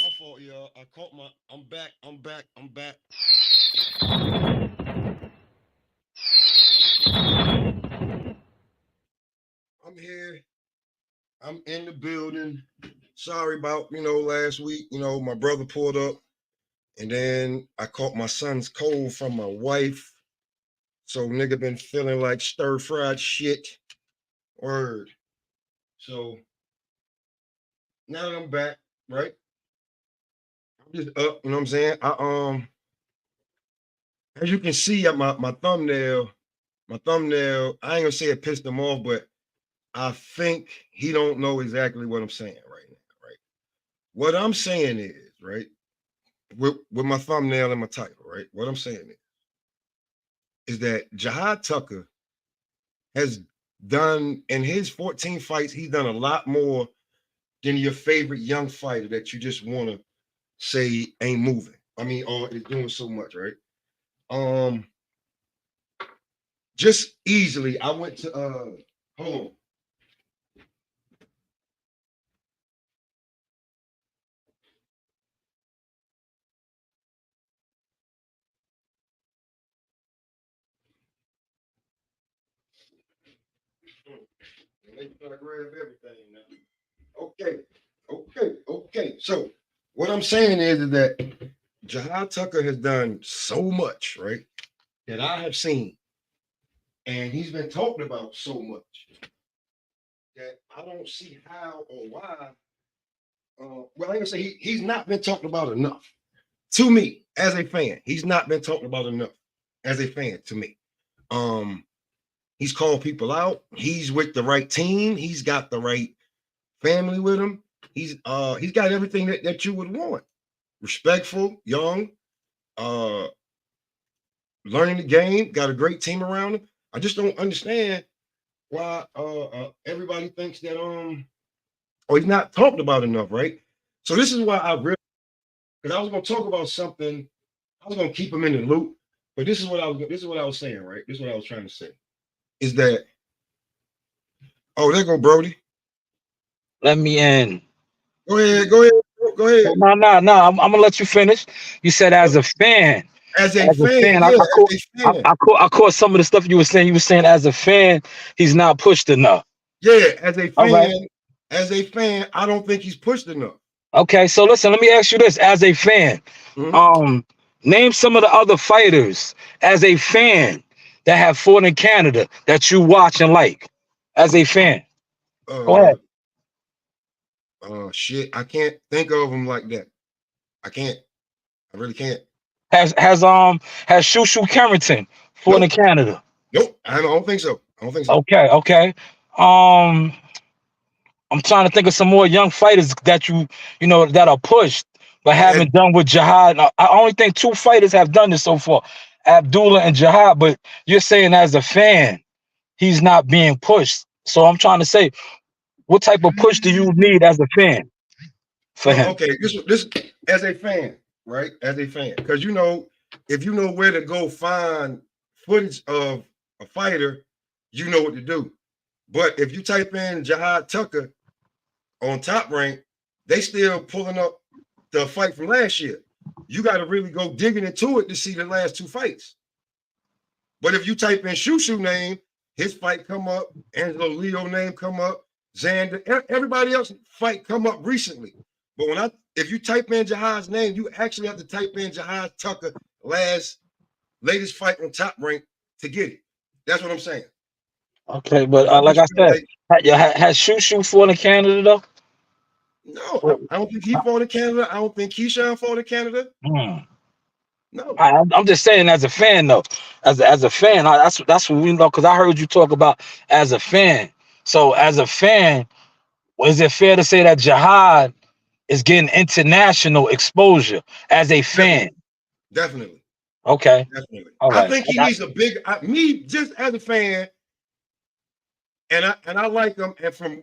My fault, y'all. I caught my. I'm back. I'm back. I'm back. I'm here. I'm in the building. Sorry about last week. My brother pulled up, and then I caught my son's cold from my wife. So nigga been feeling like stir fried shit. Word. So now that I'm back, right? I'm just up. You know what I'm saying? As you can see at my thumbnail, I ain't gonna say it pissed him off, but I think he don't know exactly what I'm saying right now, right? What I'm saying is, right, with my thumbnail and my title, right? What I'm saying is that Jihad Tucker has done in his 14 fights, he's done a lot more than your favorite young fighter that you just want to say ain't moving. I mean, is doing so much, right? Um, just easily, I went to hold on. They try to grab everything now. Okay. So what I'm saying is that Jihad Tucker has done so much, right? That I have seen, and he's been talked about so much that I don't see how or why. Well, I ain't gonna say he's not been talked about enough. To me, as a fan, he's not been talked about enough as a fan to me. Um, he's called people out. He's with the right team. He's got the right family with him. He's got everything that you would want. Respectful, young, uh, learning the game, got a great team around him. I just don't understand why everybody thinks that he's not talked about enough, right? So this is why I really, because I was gonna talk about something, I was gonna keep him in the loop, but this is what I was saying, right? This is what I was trying to say. Is that there go Brody. Let me in. Go ahead. No. I'm gonna let you finish. You said as a fan. As a As a fan, fan, yeah, as a fan. I caught some of the stuff you were saying. You were saying as a fan, he's not pushed enough. Yeah, All right. as a fan, I don't think he's pushed enough. Okay. So listen, let me ask you this: as a fan, Mhm. um, name some of the other fighters as a fan that have fought in Canada that you watch and like. As a fan, go Uh, ahead. shit, I can't think of him like that. I can't. I really can't. Has Shushu Carrington fought in Nope, Canada? nope. I don't think so. I don't think so. Okay. Um, I'm trying to think of some more young fighters that you know that are pushed but And haven't done with Jihad. I only think two fighters have done this so far, Abdullah and Jihad. But you're saying as a fan, he's not being pushed. So I'm trying to say, what type of push do you need as a fan for him? okay, this as a fan, right? As a fan, because if you know where to go find footage of a fighter, you know what to do. But if you type in Jihad Tucker on Top Rank, they still pulling up the fight from last year. You got to really go digging into it to see the last two fights. But if you type in Shushu name, his fight come up, Angelo Leo name come up, Xander, everybody else fight come up recently. But if you type in Jihad's name, you actually have to type in Jihad Tucker latest fight on Top Rank to get it. That's what I'm saying. Okay, but So I like just I feel said, like has Shushu fought in Canada though? no, I don't think he fought in Canada. I don't think Keyshawn fought in Canada. Hmm. No. I'm just saying as a fan though, as a fan, that's what we know because I heard you talk about as a fan. So as a fan, is it fair to say that Jihad is getting international exposure as a fan? Definitely, definitely, Okay. definitely. All I right. think he needs a big. Me just as a fan, and I like him. And from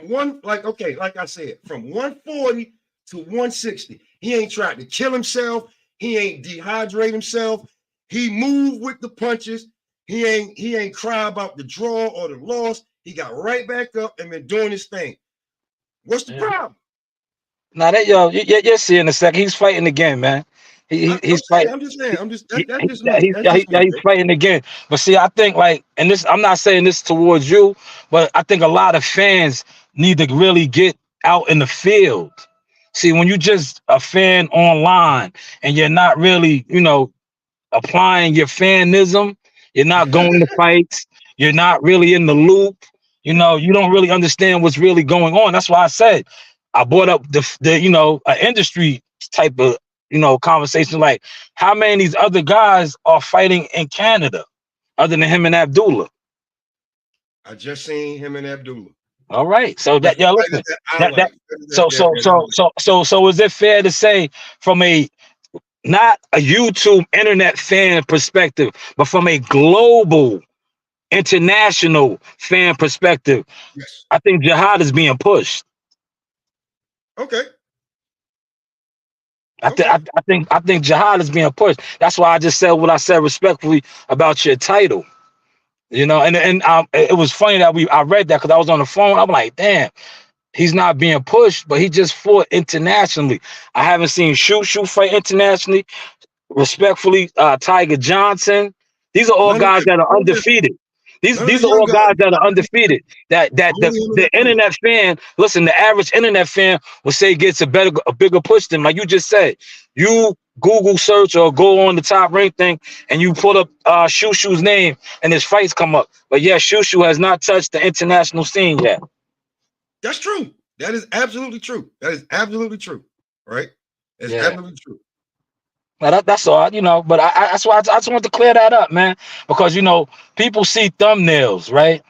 one, like, okay, like I said, from 140 to 160, he ain't tried to kill himself. He ain't dehydrate himself. He moved with the punches. He ain't cry about the draw or the loss. He got right back up and been doing his thing. What's the Yeah. problem? Now that you'll see in a second. He's fighting again, man. I'm He's saying, fighting. I'm just saying, I'm just He, that's he, just me. That's just me, he's bro. fighting again. But see, I think like, and this, I'm not saying this towards you, but I think a lot of fans need to really get out in the field. See, when you just a fan online and you're not really, applying your fanism, you're not going to fights, you're not really in the loop, you don't really understand what's really going on. That's why I said I brought up the industry type of conversation, like how many of these other guys are fighting in Canada other than him and Abdullah. I just seen him and Abdullah. All right, so But that, yeah, fighters listen, that I that like. so That, so that I so like. so so so is it fair to say from a not a YouTube internet fan perspective, but from a global international fan perspective, Yes. I think Jihad is being pushed. Okay. I think Okay. I think Jihad is being pushed. That's why I just said what I said respectfully about your title. And it was funny that I read that because I was on the phone. I'm like, damn, he's not being pushed, but he just fought internationally. I haven't seen Shoot fight internationally. Respectfully, Tiger Johnson. These are all None of guys them. that are None of them. undefeated. These None of the these are young all guys. guys that are undefeated. That Only him and the Abdullah. internet fan, listen, the average internet fan will say gets a bigger push than, like you just said. You Google search or go on the top rank thing and you put up Shushu's name and his fights come up. But yeah, Shushu has not touched the international scene yet. That's true. That is absolutely true. That is absolutely true. Right? It's Yeah. absolutely true. Now that's all, but that's why I just want to clear that up, man. Because people see thumbnails, right?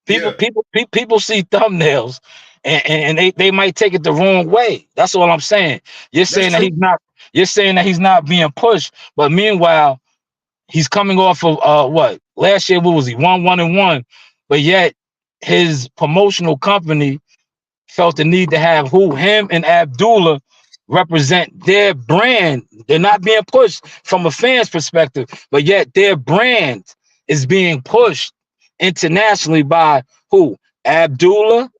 People, Yeah. people, people see thumbnails, and they might take it the wrong way. That's all I'm saying. You're That's saying that true. he's not. You're saying that he's not being pushed, but meanwhile, he's coming off of what last year? What was he? 1-1-1, but yet his promotional company felt the need to have him and Abdullah represent their brand. They're not being pushed from a fan's perspective, but yet their brand is being pushed internationally by who? Abdullah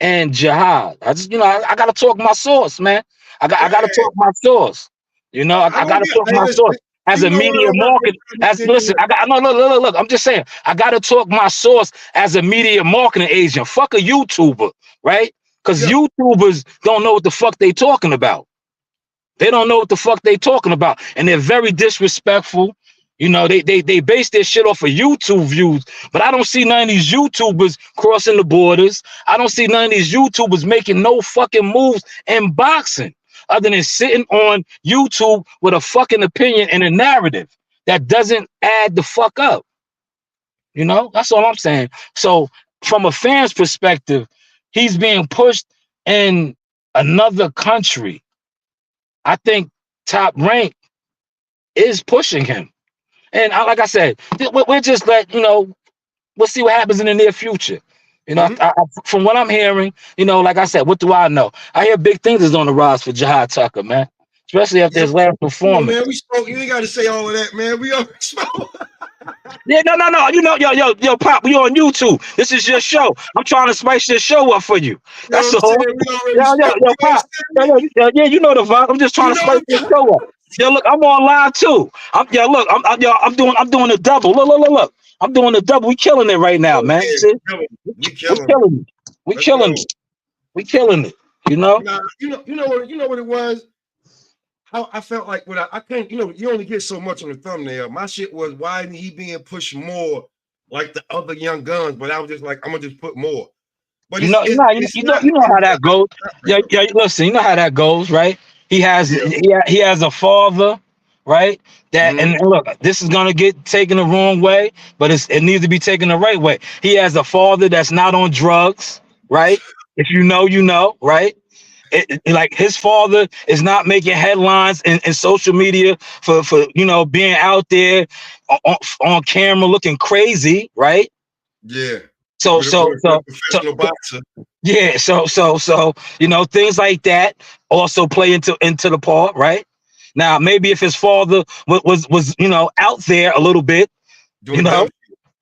and Jihad. I just, I gotta talk my source, man. I gotta Hey, talk my source. I I don't gotta get. talk Hey, my listen. source as You a know what? media I'm not market. gonna As try to get listen, in no, look. I'm just saying, I gotta talk my source as a media marketing agent. Fuck a YouTuber, right? Because Yeah. YouTubers don't know what the fuck they talking about. They don't know what the fuck they talking about, and they're very disrespectful. They base their shit off of YouTube views, but I don't see none of these YouTubers crossing the borders. I don't see none of these YouTubers making no fucking moves in boxing, other than sitting on YouTube with a fucking opinion and a narrative that doesn't add the fuck up. That's all I'm saying. So, from a fan's perspective, he's being pushed in another country. I think Top Rank is pushing him. And like I said, we'll just we'll see what happens in the near future. Mm-hmm. From what I'm hearing, like I said, what do I know? I hear big things is on the rise for Jihad Tucker, man. Especially after Yeah. his last Come on, performance. man. We spoke. You ain't got to say all of that, man. We already spoke. Yeah, no. Yo, Pop, we on YouTube. This is your show. I'm trying to spice your show up for you. You know what That's I'm saying? all. We already spoke. Yo, You Pop. understand me? Yeah, you know the vibe. I'm just trying You to know spice your the show up. Yo, look, I'm on live too. I'm doing a double. Look. I'm doing a double. We killing it right now, oh, man. yeah, See? we We killing it. killing it. We Let's killing go. it. We killing it. You know? Nah, you know what it was. How I felt like when I can't, you only get so much on the thumbnail. My shit was why isn't he being pushed more like the other young guns? But I was just like, I'm gonna just put more. But You know, you know, you it's know, not. you know how that goes. Not right Yeah, though. yeah. Listen, you know how that goes, right? He has Yeah. he has a father right? That Mhm. and look, this is gonna get taken the wrong way, but it needs to be taken the right way. He has a father that's not on drugs, right? If you know, you know, right? Like his father is not making headlines in social media for being out there on camera looking crazy, right? Yeah. So With a, so with a, with so a so professional boxer. yeah, so things like that also play into the part, right? Now maybe if his father was out there a little bit, you Doing know, dumb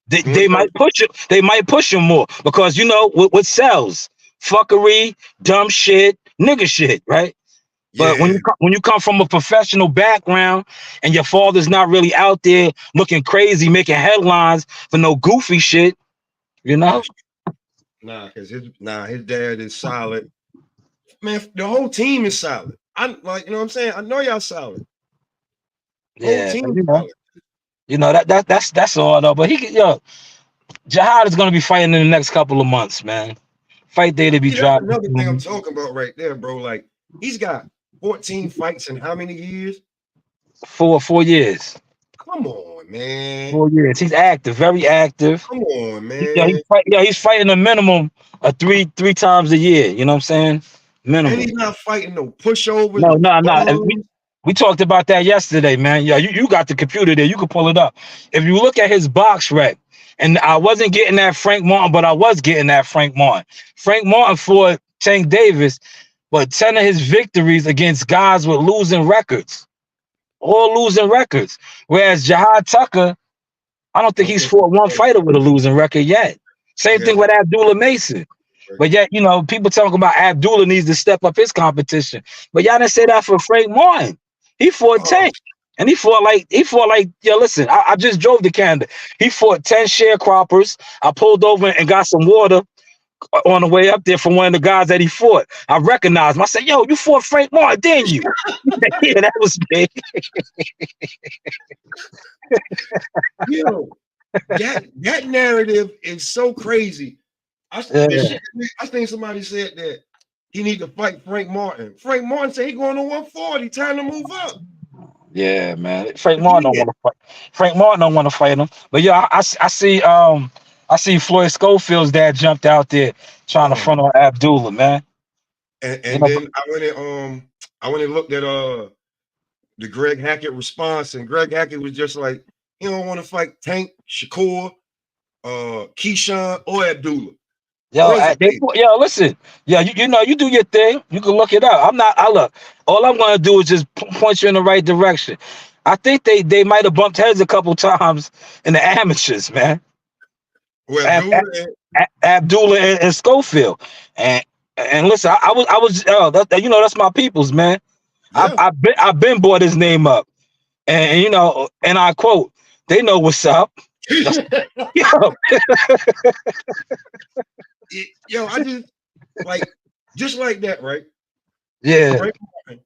they doing dumb might push it. They might push him more because what sells fuckery, dumb shit, nigga shit, right? But Yeah. when you come from a professional background and your father's not really out there looking crazy, making headlines for no goofy shit, you know? That's his dad is solid. Man, the whole team is solid. I like, you know what I'm saying? I know y'all solid. Whole Yeah, team solid. that's all though. But Jihad is gonna be fighting in the next couple of months, man. Fight day to be See, that's dropping another thing I'm talking about right there, bro. Like, he's got 14 fights in how many years? 4 years. Come on, man. 4 years. He's active, very active. Come on, Yeah, man. he's fighting a minimum of three times a year. You know what I'm saying? And Minimum. he's not fighting no pushovers, No, no no, no. bums. We talked about that yesterday, man. Yeah, you got the computer there. You can pull it up. If you look at his box rec, and I wasn't getting that Frank Martin, but I was getting that Frank Martin. Frank Martin fought Tank Davis, but 10 of his victories against guys with losing records, all losing records. Whereas Jihad Tucker, I don't I think don't he's think fought one fighter with a losing record yet. he Same has thing a with Abdullah Mason. But record. yet, people talk about Abdullah needs to step up his competition. But y'all didn't say that for Frank Martin. He fought Oh, 10. And listen, I just drove to Canada. He fought 10 sharecroppers. I pulled over and got some water on the way up there from one of the guys that he fought. I recognized him. I said, yo, you fought Frank Martin, didn't you? Yeah, that was me. yo, that narrative is so crazy. Yeah. I think somebody said that he need to fight Frank Martin. Frank Martin said he going to 140. Time to move up. Yeah, man. Frank Martin don't Again. want to fight. Frank Martin don't want to fight him. But yeah, I see Floyd Schofield's dad jumped out there trying to Oh, front on Abdullah, man. You and know, then I went and looked at the Greg Hackett response, and Greg Hackett was just like, he don't want to fight Tank, Shakur, Keyshawn, or Abdullah. Brother, listen, you do your thing. You can look it up. I look. All I'm gonna do is just point you in the right direction. I think they might have bumped heads a couple times in the amateurs, man. or Ab- Abdullah, and, Abdullah and Schofield, and listen, I was that's my people's, man. yeah. I've been brought his name up, and I quote, they know what's up. That's, yo, Yo, I just like that, right? yeah, Frank Martin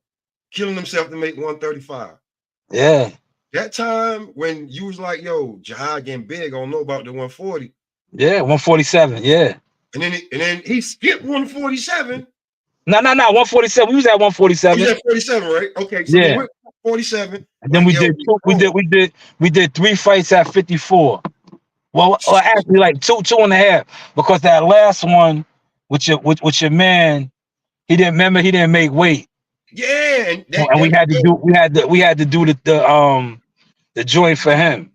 killing himself to make 135. yeah, That time when you was like, yo, Jihad getting big, I don't know about the 140. yeah, 147, yeah. And then he skipped 147. No, 147. We was at He's 147. at 47, right? Okay, so he Yeah. went 47. And then Like, we yo, did we two, wrong. we did 3 fights at 54. Well, actually like two and a half, because that last one with your man, he didn't make weight. Yeah, and And we had to do the joint for him.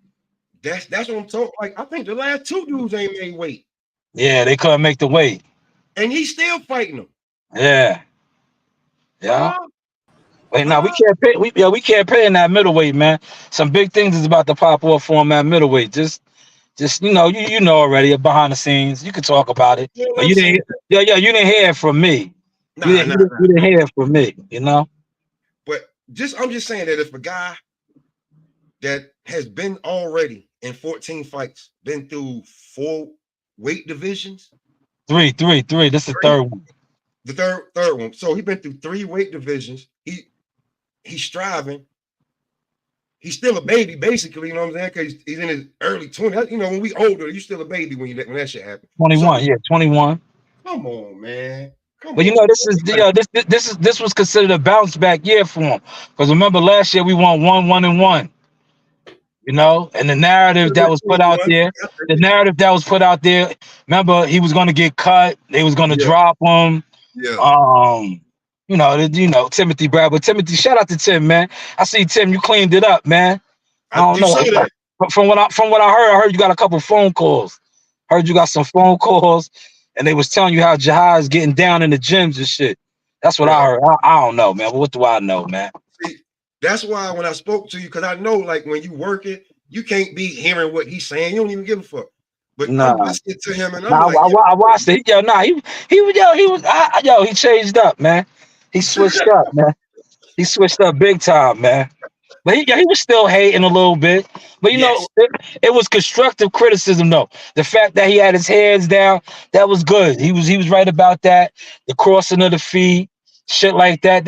that's what I'm talking. Like, I think the last two dudes ain't made weight, Yeah, they couldn't make the weight. and he's still fighting them. Yeah. Yeah. Huh? Wait, now we Huh? can't pay. We can't pay in that middleweight, man. Some big things is about to pop off for him at middleweight. Just you know already behind the scenes. You can talk about it, You know what but I'm saying? you didn't hear it from me. Nah, nah, You didn't nah. hear it from me. You know. But I'm just saying that if a guy that has been already in 14 fights, been through 4 weight divisions, Three. This is the 3, third one. the third one. So he's been through 3 weight divisions. He's striving. He's still a baby, basically. You know what I'm saying? Because he's in his early 20s. You know, when we older, you're still a baby when that shit happens. 21. So Yeah, 21. come on, man. Come But you on, know, this is this was considered a bounce back year for him. Because remember last year we won 1-1-1. You know, and the narrative that was put out there, remember he was going to get cut, they was going to Yeah, drop him. yeah. Um, Timothy Brad, but Timothy, shout out to Tim, man. I see Tim, you cleaned it up, man. I don't You know. saw that. From what I heard you got a couple phone calls. Heard you got some phone calls, and they was telling you how Jahai is getting down in the gyms and shit. That's what I Bro. heard. I don't know, man. But what do I know, man? See, that's why when I spoke to you, because I know like when you work it, you can't be hearing what he's saying. You don't even give a fuck. But I'm Nah. listening to him and I'm Nah, like, I watched it. Yo, nah, he changed up, man. He switched up, man. He switched up big time, man. But he was still hating a little bit. But you know, yes, it was constructive criticism though. The fact that he had his hands down, that was good. He was right about that. The crossing of the feet, shit like that.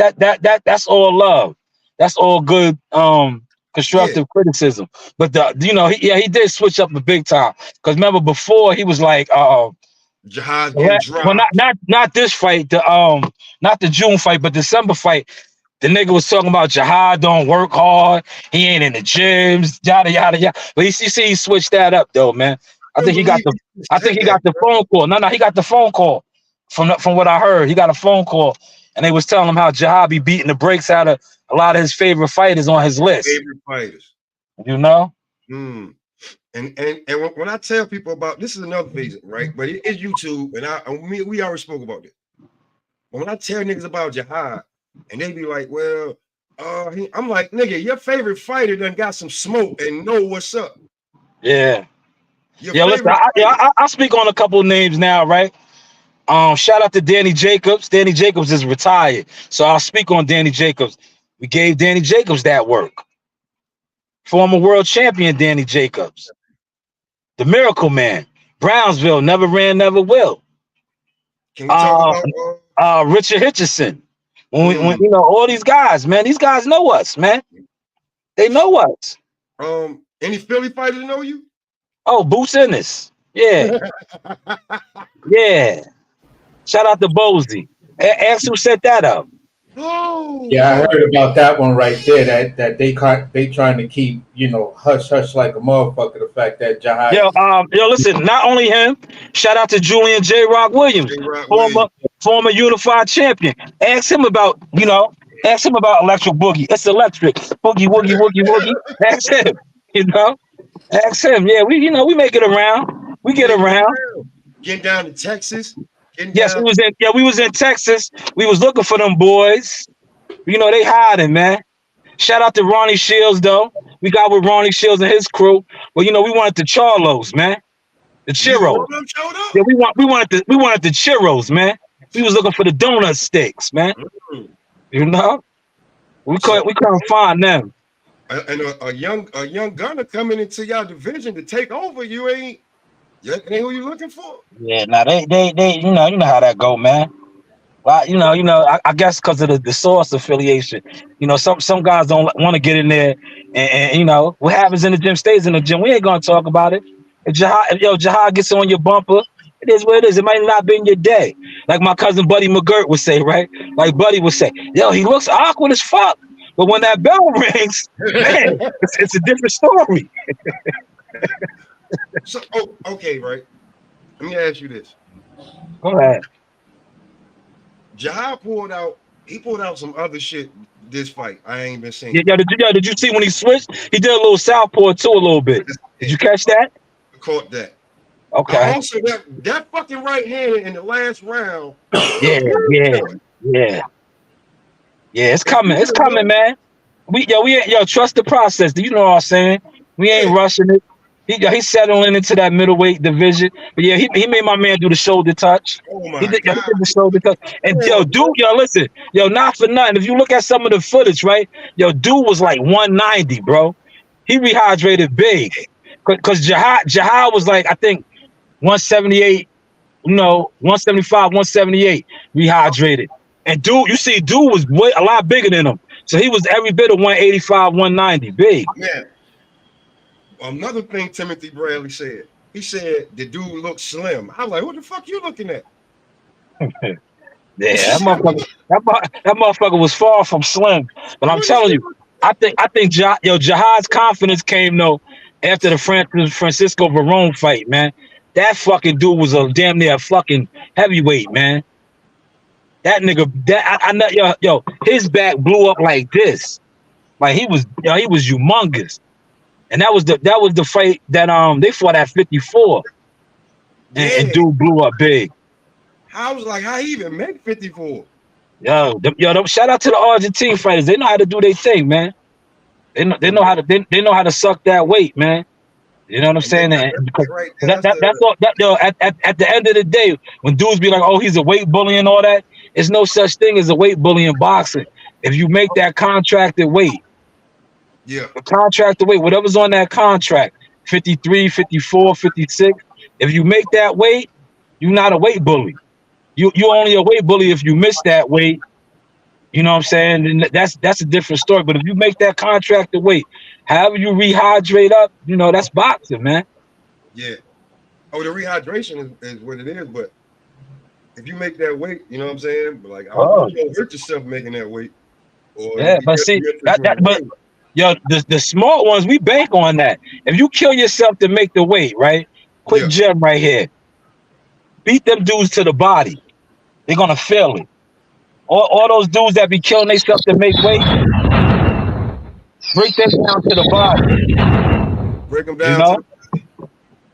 That's all love. That's all good yeah. constructive criticism. But he did switch up the big time. Because remember before he was like Jihad's getting well, dropped. not this fight, not the June fight, but December fight. The nigga was talking about Jihad don't work hard. He ain't in the gyms, yada yada yada. But you see, he switched that up though, man. I Couldn't think he got believe the. he I think said he that, got the phone call. No, he got the phone call from what I heard. He got a phone call, and they was telling him how Jihad be beating the brakes out of a lot of his favorite fighters on his list. favorite fighters. You know? Mm. And when I tell people about this is another reason, right? But it is YouTube, and we already spoke about this. But when I tell niggas about Jihad, and they be like, well, I'm like, nigga, your favorite fighter done got some smoke and know what's up. Yeah. Your Yeah. Listen, favorite fighter. I speak on a couple of names now, right? Shout out to Danny Jacobs. Danny Jacobs is retired, so I'll speak on Danny Jacobs. We gave Danny Jacobs that work. Former world champion Danny Jacobs, the Miracle Man, Brownsville, never ran, never will. Can we talk Uh, about Richard Hitchison. When mm, all these guys, man, these guys know us, man. They know us. any Philly fighter know you? Oh, Boots Ennis. Yeah, yeah. Shout out to Bozy. Ask who set that up. Oh Yeah, I Lord. heard about that one right there. That they trying to keep hush hush like a motherfucker. The fact that Jahai, Listen, not only him, shout out to Julian J. Rock Williams, J-Rock former Williams. former unified champion. Ask him about electric boogie. It's electric. Boogie, woogie, woogie, woogie. Ask him, you know. Ask him. Yeah, we make it around. We get Make it around. around. Getting down to Texas. Getting Yes, down. we was in Texas. We was looking for them boys. You know, they hiding, man. Shout out to Ronnie Shields, though. We got with Ronnie Shields and his crew. Well, we wanted the Charlos, man. The Neither one Churros. of them showed up. Yeah, we wanted the Churros, man. We was looking for the donut sticks, man. Mm. You know? We So couldn't find them. and a young gunner coming into your division to take over, you ain't who you looking for. Yeah, now they you know how that go, man. Well, I guess because of the source affiliation. Some guys don't want to get in there, and what happens in the gym stays in the gym. We ain't gonna talk about it. If Jahad gets on your bumper, it is what it is. It might not be in your day. Like my cousin Buddy McGirt would say, right? Like Buddy would say, yo, he looks awkward as fuck. But when that bell rings, man, it's a different story. So okay, right. Let me ask you this. Go ahead. Jahai pulled out some other shit this fight. I ain't been seeing. Did you see when he switched? He did a little southpaw too, a little bit. Did you catch that? I caught that. I Okay. also that fucking right hand in the last round. Yeah, yeah, yeah. Yeah, it's coming. It's coming, man. We trust the process. You know what I'm saying? We ain't rushing it. He's settling into that middleweight division. But yeah, he made my man do the shoulder touch. Oh He my did, he god. did the shoulder touch. And Damn, bro. listen, not for nothing. If you look at some of the footage, right? Dude was like 190, bro. He rehydrated big. Cause Jahad was like, I think 178, 175, 178 rehydrated. And dude was a lot bigger than him. So he was every bit of 185, 190, big. Man, another thing Timothy Bradley said. He said the dude looked slim. I was like, what the fuck you looking at? Yeah, that motherfucker was far from slim. But I'm telling you, I think Jihad's confidence came though after the Francisco Varone fight, man. That fucking dude was a damn near a fucking heavyweight, man. That nigga, I know, his back blew up like this, like he was humongous, and that was the fight that they fought at 54, and dude blew up big. I was like, how he even make 54? Shout out to the Argentine fighters. They know how to do their thing, man. They know how to suck that weight, man. You know what I'm saying? Right, That's all. At the end of the day, when dudes be like, "Oh, he's a weight bully" and all that, there's no such thing as a weight bully in boxing. If you make that contracted weight, the contracted weight, whatever's on that contract, 53, 54, 56. If you make that weight, you're not a weight bully. You only a weight bully if you miss that weight. You know what I'm saying? And that's a different story. But if you make that contracted weight, however you rehydrate up, that's boxing, man. Yeah. Oh, the rehydration is what it is. But if you make that weight, you know what I'm saying? But like, I don't know, hurt yourself making that weight. But see, the smart ones, we bank on that. If you kill yourself to make the weight, right? Quick gem right here. Beat them dudes to the body. They're gonna feel it. All those dudes that be killing themselves to make weight, break them down to the body. Break them down.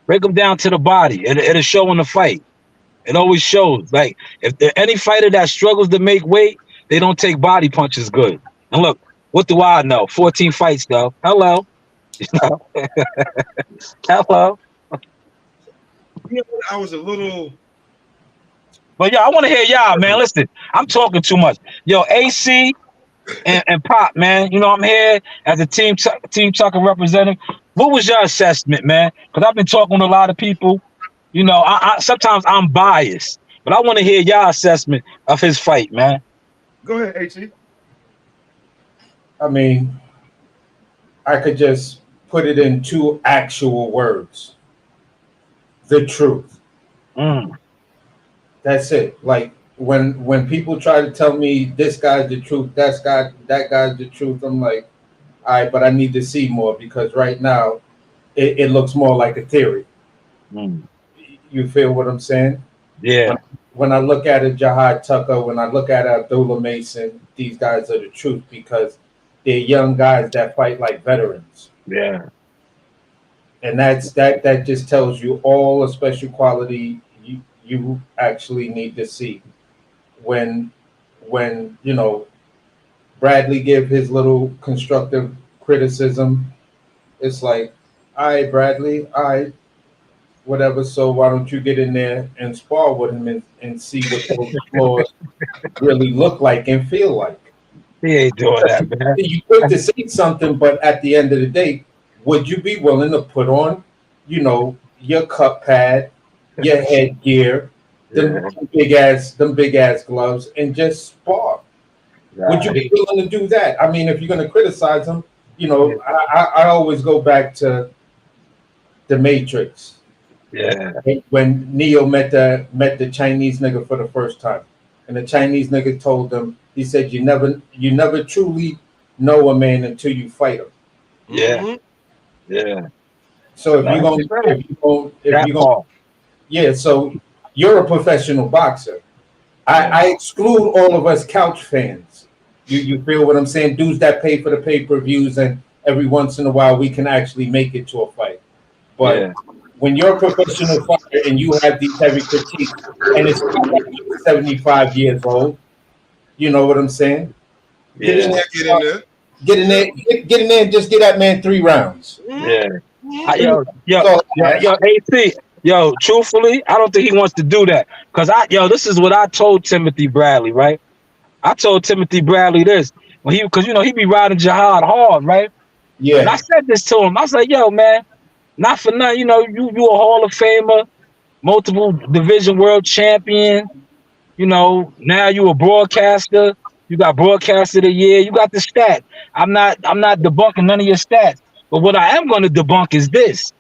Break them down to the body. It'll show in the fight. It always shows. Like if any fighter that struggles to make weight, they don't take body punches good. And look, what do I know? 14 fights though. Hello. Hello. I was a little. But I want to hear y'all, man. Listen, I'm talking too much. Yo, AC and Pop, man. I'm here as a Team Tucker representative. What was your assessment, man? Because I've been talking to a lot of people. I sometimes I'm biased, but I want to hear y'all assessment of his fight, man. Go ahead, AC. I mean, I could just put it in 2 actual words. The truth. That's it. Like when people try to tell me this guy's the truth, that guy's the truth, I'm like, all right, but I need to see more because right now it looks more like a theory. You feel what I'm saying? Yeah. When I look at it, Jihad Tucker, when I look at Abdullah Mason, these guys are the truth because they're young guys that fight like veterans. Yeah. And that just tells you all the special quality you actually need to see. When Bradley give his little constructive criticism, it's like, all right, Bradley, all right, whatever. So why don't you get in there and spar with him and see what those flaws really look like and feel like? He ain't doing that, man. You quick to say something, but at the end of the day, would you be willing to put on, your cup pad, your headgear, them big ass gloves, and just spar? Right. Would you be willing to do that? I mean, if you're going to criticize him, I always go back to The Matrix. Yeah. When Neo met the Chinese nigga for the first time, and the Chinese nigga told him, he said, "You never truly know a man until you fight him." Yeah. Yeah. So if you're going, yeah. So you're a professional boxer. I exclude all of us couch fans. You feel what I'm saying? Dudes that pay for the pay-per-views, and every once in a while we can actually make it to a fight. But when you're a professional fighter and you have these heavy critiques, and it's not like you're 75 years old, you know what I'm saying? Get in there. Get in there, and just get that man 3 rounds. Yeah. AC. Truthfully, I don't think he wants to do that. Because this is what I told Timothy Bradley, right? I told Timothy Bradley this because he be riding Jihad hard, right? Yeah. And I said this to him. I was like, yo, man, not for nothing, you a Hall of Famer, multiple division world champion. Now you a broadcaster. You got broadcaster of the year. You got the stats. I'm not debunking none of your stats. But what I am going to debunk is this.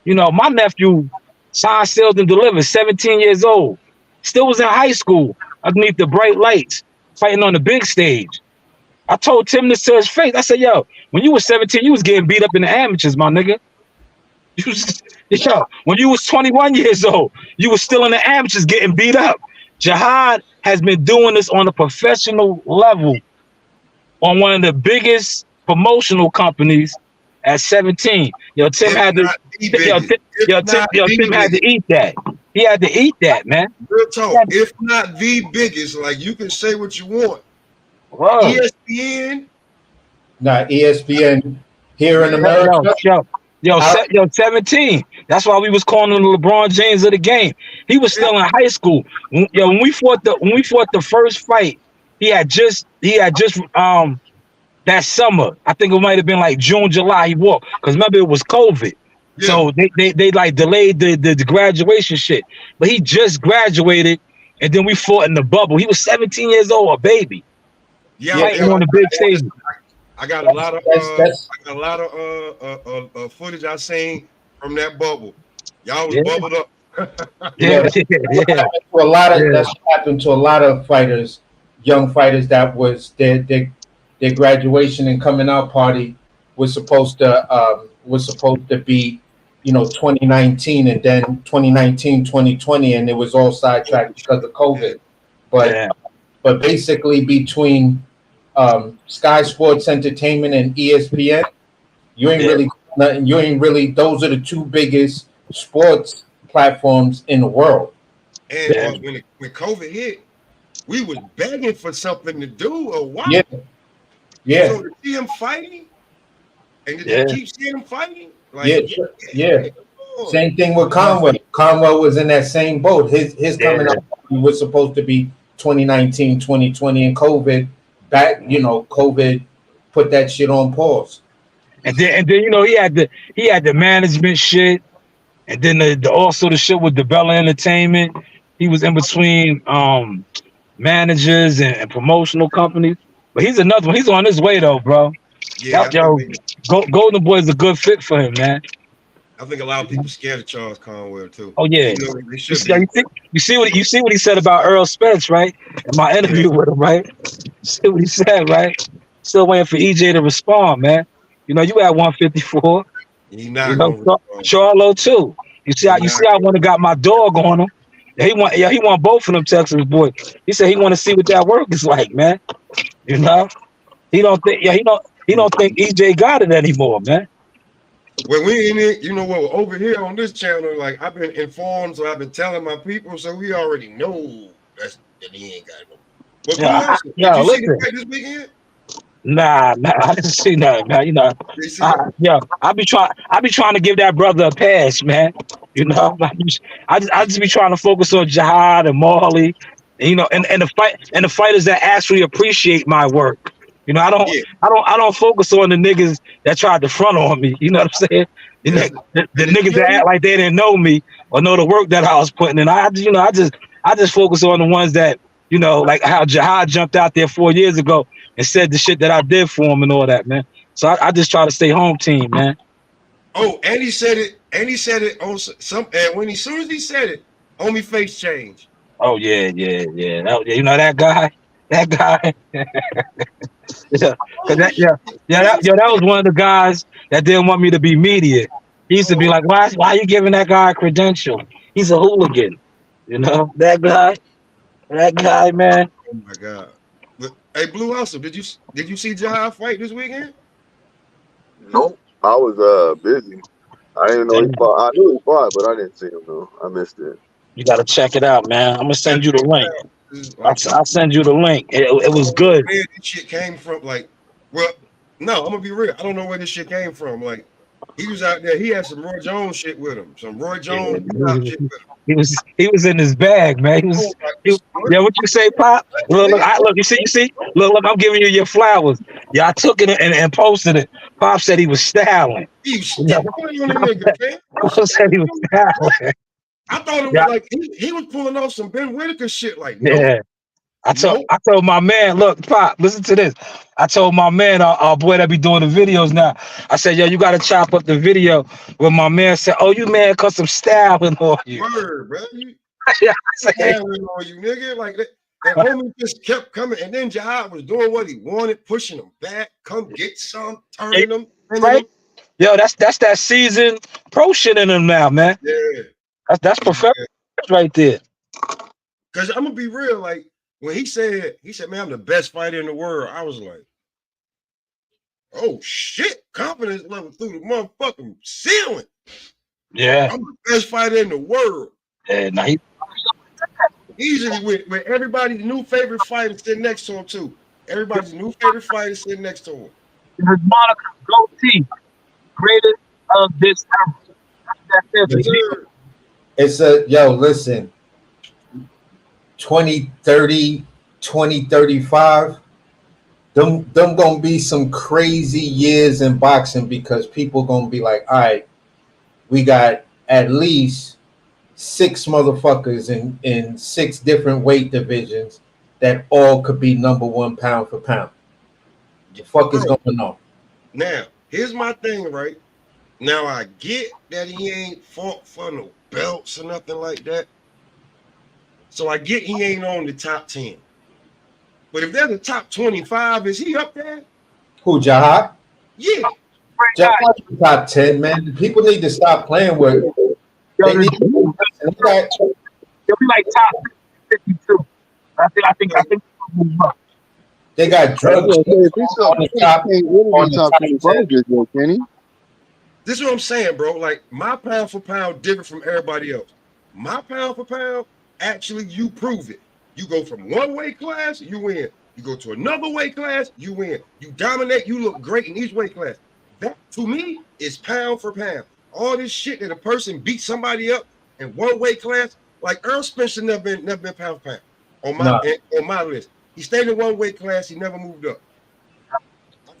My nephew signed, sealed, and delivered, 17 years old. Still was in high school underneath the bright lights, fighting on the big stage. I told Tim this to his face. I said, yo, when you was 17, you was getting beat up in the amateurs, my nigga. You was, yo, when you was 21 years old, you was still in the amateurs getting beat up. Jihad has been doing this on a professional level on one of the biggest promotional companies at 17. Yo, Tim had to, Tim had to eat that. He had to eat that, man. Real talk. If not the biggest, like you can say what you want. Whoa. ESPN. Nah, ESPN here in America. Yo, 17. That's why we was calling him the LeBron James of the game. He was still in high school. When we fought the first fight, he had just that summer. I think it might have been like June, July. He walked because remember it was COVID. Yeah. So they like delayed the graduation shit. But he just graduated, and then we fought in the bubble. He was 17 years old, a baby. Yeah, fighting on the big stage. I got a lot of footage I seen from that bubble. Y'all was bubbled up. That's what happened to a lot of fighters, young fighters. That was their graduation and coming out party was supposed to be, 2019, and then 2019, 2020, and it was all sidetracked because of COVID. But basically between Sky Sports Entertainment and ESPN, you ain't really. Those are the two biggest sports platforms in the world. And when COVID hit, we was begging for something to do or watch. Yeah. So to see him fighting, and to keep seeing him fighting, Same thing with Conway. Conway was in that same boat. His coming out was supposed to be 2019, 2020, and COVID. COVID put that shit on pause. And then he had the management shit, and then also the shit with the Bella Entertainment. He was in between managers and promotional companies. But he's another one. He's on his way though, bro. Yeah, Golden Boy is a good fit for him, man. I think a lot of people scared of Charles Conwell too. Oh yeah, you see what he said about Earl Spence, right? In my interview with him, right? See what he said, right? Still waiting for EJ to respond, man. You at 154. He's not Charlo too. You see how I want to got my dog on him. He want both of them Texas boys. He said he want to see what that work is like, man. He don't think EJ got it anymore, man. Well, we in it, over here on this channel, like I've been informed, so I've been telling my people, so we already know that he ain't got it. But did you see the fight this weekend? Nah, I didn't see nothing, man. I be trying to give that brother a pass, man. I just be trying to focus on Jihad and Marley, and the fighters that actually appreciate my work. I don't focus on the niggas that tried to front on me. You know what I'm saying? The niggas that act like they didn't know me or know the work that I was putting in. I just focus on the ones that, like how Jihad jumped out there 4 years ago and said the shit that I did for him and all that, man. So I just try to stay home team, man. Oh, and he said it on some, and as soon as he said it, on me face changed. Oh yeah. That guy. That was one of the guys that didn't want me to be media. He used to be like, why are you giving that guy a credential? He's a hooligan. That guy, man. Oh my God. Hey, Blue Awesome, did you see Jihad fight this weekend? Nope. I was busy. I didn't know he fought. I knew he fought, but I didn't see him though. I missed it. You gotta check it out, man. I'm gonna send you the link. I'll send you the link. It was good. Where this shit came from? No, I'm gonna be real. I don't know where this shit came from. Like, he was out there. He had some Roy Jones shit with him. Some Roy Jones shit with him. He was in his bag, man. Yeah, what you say, Pop? Look, you see? Look, I'm giving you your flowers. Yeah, I took it and posted it. Pop said he was styling. He said he was styling. I thought it was like he was pulling off some Ben Whitaker shit. Like, yeah. I told my man, look, Pop, listen to this. I told my man, our boy that be doing the videos now. I said, yo, you gotta chop up the video. When my man said, oh, you mad cause some styling on you. Word, bro. Yeah, styling on you, nigga. Like that. And homie just kept coming. And then Jihad was doing what he wanted, pushing him back. Come get some, turning him, Right? him. Yo, that's that seasoned pro shit in him now, man. Yeah. That's professional right there. Because I'm gonna be real, like when he said, man, I'm the best fighter in the world. I was like, oh shit, confidence level through the motherfucking ceiling. Yeah. I'm the best fighter in the world. Yeah, now he Easily with everybody's new favorite fighter sitting next to him too. Everybody's new favorite fighter sitting next to him. his moniker goatee, greatest of this era. That's Yes, it. sir. It's a yo, listen, 2030, 2035. Them gonna be some crazy years in boxing because people gonna be like, all right, we got at least 6 motherfuckers in 6 different weight divisions that all could be number 1 pound for pound. The fuck is going on? Now, here's my thing, right? Now I get that he ain't fought for no belts or nothing like that. So I get he ain't on the top 10. But if they're the top 25, is he up there? Who, Jihad? Yeah. Jihad's top 10, man. People need to stop playing with. They need to, He'll be like top 52. I think they got drugs If he's on the top. on the top 25 just yet, can he? This is what I'm saying, bro. Like, my pound for pound different from everybody else. My pound for pound, actually, you prove it. You go from one weight class, you win. You go to another weight class, you win. You dominate, you look great in each weight class. That, to me, is pound for pound. All this shit that a person beat somebody up in one weight class, like Earl Spencer never been pound for pound on my list. He stayed in one weight class, he never moved up. I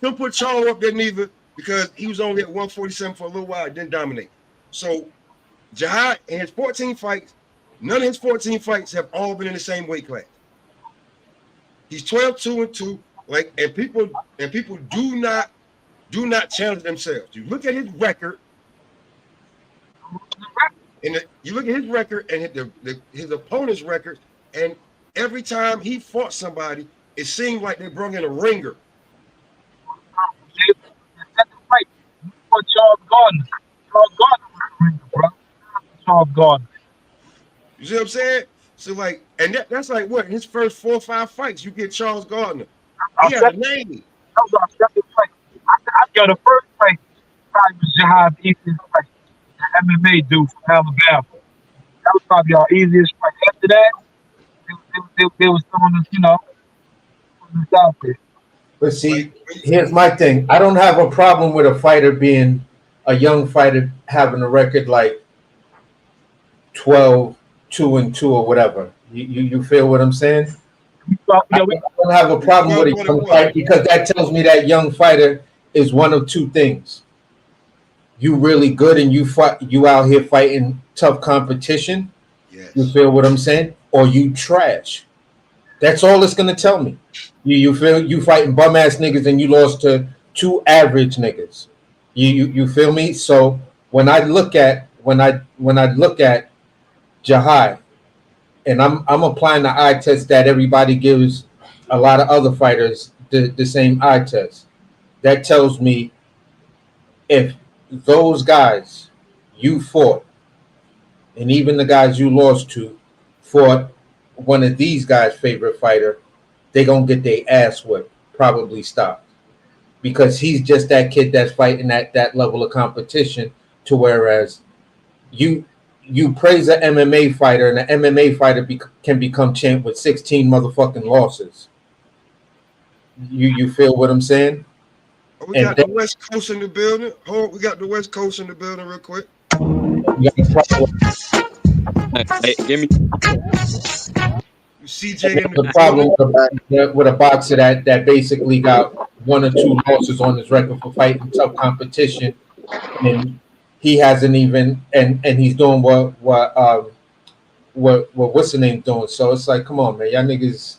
couldn't put Charlo up there neither because he was only at 147 for a little while, didn't dominate. So Jihad in his 14 fights, none of his 14 fights have all been in the same weight class. He's 12-2-2. Like, and people do not challenge themselves. You look at his record, and you look at his record and his opponent's record, and every time he fought somebody, it seemed like they brought in a ringer. Charles Gardner. Charles Gardner was a ringer, bro. Charles Gardner. You see what I'm saying? So like, and that's like what his first 4 or 5 fights. You get Charles Gardner. He had a name. That was our second fight. Yo, the first fight probably was Jihad's easiest fight. The MMA dude from Alabama. That was probably our easiest fight. After that, they was throwing us, putting us out there. But see, here's my thing. I don't have a problem with a fighter being a young fighter having a record like 12-2-2 or whatever. You feel what I'm saying? I don't have a problem with a young fighter because that tells me that young fighter is one of 2 things. You really good and you out here fighting tough competition. Yes. You feel what I'm saying? Or you trash. That's all it's gonna tell me. You feel you fighting bum ass niggas and you lost to 2 average niggas. You feel me? So when I look at Jihad, and I'm applying the eye test that everybody gives a lot of other fighters the same eye test. That tells me if those guys you fought, and even the guys you lost to, fought one of these guys' favorite fighter, they gonna get their ass whipped, probably stopped. Because he's just that kid that's fighting at that level of competition, to whereas you praise an MMA fighter, and an MMA fighter can become champ with 16 motherfucking losses. You feel what I'm saying? Oh, we got the West Coast in the building. We got the West Coast in the building real quick. Hey, give me. CJ in the problem with a boxer that basically got 1 or 2 losses on his record for fighting tough competition, and he hasn't even and he's doing what what's the name doing. So it's like, come on, man, y'all niggas.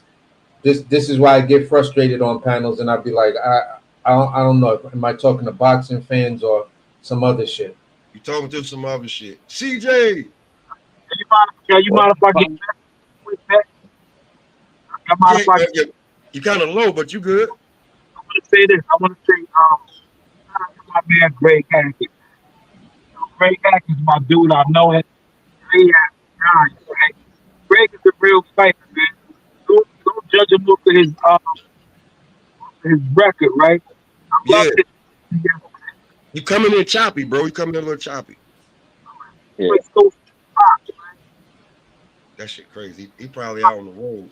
This is why I get frustrated on panels, and I'd be like, I don't know. Am I talking to boxing fans or some other shit? You talking to some other shit. CJ. You mind if I get quick back? That mind if I You kind of low, but you good. want to say this? I want to say, shout out to my man Greg Hackett. Greg Hackett is my dude. I know him. He has guys, right? Greg is a real fighter, man. Don't judge him off of his record, right? I love Yeah, this. you coming in choppy, bro. You coming in a little choppy. Yeah. So That shit crazy. He probably out on the road.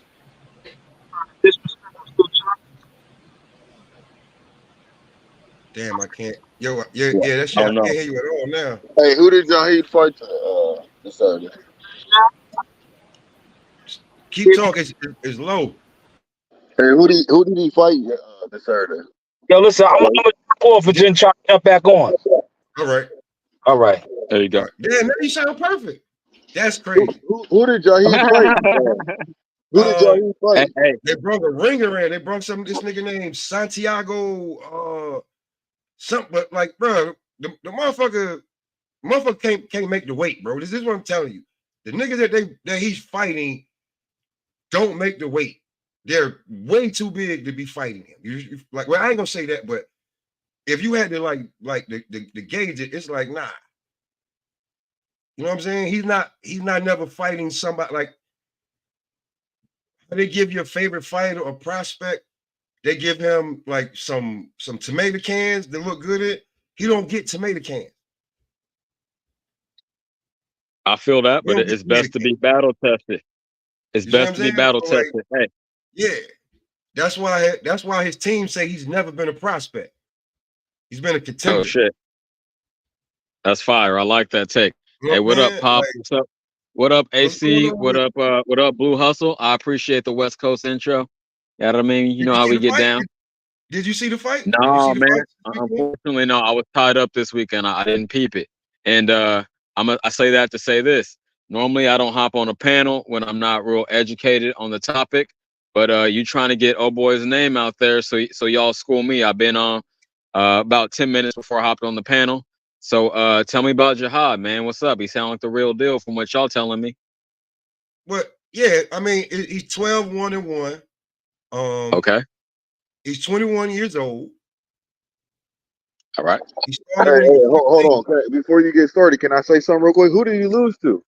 disrespectful to Damn, I can't. Yo, yeah, Yeah. that I shit. I don't know. can't hear you at all now. Hey, who did Jaheed fight this Saturday? Keep talking. It's low. Hey, who did he fight this Saturday? Yo, listen, I'm gonna pull off and then try to jump back on. All right. All right. There you All go. right. Damn, now you sound perfect. That's Who, crazy. who did Jaheed fight? Who did Jaheed Hey, fight? hey, They brought a ringer in. They brought this nigga named Santiago. Something, but like, bro, the motherfucker can't make the weight, bro. This is what I'm telling you. The niggas that he's fighting don't make the weight. They're way too big to be fighting him. Like, well, I ain't gonna say that, but if you had to like the gauge it, it's like, nah. You know what I'm saying? He's not never fighting somebody like they give you a favorite fighter or prospect. They give him like some tomato cans that look good at. He don't get tomato cans. I feel that, He but don't get it's tomato best to cans. be battle tested. It's You see what best I'm to be saying? battle So, like, tested. Hey, yeah, that's why his team say he's never been a prospect. He's been a contender. oh shit, that's fire. I like that take. You know Hey, what up, man? Pop? Like, What's up? What up, what's going AC? on What with up? What up, Blue Hustle? I appreciate the West Coast intro. You know what I mean? You did know you how see we the get fight? down. Did you see the fight? Did you see No, the man. fight this weekend? Unfortunately, no. I was tied up this weekend. I didn't peep it. And I say that to say this. Normally, I don't hop on a panel when I'm not real educated on the topic. But you trying to get old boy's name out there, so y'all school me. I've been on about 10 minutes before I hopped on the panel. So tell me about Jihad, man. What's up? He sound like the real deal from what y'all telling me. But yeah, I mean, he's 12-1-1. Okay. He's 21 years old. All right. He Hey, started when he was hold 15. on. Before you get started, can I say something real quick? Who did he lose to?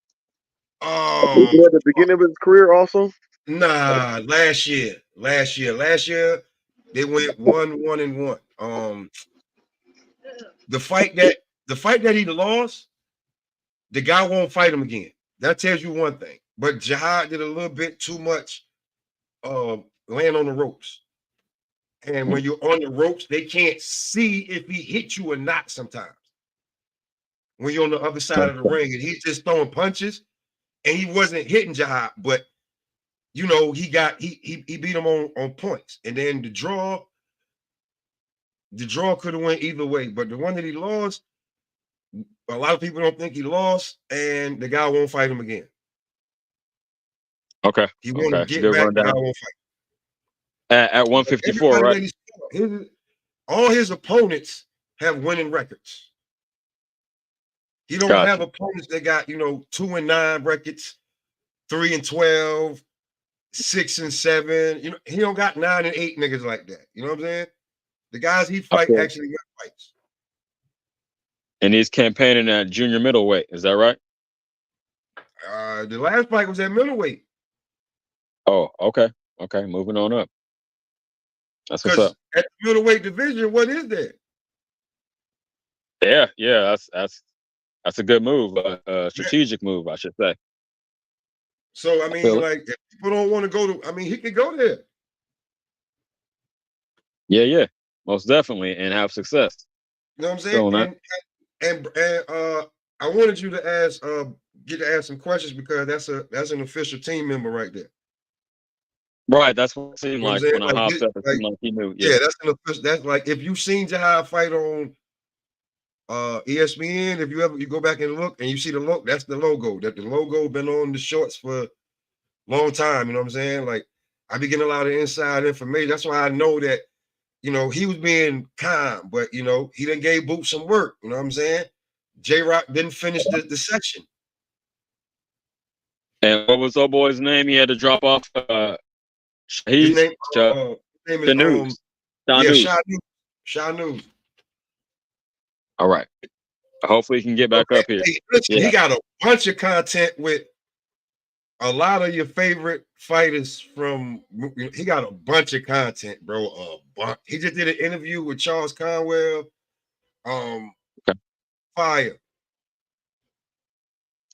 Was it at the beginning of his career also? Nah, last year, they went 1-1-1. The fight that he lost, the guy won't fight him again. That tells you one thing. But Jihad did a little bit too much laying on the ropes. And when you're on the ropes, they can't see if he hit you or not sometimes. When you're on the other side of the ring and he's just throwing punches and he wasn't hitting Jihad, but you know, he beat him on points. And then the draw could have went either way, but the one that he lost, a lot of people don't think he lost, and the guy won't fight him again. Okay. He want to get Good back, the guy rundown. won't fight. At 154, Everybody right? that he's fought, all his opponents have winning records. He don't have Gotcha. opponents that got 2-9 records, 3-12, 6-7. He don't got 9-8 niggas like that. You know what I'm saying? The guys he fight Okay. actually win fights. And he's campaigning at junior middleweight. Is that right? The last fight was at middleweight. Oh, okay. Okay. Moving on up. That's what's Because up. at the middleweight division, what is there? Yeah. That's a good move. Strategic move, I should say. So I feel mean, it. like, if people don't want to go to, I mean, he could go there. Yeah. Most definitely, and have success. You know what I'm saying? Feeling that. And I wanted you to get to ask some questions because that's an official team member right there. Right. That's what it seemed You know what I'm like saying? when I hopped up. It seemed like he knew. Yeah. Yeah, that's an official. That's like if you've seen Jahai fight on ESPN, if you go back and look and you see the look, that's the logo. That the logo been on the shorts for a long time. You know what I'm saying? Like I be getting a lot of inside information. That's why I know that he was being calm, but he done gave Boot some work. You know what I'm saying? J-Rock didn't finish the section. And what was old boy's name? He had to drop off. His He's name, his name is the news. Sean yeah, News. Shy News. All right. Hopefully he can get back up here. Hey, listen, Yeah. he got a bunch of content with a lot of your favorite fighters from. He got a bunch of content, bro. He just did an interview with Charles Conwell. Okay. Fire.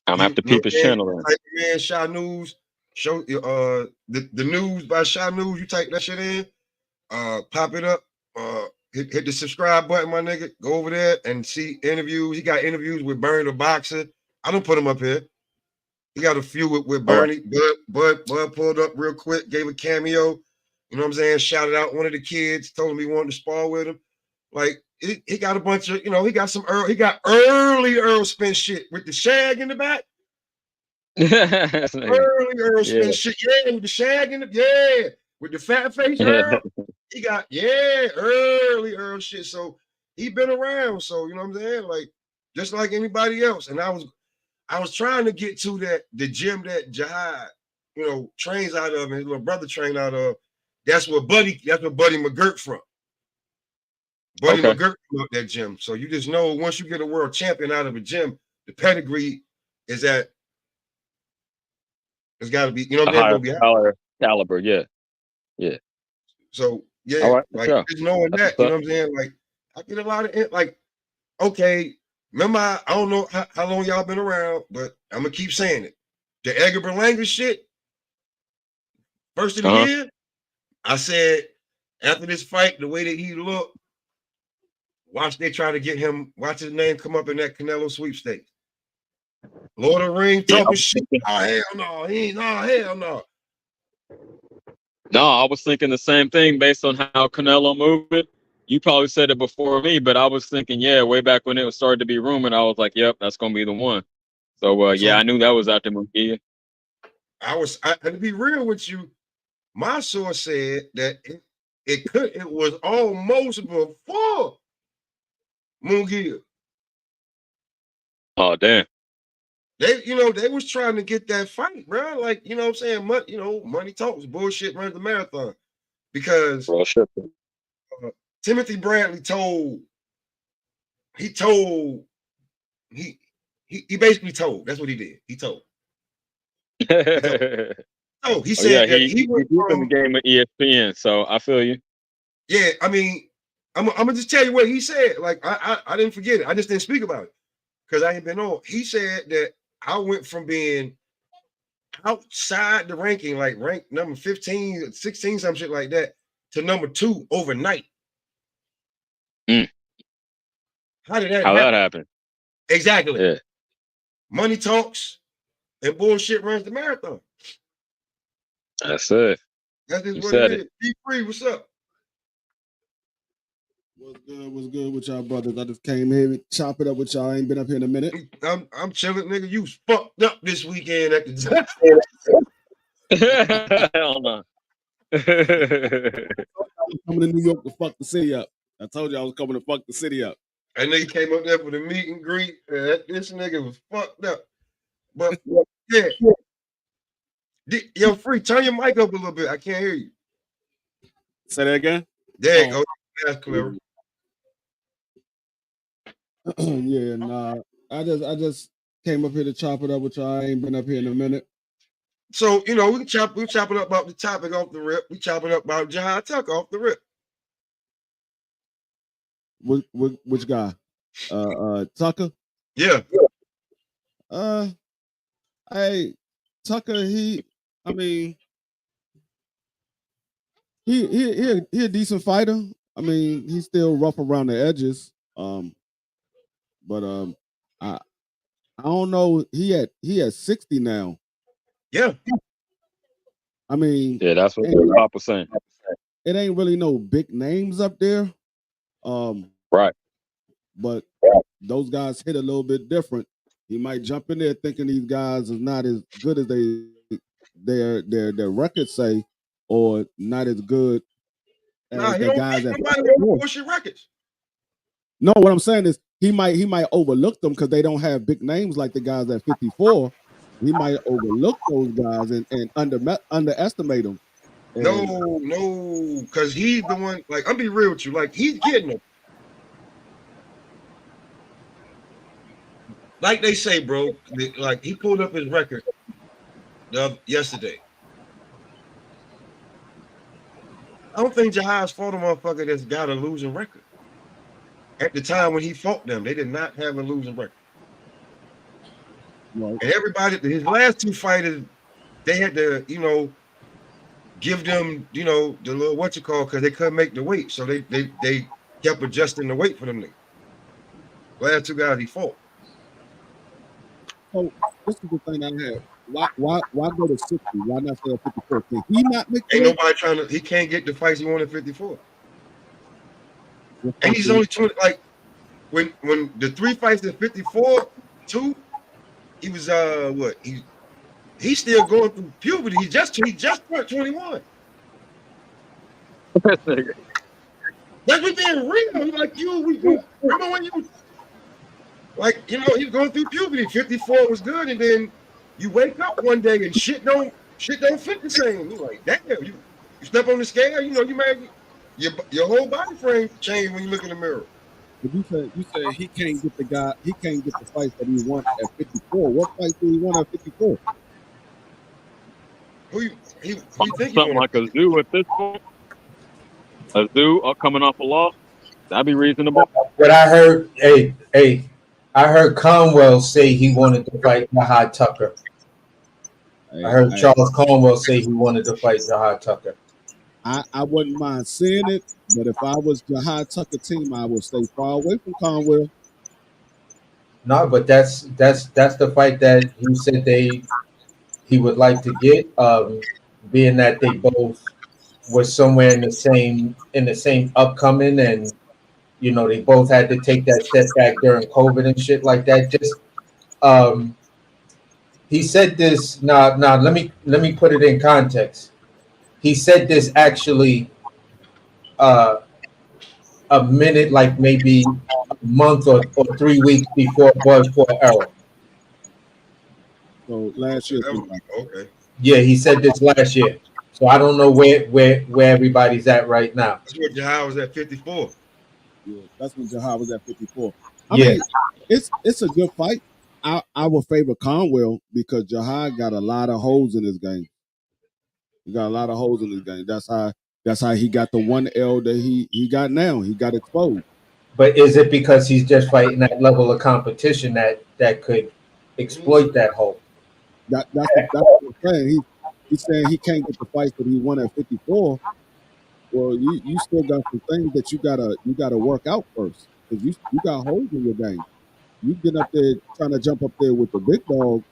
I'm gonna have to peep his channel then. Type man, Shy News. Show the news by Shy News. You type that shit in, pop it up, hit the subscribe button, my nigga. Go over there and see interviews. He got interviews with Bernie the boxer. I don't put him up here. He got a few with Bernie. Right. Bud pulled up real quick, gave a cameo. You know what I'm saying? Shouted out one of the kids, told him he wanted to spar with him. Like he got a bunch of, he got some early Earl Spence shit with the shag in the back. Early Earl Spence shit, with the shag in the with the fat face Earl. He got early Earl shit. So he been around. So you know what I'm saying? Like just like anybody else. And I was trying to get to the gym that Jihad, trains out of, and his little brother trained out of. That's where Buddy McGirt from. Buddy McGirt from that gym. So you just know once you get a world champion out of a gym, the pedigree is that it's got to be, higher caliber. Yeah. So right, like just knowing that, you know what I'm saying? Like I get a lot of like, okay. Remember, I don't know how long y'all been around, but I'm gonna keep saying it. The Edgar Berlanga shit, first of the year, I said after this fight, the way that he looked, watch they try to get him, watch his name come up in that Canelo sweepstakes. Lord of the Rings talking shit. Oh hell no, hell no. No, I was thinking the same thing based on how Canelo moved it. You probably said it before me, but I was thinking, way back when it was started to be rumored, I was like, yep, that's gonna be the one. So I knew that was after Munguia. To be real with you, my source said that it was almost before Munguia. Oh damn. They was trying to get that fight, bro. Like, you know what I'm saying? Money talks, bullshit runs the marathon. Because Timothy Bradley he basically told. That's what he did. He told. Oh, he said that he went from the game of ESPN, so I feel you. Yeah, I mean, I'm gonna just tell you what he said. Like, I didn't forget it. I just didn't speak about it because I ain't been on. He said that I went from being outside the ranking, like ranked number 15, 16, some shit like that, to number 2 overnight. How did that happen? Exactly. Yeah. Money talks and bullshit runs the marathon. That's it. That's just what it is. Be free, what's up? What's good with y'all brothers? I just came here to chop it up with y'all. I ain't been up here in a minute. I'm chilling, nigga. You fucked up this weekend at the Hell no. I'm coming to New York to fuck the city up. I told you I was coming to fuck the city up. I know you came up there for the meet and greet. This nigga was fucked up. But yeah. Yo, Free, turn your mic up a little bit. I can't hear you. Say that again? There you go. That's clear. Yeah, nah. I just came up here to chop it up with y'all. I ain't been up here in a minute. So, we can chop it up about the topic off the rip. We chop it up about Jihad Tucker off the rip. Which guy? Tucker? Yeah. Hey, Tucker, he a decent fighter. I mean, he's still rough around the edges. But I don't know. He at 60 now. Yeah. I mean, that's what the Pop was saying. It ain't really no big names up there. Right. But those guys hit a little bit different. He might jump in there thinking these guys is not as good as their records say, or not as good as the guys that pushing records. No, what I'm saying is he might overlook them because they don't have big names like the guys at 54. He might overlook those guys and underestimate them. No, because he's the one. Like, I'm be real with you. Like, he's getting them. Like they say, bro. Like, he pulled up his record yesterday. I don't think Jahaz fought a motherfucker that's got a losing record. At the time when he fought them, they did not have a losing record. Right. And everybody, his last two fighters, they had to, give them, the little because they couldn't make the weight. So they kept adjusting the weight for them niggas. Last two guys he fought. So this is the thing I had. Why go to 60? Why not stay at 54? Can he not make Ain't nobody he can't get the fights he wanted at 54. And he's only 20, like, when the 3 fights at 54, 2, he was what? He's still going through puberty. He just turned 21. Like, we being real. Like, remember when you, like, he was going through puberty. 54 was good, and then you wake up one day and shit don't fit the same. You're like, damn, you step on the scale, you made your whole body frame change when you look in the mirror. But you said he can't get the fight that he won at 54. What fight did he want at 54? Who you think something like a zoo at this point? A zoo coming off a loss? That'd be reasonable. But I heard, I heard Conwell say he wanted to fight Jahad Tucker. I heard Charles Conwell say he wanted to fight Jahad Tucker. I wouldn't mind seeing it, but if I was Jahad Tucker team, I would stay far away from Conwell. No, but that's the fight that he said he would like to get, being that they both were somewhere in the same upcoming, and they both had to take that step back during COVID and shit like that. Just he said this. Now let me put it in context. He said this actually a minute, like maybe a month or 3 weeks before Buzz fought Errol. So last year. Okay. Yeah, he said this last year. So I don't know where everybody's at right now. That's where Jahad was at 54. Yeah, that's when Jahad was at 54. I Yeah. mean, it's a good fight. I would favor Conwell because Jahad got a lot of holes in his game. He got a lot of holes in his game. That's how he got the one L that he got now. He got exposed. But is it because he's just fighting that level of competition that could exploit that hole? That's what I'm saying. He's saying he can't get the fight that he won at 54. Well, you still got some things that you gotta work out first because you got holes in your game. You get up there trying to jump up there with the big dog.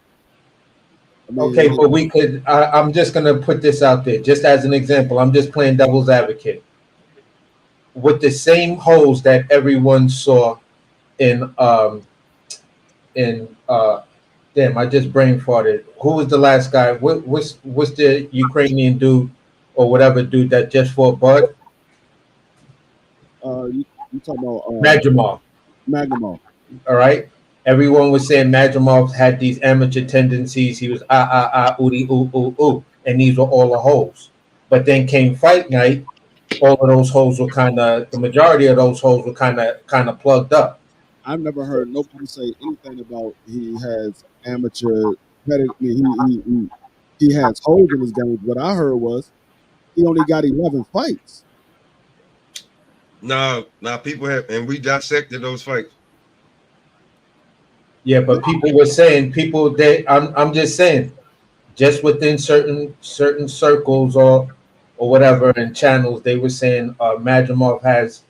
I mean, Okay, but we could. I'm just gonna put this out there, just as an example. I'm just playing devil's advocate. With the same holes that everyone saw in damn, I just brain farted. Who was the last guy? What's the Ukrainian dude or whatever dude that just fought Bud? You talking about Magomov. All right. Everyone was saying Magomov had these amateur tendencies. He was ooty ooh, and these were all the holes. But then came fight night. All of those holes were the majority of those holes were kind of plugged up. I've never heard nobody say anything about he has amateur pedigree. He has holes in his game. What I heard was he only got 11 fights. Now people have, and we dissected those fights. Yeah, but people were saying I'm just saying, just within certain circles or whatever and channels, they were saying Magomov has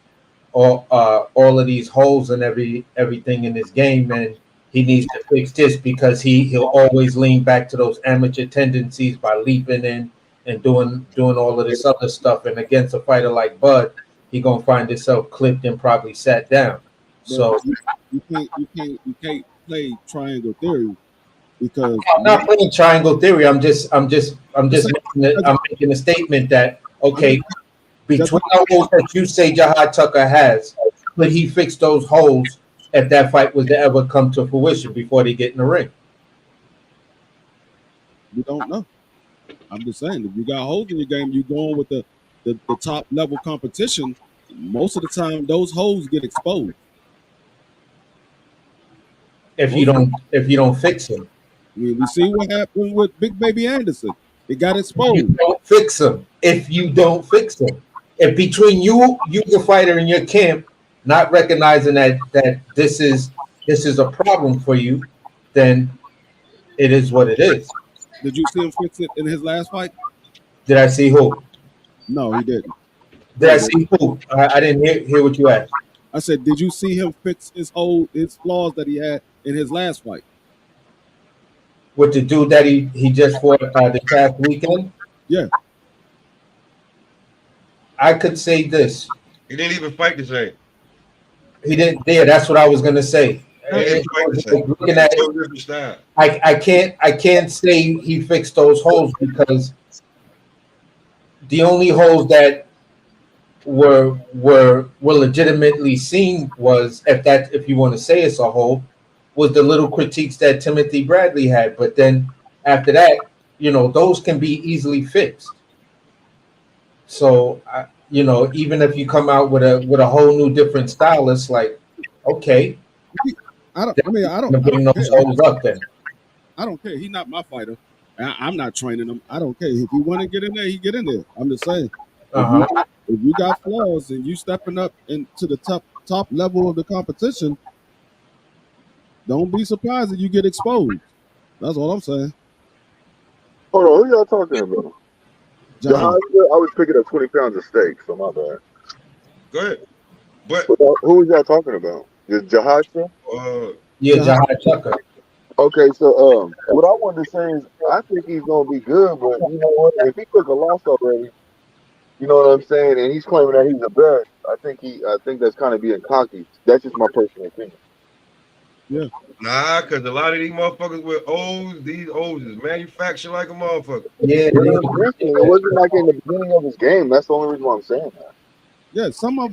all of these holes and everything in his game, and he needs to fix this because he'll always lean back to those amateur tendencies by leaping in and doing all of this other stuff. And against a fighter like Bud, he gonna find himself clipped and probably sat down. So you can't play triangle theory because I'm not playing triangle theory. I'm just making a statement that okay, between the holes that you say Jahad Tucker has, could he fix those holes if that fight was to ever come to fruition before they get in the ring? We don't know. I'm just saying, if you got holes in your game, you going with the top level competition. Most of the time, those holes get exposed. If you don't fix them. I mean, we see what happened with Big Baby Anderson. It got You exposed. don't fix them. If you don't fix them. If between you the fighter in your camp, not recognizing that this is a problem for you, then it is what it is. Did you see him fix it in his last fight? Did I see who? No, he didn't. Did I see who? I didn't hear what you asked. I said, did you see him fix his flaws that he had in his last fight? With the dude that he just fought the past weekend? Yeah. I could say this. He didn't even fight the same. He didn't. Yeah, that's what I was gonna say. Looking at it, I can't say he fixed those holes because the only holes that were legitimately seen was, if you want to say it's a hole, was the little critiques that Timothy Bradley had. But then after that, those can be easily fixed. So even if you come out with a whole new different style, it's like, okay. I don't bring those holes up then. I don't care. He's not my fighter. I'm not training him. I don't care. If he want to get in there, he get in there. I'm just saying. If you got flaws and you stepping up into the top level of the competition, don't be surprised if you get exposed. That's all I'm saying. Hold on, who y'all talking about? John. I was picking up 20 pounds of steak, so my bad. Go ahead. But who was y'all talking about? Is Jahasha? Yeah, Jahad Tucker. Okay, so what I wanted to say is I think he's gonna be good, but you know what? If he took a loss already, you know what I'm saying, and he's claiming that he's the best, I think that's kind of being cocky. That's just my personal opinion. Yeah. Nah, because a lot of these motherfuckers with O's, these O's is manufactured like a motherfucker. Yeah, it wasn't like in the beginning of his game. That's the only reason why I'm saying that. Yeah, some of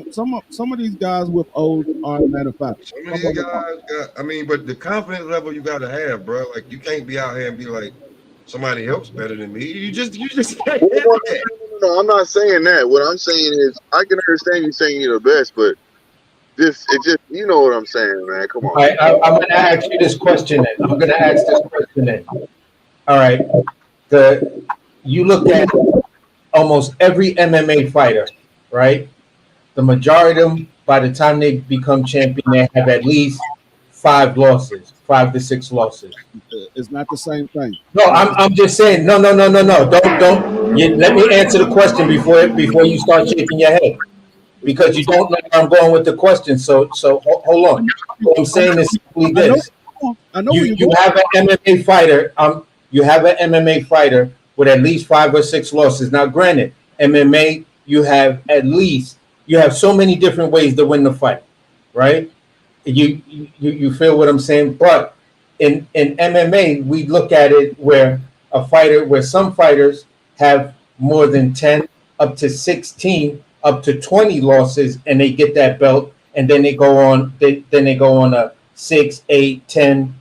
these guys with O's are manufactured. Some of these guys but the confidence level you gotta have, bro. Like you can't be out here and be like, somebody else better than me. You just can't. No, I'm not saying that. What I'm saying is I can understand you saying you're the best, but you know what I'm saying, man. Come on. I'm going to ask you this question then. All right. You look at almost every MMA fighter, right? The majority of them, by the time they become champion, they have at least 5 to 6 losses. It's not the same thing. No, I'm just saying. No. Don't. Let me answer the question before you start shaking your head, because you don't know where I'm going with the question. So hold on. What I'm saying is simply this: I know you have an MMA fighter. You have an MMA fighter with at least 5 or 6 losses. Now, granted, MMA, you have so many different ways to win the fight, right? You feel what I'm saying? But in MMA, we look at it where some fighters have more than 10, up to 16, up to 20 losses, and they get that belt, and then they go on a 6, 8, 10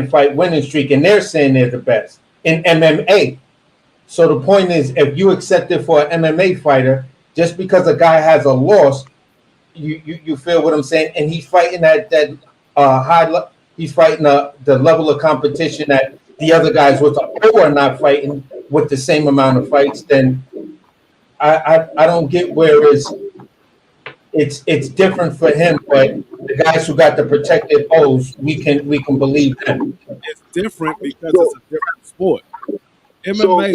fight winning streak, and they're saying they're the best in MMA. So the point is, if you accept it for an MMA fighter, just because a guy has a loss, you feel what I'm saying, and he's fighting at that high. He's fighting the level of competition that the other guys with the O are not fighting with the same amount of fights. Then I don't get where it's different for him, but the guys who got the protected O's, we can believe them. It's different because it's a different sport. MMA,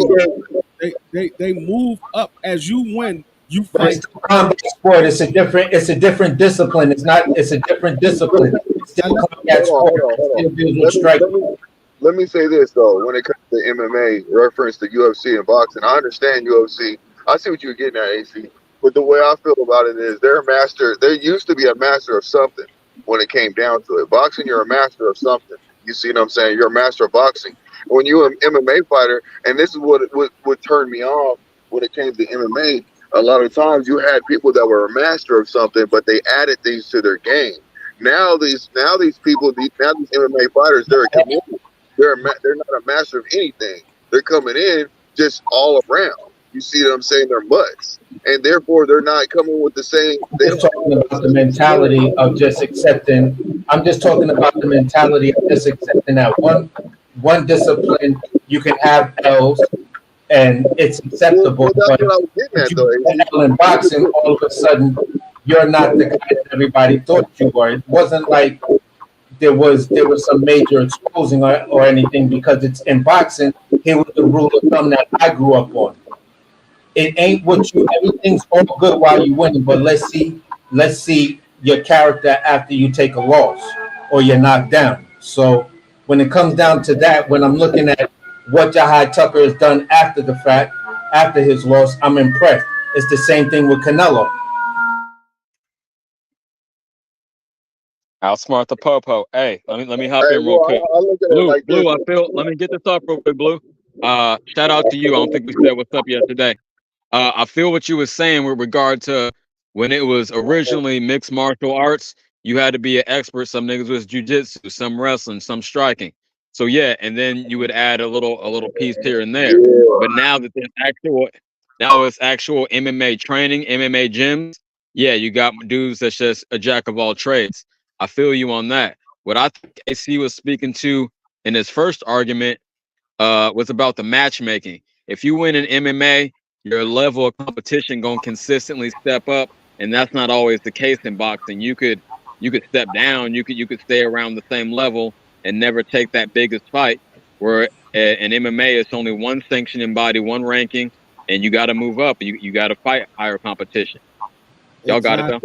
they move up as you win. You fight. It's a combat sport. It's a different discipline. It's a different discipline. It's still combat sport. Let me say this though. When it comes to MMA, reference to UFC and boxing, I understand UFC. I see what you're getting at, AC. But the way I feel about it is they're a master. They used to be a master of something when it came down to it. Boxing, you're a master of something. You see what I'm saying? You're a master of boxing. When you're an MMA fighter, and this is what would turn me off when it came to MMA, a lot of times you had people that were a master of something, but they added things to their game. Now these MMA fighters, they're a community. They're not a master of anything. They're coming in just all around. You see what I'm saying? They're mutts, and therefore they're not coming with the same. They Just don't talking about the mentality of just accepting. I'm just talking about the mentality of just accepting that one discipline you can have L's and it's acceptable. Well, that's But what I was getting if at, you though. get an L in boxing, all of a sudden you're not the guy that everybody thought you were. It wasn't like there was some major exposing or anything, because it's in boxing. Here was the rule of thumb that I grew up on. It ain't what you. Everything's all good while you winning, but let's see your character after you take a loss or you're knocked down. So when it comes down to that, when I'm looking at what Jahai Tucker has done after the fact, after his loss, I'm impressed. It's the same thing with Canelo. Outsmart the popo. Hey, let me hop Hey, in real well, quick. I look at it Blue, like this. Blue, I feel. Let me get this off real quick, Blue. Shout out to you. I don't think we said what's up yet today. I feel what you were saying with regard to when it was originally mixed martial arts. You had to be an expert. Some niggas was jujitsu, some wrestling, some striking. So yeah, and then you would add a little piece here and there. But now that it's actual MMA training, MMA gyms. Yeah, you got dudes that's just a jack of all trades. I feel you on that. What I think AC was speaking to in his first argument was about the matchmaking. If you win in MMA, your level of competition gonna consistently step up, and that's not always the case in boxing. You could step down, you could stay around the same level and never take that biggest fight. Where in MMA, it's only one sanctioning body, one ranking, and you got to move up. You got to fight higher competition. Y'all got it though.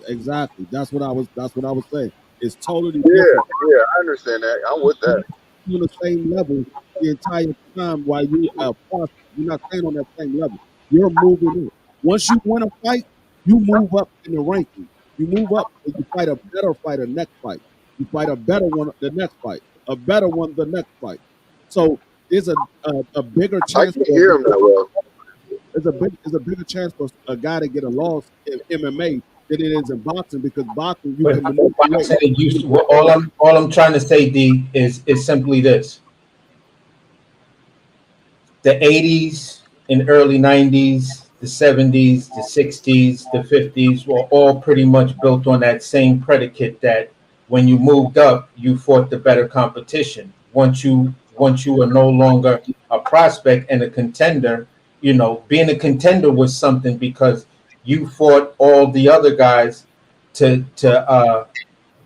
Exactly. Exactly. That's what I was saying. It's totally Yeah, different. yeah, I understand that. I'm with that. You're on the same level the entire time while you are processing. You're not staying on that same level. You're moving up. Once you win a fight, you move up in the ranking. You move up and you fight a better fighter next fight. You fight a better one the next fight. A better one the next fight. So there's a bigger I chance can't for hear him that well. there's a bigger chance for a guy to get a loss in MMA than it is in boxing, because boxing you But can manipulate. boxing, all I'm trying to say, D, is simply this: the 80s and early 90s, the 70s, the 60s, the 50s were all pretty much built on that same predicate that when you moved up, you fought the better competition. Once you were no longer a prospect and a contender, being a contender was something, because you fought all the other guys to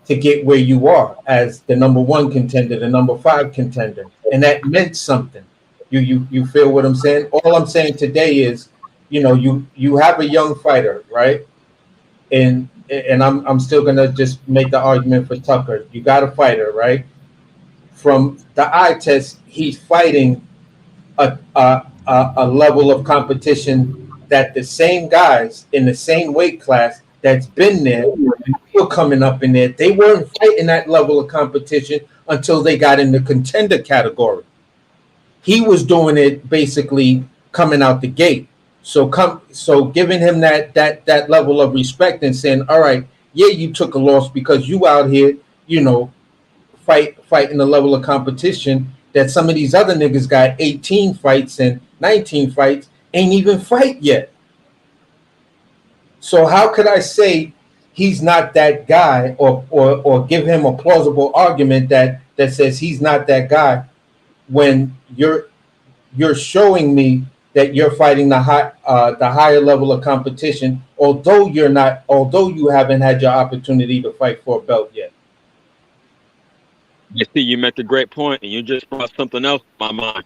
get where you are as the number one contender, the number five contender, and that meant something. You feel what I'm saying? All I'm saying today is, you have a young fighter, right? And I'm still gonna just make the argument for Tucker. You got a fighter, right? From the eye test, he's fighting a level of competition that the same guys in the same weight class that's been there and still coming up in there, they weren't fighting that level of competition until they got in the contender category. He was doing it basically coming out the gate. So giving him that level of respect and saying, all right, yeah, you took a loss because you out here, you know, fighting the level of competition that some of these other niggas got 18 fights and 19 fights, ain't even fight yet. So how could I say he's not that guy, or give him a plausible argument that says he's not that guy, when you're showing me that you're fighting the higher level of competition, although you haven't had your opportunity to fight for a belt yet. You see, you make a great point, and you just brought something else to my mind.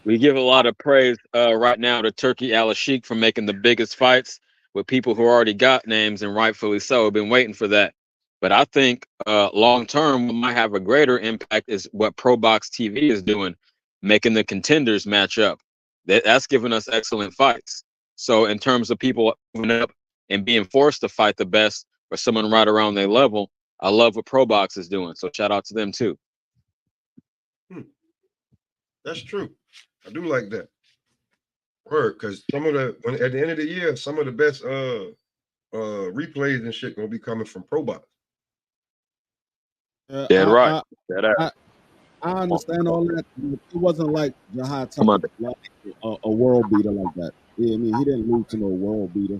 We give a lot of praise right now to Turkey Al-Sheikh for making the biggest fights with people who already got names, and rightfully so. We've been waiting for that. But I think long term, what might have a greater impact is what Pro Box TV is doing, making the contenders match up. That's giving us excellent fights. So in terms of people moving up and being forced to fight the best or someone right around their level, I love what Pro Box is doing. So shout out to them too. That's true. I do like that word, because some of the when at the end of the year, some of the best replays and shit gonna be coming from Pro Box. Dead right. Dead I, I understand all that. But it wasn't like Jahad Come on. Tucker lost a world beater like that. Yeah, I mean, he didn't lose to no world beater.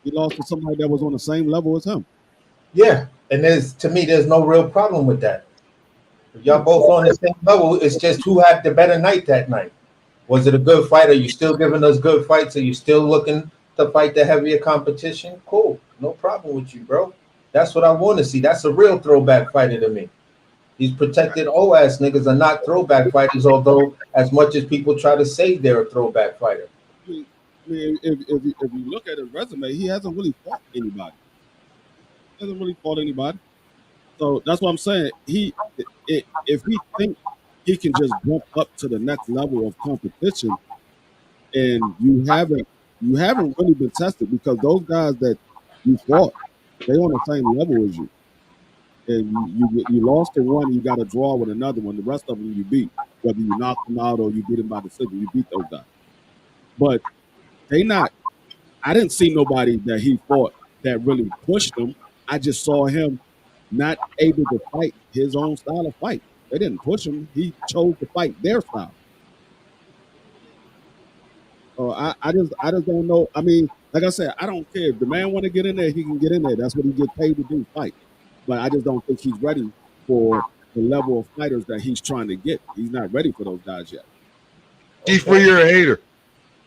He lost to somebody that was on the same level as him. Yeah, and there's no real problem with that. If y'all both on the same level, it's just who had the better night that night. Was it a good fight? Are you still giving us good fights? Are you still looking to fight the heavier competition? Cool, no problem with you, bro. That's what I want to see. That's a real throwback fighter to me. These protected ass niggas are not throwback fighters, although as much as people try to say they're a throwback fighter. I mean, if you look at his resume, he hasn't really fought anybody. He hasn't really fought anybody. So that's what I'm saying. If he thinks he can just jump up to the next level of competition, and you haven't really been tested because those guys that you fought, they on the same level as you. And you lost to one, you got to draw with another one. The rest of them you beat, whether you knocked them out or you beat them by decision, you beat those guys. But they not. I didn't see nobody that he fought that really pushed him. I just saw him not able to fight his own style of fight. They didn't push him. He chose to fight their style. So I just don't know. I mean, like I said, I don't care if the man want to get in there, he can get in there. That's what he get paid to do, fight. But I just don't think he's ready for the level of fighters that he's trying to get. He's not ready for those guys yet. G4, you're a hater.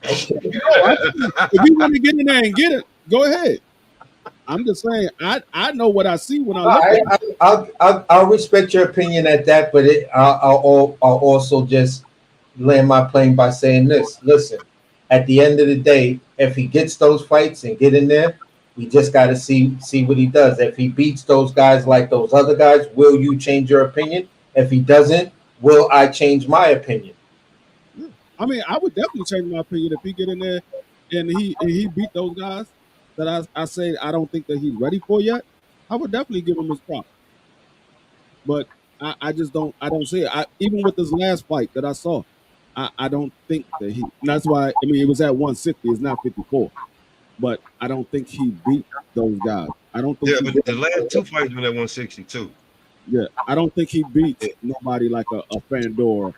If you want to get in there and get it, go ahead. I'm just saying, I know what I see when I look at it. I'll respect your opinion at that, but I'll also just land my plane by saying this. Listen, at the end of the day, if he gets those fights and get in there, we just got to see what he does. If he beats those guys like those other guys, will you change your opinion? If he doesn't, will I change my opinion? I mean, I would definitely change my opinion if he get in there and he beat those guys that I say I don't think that he's ready for yet. I would definitely give him his props. But I just don't see it. Even with this last fight that I saw, I don't think that he. That's why I mean it was at 160. It's not 54. But I don't think he beat those guys. I don't think. Yeah, but the last two fights were at 162. Yeah, I don't think he beats nobody like a Fandor.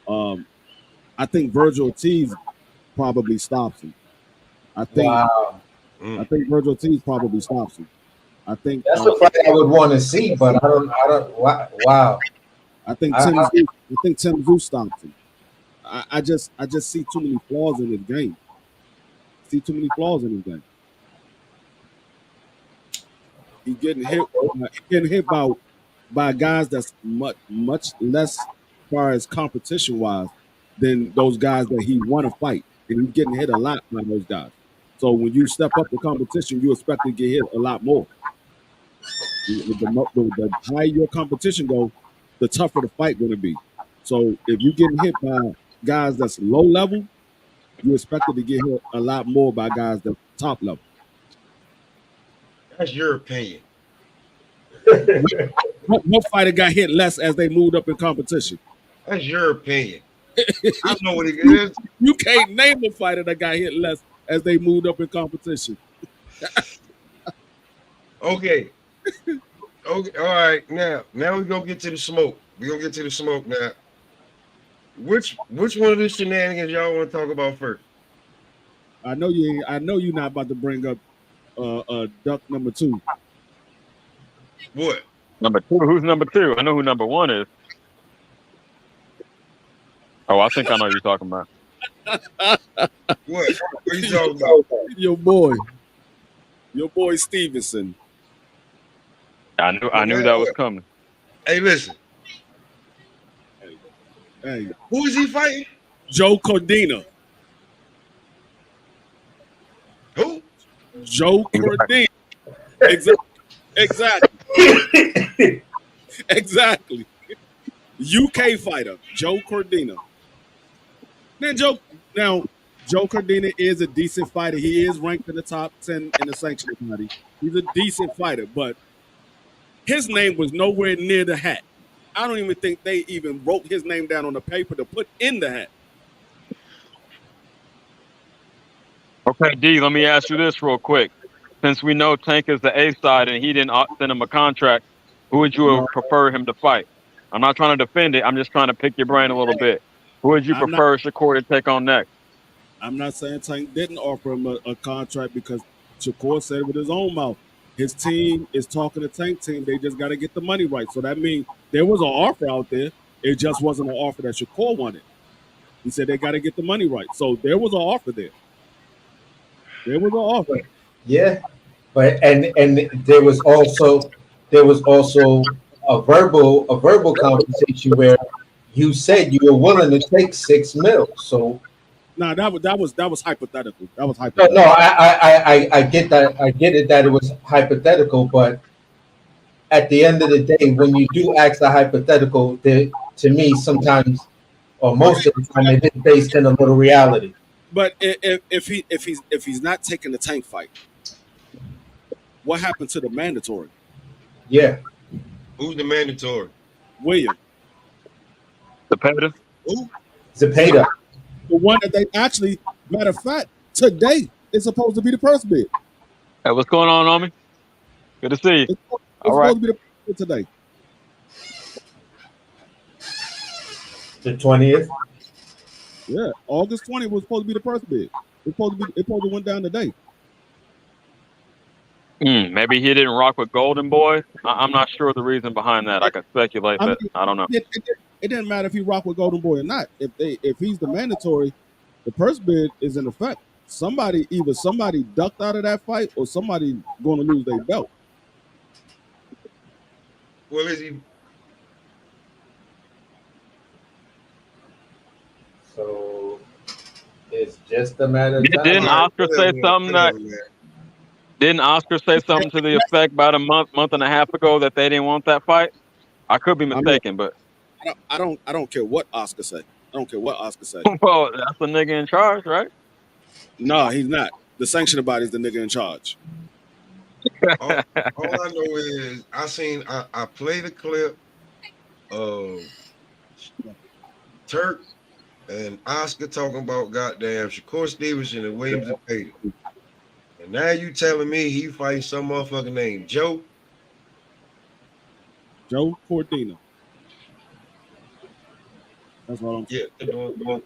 I think Virgil Ortiz probably stops him. I think. Wow. I think Virgil Ortiz probably stops him. I think that's the fight I would want to see, but I don't. Wow. I think Tim Zoo stops him. I just see too many flaws in his game. See too many flaws in his game. He's getting hit by guys that's much less as far as competition wise than those guys that he want to fight, and he's getting hit a lot by those guys. So when you step up the competition, you expect to get hit a lot more. The higher your competition goes, the tougher the fight going to be. So if you're getting hit by guys that's low level, you expected to get hit a lot more by guys that's top level. That's your opinion. What fighter got hit less as they moved up in competition? That's your opinion. I know what it is. You can't name a fighter that got hit less as they moved up in competition. Okay. Okay. All right. Now we're gonna get to the smoke. We're gonna get to the smoke now. Which one of the shenanigans y'all want to talk about first? I know you're not about to bring up duck number 2. What? Number 2? Who's number 2? I know who number 1 is. Oh, I think I know what you're talking about. What? What are you talking about? Your boy Stevenson. I knew that was coming. Hey, listen. Hey, who is he fighting? Joe Cordina. Who? Joe Cordina. Exactly. Exactly. UK fighter, Joe Cordina. Now, Joe Cordina is a decent fighter. He is ranked in the top 10 in the sanctioned body. He's a decent fighter, but his name was nowhere near the hat. I don't even think they even wrote his name down on the paper to put in the hat. Okay, D, let me ask you this real quick. Since we know Tank is the A side and he didn't send him a contract, who would you prefer him to fight? I'm not trying to defend it. I'm just trying to pick your brain a little bit. Who would you I'm not. prefer Shakur to take on next? I'm not saying Tank didn't offer him a contract because Shakur said it with his own mouth. His team is talking to Tank team. They just got to get the money right. So that means there was an offer out there. It just wasn't an offer that Shakur wanted. He said they got to get the money right. So there was an offer there. There was an offer. Yeah, but and there was also a verbal conversation where you said you were willing to take $6 million. So Nah, that was hypothetical. That was no, hypothetical. I get that. I get it that it was hypothetical, but at the end of the day, when you do ask the hypothetical, to me, sometimes or most of the time, it is based in a little reality. But if he's not taking the Tank fight, what happened to the mandatory? Yeah, Who's the mandatory? William, The Pettis? Who? Zepeda. the one that they actually, matter of fact, today is supposed to be the purse bid. Hey, what's going on, homie? Good to see you. It's All right. supposed to be the purse bid today. The 20th. Yeah, August 20th was supposed to be the purse bid. It supposed to went down today. Maybe he didn't rock with Golden Boy. I'm not sure the reason behind that. I can speculate, but I don't know. It didn't matter if he rocked with Golden Boy or not. If he's the mandatory, the purse bid is in effect. Either somebody ducked out of that fight or somebody going to lose their belt. Well, is he? So it's just a matter of time. Didn't Oscar say something that? Didn't Oscar say something to the effect about a month and a half ago that they didn't want that fight? I could be mistaken, but I don't care what Oscar say. I don't care what Oscar say. well, that's the nigga in charge, right? No, he's not. The sanctioning body is the nigga in charge. All I know is I played a clip of Turk and Oscar talking about goddamn Shakur Stevenson and Williams and Payton. And now you telling me he fighting some motherfucker named Joe? Joe Cordina. That's what I'm saying. Yeah.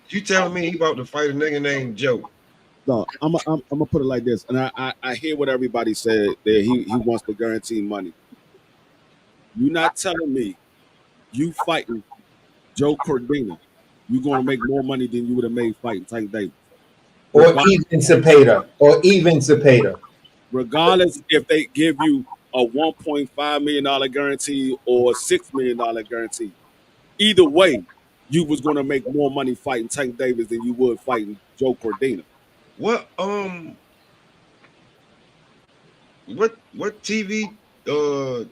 You telling me he about to fight a nigga named Joe? No, I'm gonna put it like this, and I hear what everybody said that he wants to guarantee money. You're not telling me you fighting Joe Cordina, you're gonna make more money than you would have made fighting Tank Davis. Or even Zepeda. Regardless if they give you a $1.5 million guarantee or $6 million guarantee, either way, you was gonna make more money fighting Tank Davis than you would fighting Joe Cordina. What TV who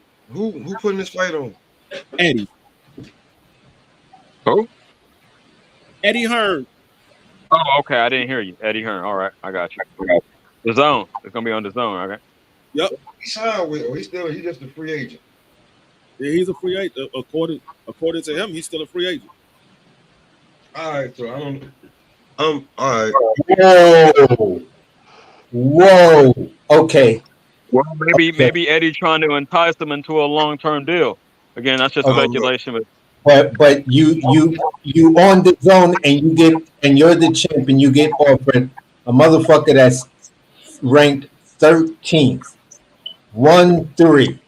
putting this fight on? Eddie. Who? Eddie Hearn. Oh, okay. I didn't hear you. Eddie Hearn. All right, I got you. The Zone. It's gonna be on the Zone. Okay. Yep. He signed with, or he's just a free agent. Yeah, he's a free agent. According to him, he's still a free agent. All right, so I don't. All right. Whoa. Okay. Well, maybe Eddie trying to entice them into a long-term deal. Again, that's just speculation. But you on the Zone and you're the champ and you get offered a motherfucker that's ranked 13th. 1-3.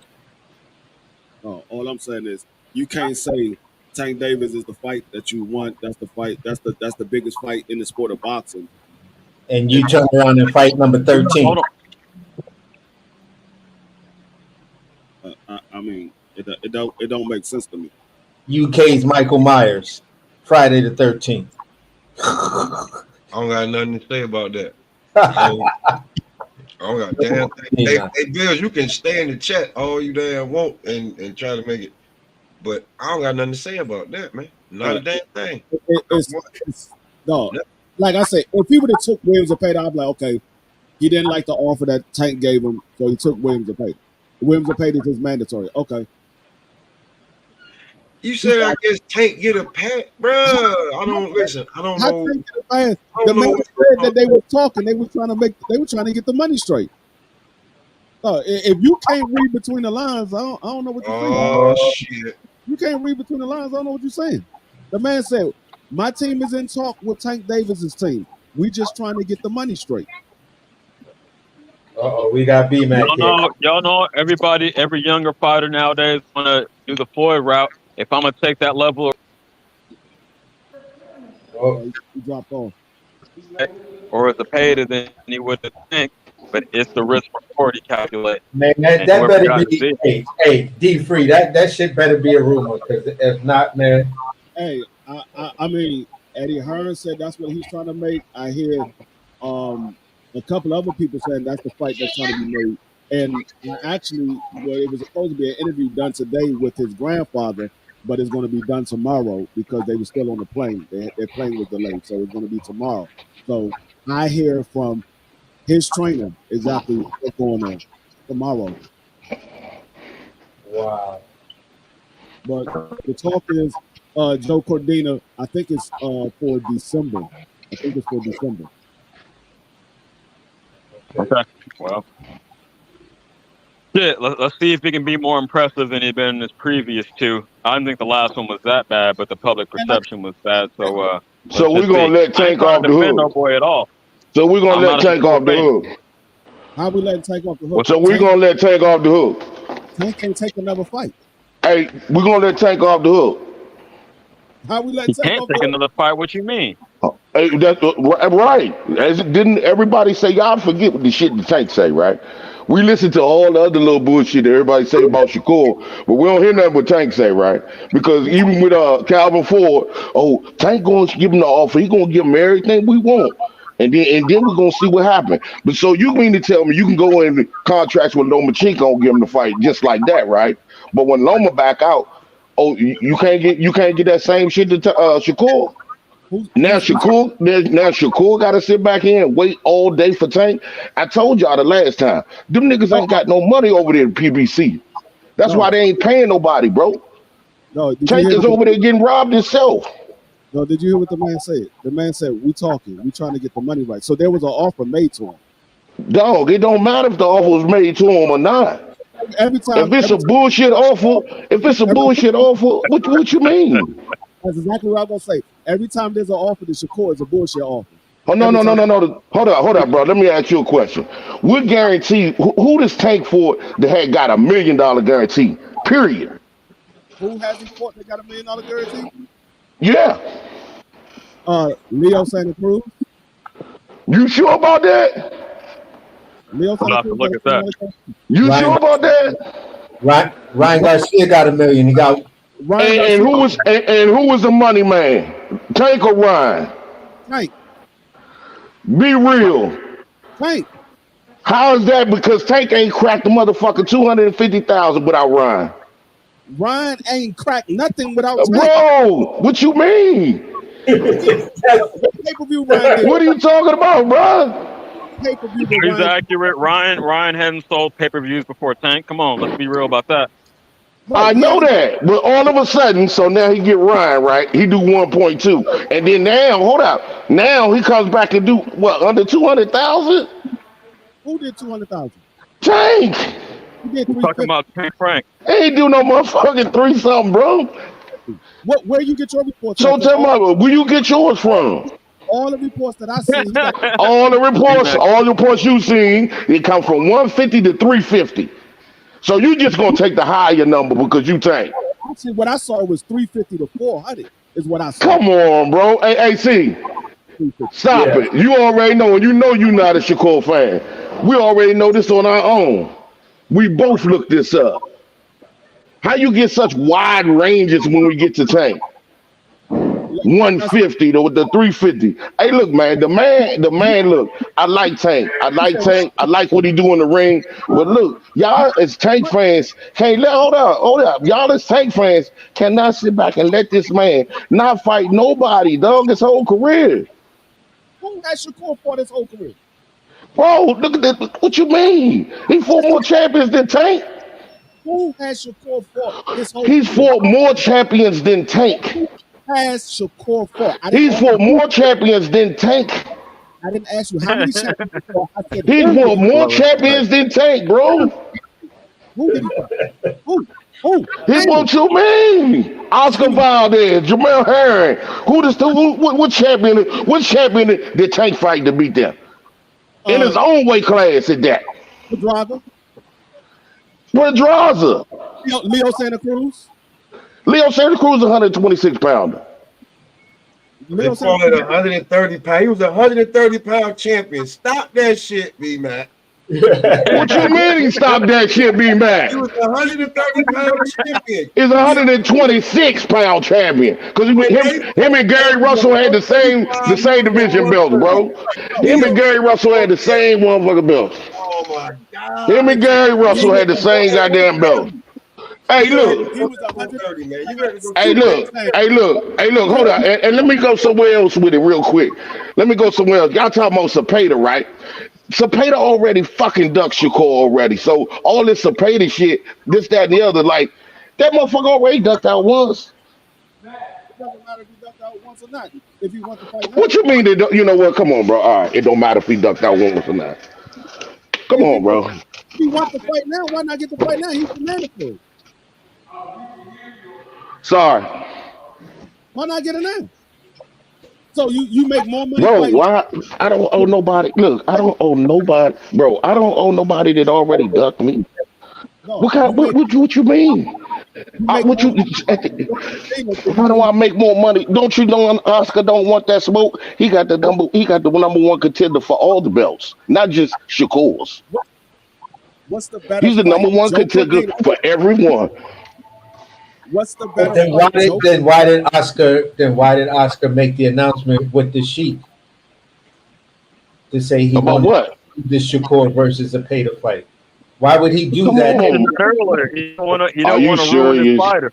Oh, all I'm saying is you can't say Tank Davis is the fight that you want. That's the fight. That's the biggest fight in the sport of boxing. And you turn around and fight number 13. Hold on. I mean, it don't make sense to me. UK's Michael Myers, Friday the 13th. I don't got nothing to say about that. I don't got damn thing. Hey, Bills, you can stay in the chat all you damn want and try to make it. But I don't got nothing to say about that, man. Not a damn thing. No, like I said, if he would have took Williams and Payton, I'd be like, okay, he didn't like the offer that Tank gave him, so he took Williams and Payton. Williams and Payton is mandatory. Okay. You said I guess Tank get a pat, bro. I don't listen. I don't know. The man said that they were talking. They were trying to get the money straight. If you can't read between the lines, I don't know what to think. Oh shit! You can't read between the lines. I don't know what you're saying. The man said, my team is in talk with Tank Davis's team. We just trying to get the money straight. Uh-oh, we got B-Mac here. Y'all know every younger fighter nowadays want to do the Floyd route. If I'm gonna take that level Oh, he dropped off. or it's a pay than he would think, but it's the risk reward he calculate. Man, that better be hey, D-Free. That shit better be a rumor, because if not, man. Hey, I mean, Eddie Hearn said that's what he's trying to make. I hear a couple other people saying that's the fight that's trying to be made. And actually, it was supposed to be an interview done today with his grandfather, but it's going to be done tomorrow because they were still on the plane. Their plane was delayed, so it's going to be tomorrow. So I hear from his trainer exactly what's going on tomorrow. Wow. But the talk is Joe Cordina, I think it's for December. I think it's for December. Okay. Well, shit. Let's see if he can be more impressive than he'd been in his previous two. I didn't think the last one was that bad, but the public perception was bad. So, so we're gonna let Tank off the hook. No boy at all. So we're gonna let Tank off the hook. How we letting Tank off the hook? So we're gonna let Tank off the hook. Tank can't take another fight. Hey, we're gonna let Tank off the hook. How we let He Tank can't off take the hook? another fight. What you mean? Hey, that's right. Didn't everybody say? Y'all forget what the shit the Tank say, right? We listen to all the other little bullshit that everybody say about Shakur, but we don't hear nothing what Tank say, right? Because even with Calvin Ford, Tank gonna give him the offer. He gonna give him everything we want. And then we're gonna see what happens. But so you mean to tell me you can go in contracts with Lomachenko and give him the fight just like that, right? But when Loma back out, you can't get that same shit to Shakur. Now Shakur got to sit back here and wait all day for Tank. I told y'all the last time, them niggas ain't got no money over there at PBC. That's why they ain't paying nobody, bro. No, Tank is over there getting robbed himself. No, did you hear what the man said? The man said, we talking, we trying to get the money right. So there was an offer made to him. Dog, it don't matter if the offer was made to him or not. Every time, if it's a bullshit offer, what you mean? That's exactly what I was gonna say. Every time there's an offer to Shakur, it's a bullshit offer. Oh no. Hold up, bro. Let me ask you a question. What guarantee? Who does Tank Ford that had got $1 million guarantee? Period. Who has he fought that got $1 million guarantee? Yeah. Leo Santa Cruz. You sure about that? Leo Santa Cruz. Look at that. You sure about that? Ryan Garcia got $1 million. He got. And who was the money man? Tank or Ryan? Tank. Be real. Tank. How is that? Because Tank ain't cracked the motherfucker 250,000 without Ryan. Ryan ain't cracked nothing without Tank. Bro, what you mean? Pay-per-view Ryan did. What are you talking about, bro? Pay-per-view. He's accurate. Ryan hadn't sold pay-per-views before Tank. Come on, let's be real about that. I know that, but all of a sudden, so now he get Ryan, right? He do 1.2, and then now, hold up, now he comes back and do what, under 200,000? Who did 200,000? Tank. He did talking about Tank Frank. He ain't do no motherfucking 3-something, bro. Where you get your reports? So tell me, where you get yours from? All the reports that I seen. all the reports you seen, it come from 150 to 350. So you just gonna take the higher number because you Tank. Actually, what I saw was 350 to 400 is what I saw. Come on, bro. Hey, see, stop it. You already know, and you know you're not a Shakur fan. We already know this on our own. We both looked this up. How you get such wide ranges when we get to Tank? 150 to the 350. Hey, look, man, the man, look, I like Tank. I like what he do in the ring. But look, y'all as Tank fans, hold up. Y'all as Tank fans cannot sit back and let this man not fight nobody, dog, his whole career. Who has Shakur fought his whole career? Bro, look at that. What you mean? He fought more champions than Tank. Who has Shakur fought his whole He's fought more champions than Tank. Has Shakur fought? He's fought more champions than Tank. I didn't ask you how many champions he fought. I said he's fought more champions than Tank, bro. Who did he fight? Who? Oh, What you mean? Oscar Valdez, Jamel Herring. What champion? What champion did Tank fight to beat them in his own weight class? At that, Pedraza, Pedraza. Leo Santa Cruz. Leo Santa Cruz, 126 pounder. They call it 130 pound. He was a 130-pound champion. Stop that shit, B-Mac. What you mean he stopped that shit, B-Mac? He was a 130-pound champion. He's a 126-pound champion. Because him and Gary Russell had the same division belts, bro. Him and Gary Russell had the same motherfucking belts. Oh my God. Him and Gary Russell had the same goddamn belt. Hey, look. He was 130, man. Hey, look. Hold on. And let me go somewhere else with it real quick. Let me go somewhere else. Y'all talking about Cepeda, right? Cepeda already fucking ducked Shakur already. So all this Cepeda shit, this, that, and the other, like, that motherfucker already ducked out once. It doesn't matter if he ducked out once or not. If he wants to fight now. What you mean? You know what? Come on, bro. All right. It don't matter if he ducked out once or not. Come on, bro. If he wants to fight now, why not get to fight now? He's the mandatory. Sorry. Why not get it now? So you make more money. Bro, why? I don't owe nobody. Look, I don't owe nobody. Bro, I don't owe nobody that already ducked me. No, What you mean? Why do I make more money? Don't you know Oscar don't want that smoke? He got the number one contender for all the belts, not just Shakur's. What's the better? He's the number one contender for everyone. What's the better? Then why did Oscar make the announcement with the sheet to say he about what? The Shakur versus the Cepeda fight? Why would he do that? You don't want to ruin his fighter.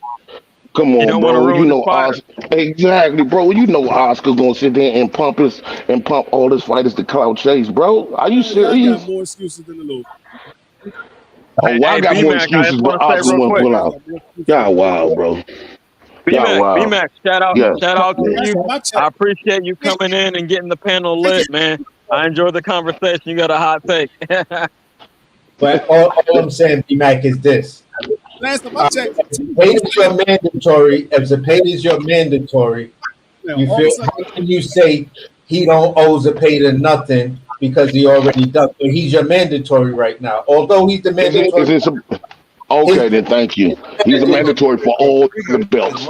Come on, bro. You know Oscar. Exactly, bro. You know Oscar's gonna sit there and pump all his fighters to clout chase, bro. Are you serious? I got more excuses than the Luke. I got more excuses, but Oscar won't pull out. Y'all wild, bro. B-Mac, shout out to you. I appreciate you coming in and getting the panel lit, man. I enjoyed the conversation. You got a hot take. But all I'm saying, B-Mac, is this. If your mandatory, if Cepeda is your mandatory, how can you say he don't owe Cepeda nothing because he already ducked? But he's your mandatory right now. Although he's the mandatory. Okay, then thank you. He's a mandatory for all the belts.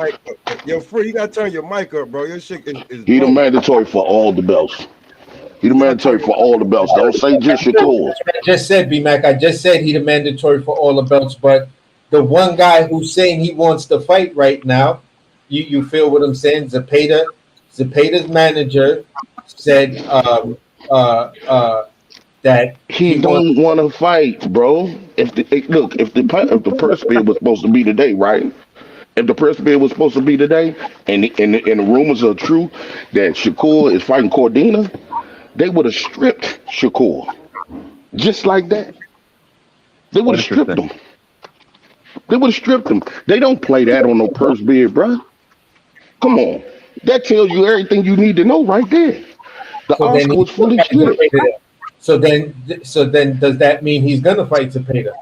Yo, Free, you gotta turn your mic up, bro. Your shit is He's the mandatory for all the belts. He's the mandatory for all the belts. Don't say just Shakur. I just said, B-Mac, I just said he's the mandatory for all the belts, but the one guy who's saying he wants to fight right now, you feel what I'm saying? Zepeda's manager said that he don't want to fight, bro. If the purse bid was supposed to be today, right? If the purse bid was supposed to be today, and the rumors are true that Shakur is fighting Cordina, they would have stripped Shakur just like that. They would have stripped him. They would have stripped him. They don't play that on no purse bid, bro. Come on, that tells you everything you need to know right there. The Oscar was fully stripped. So then, does that mean he's gonna fight Cepeda?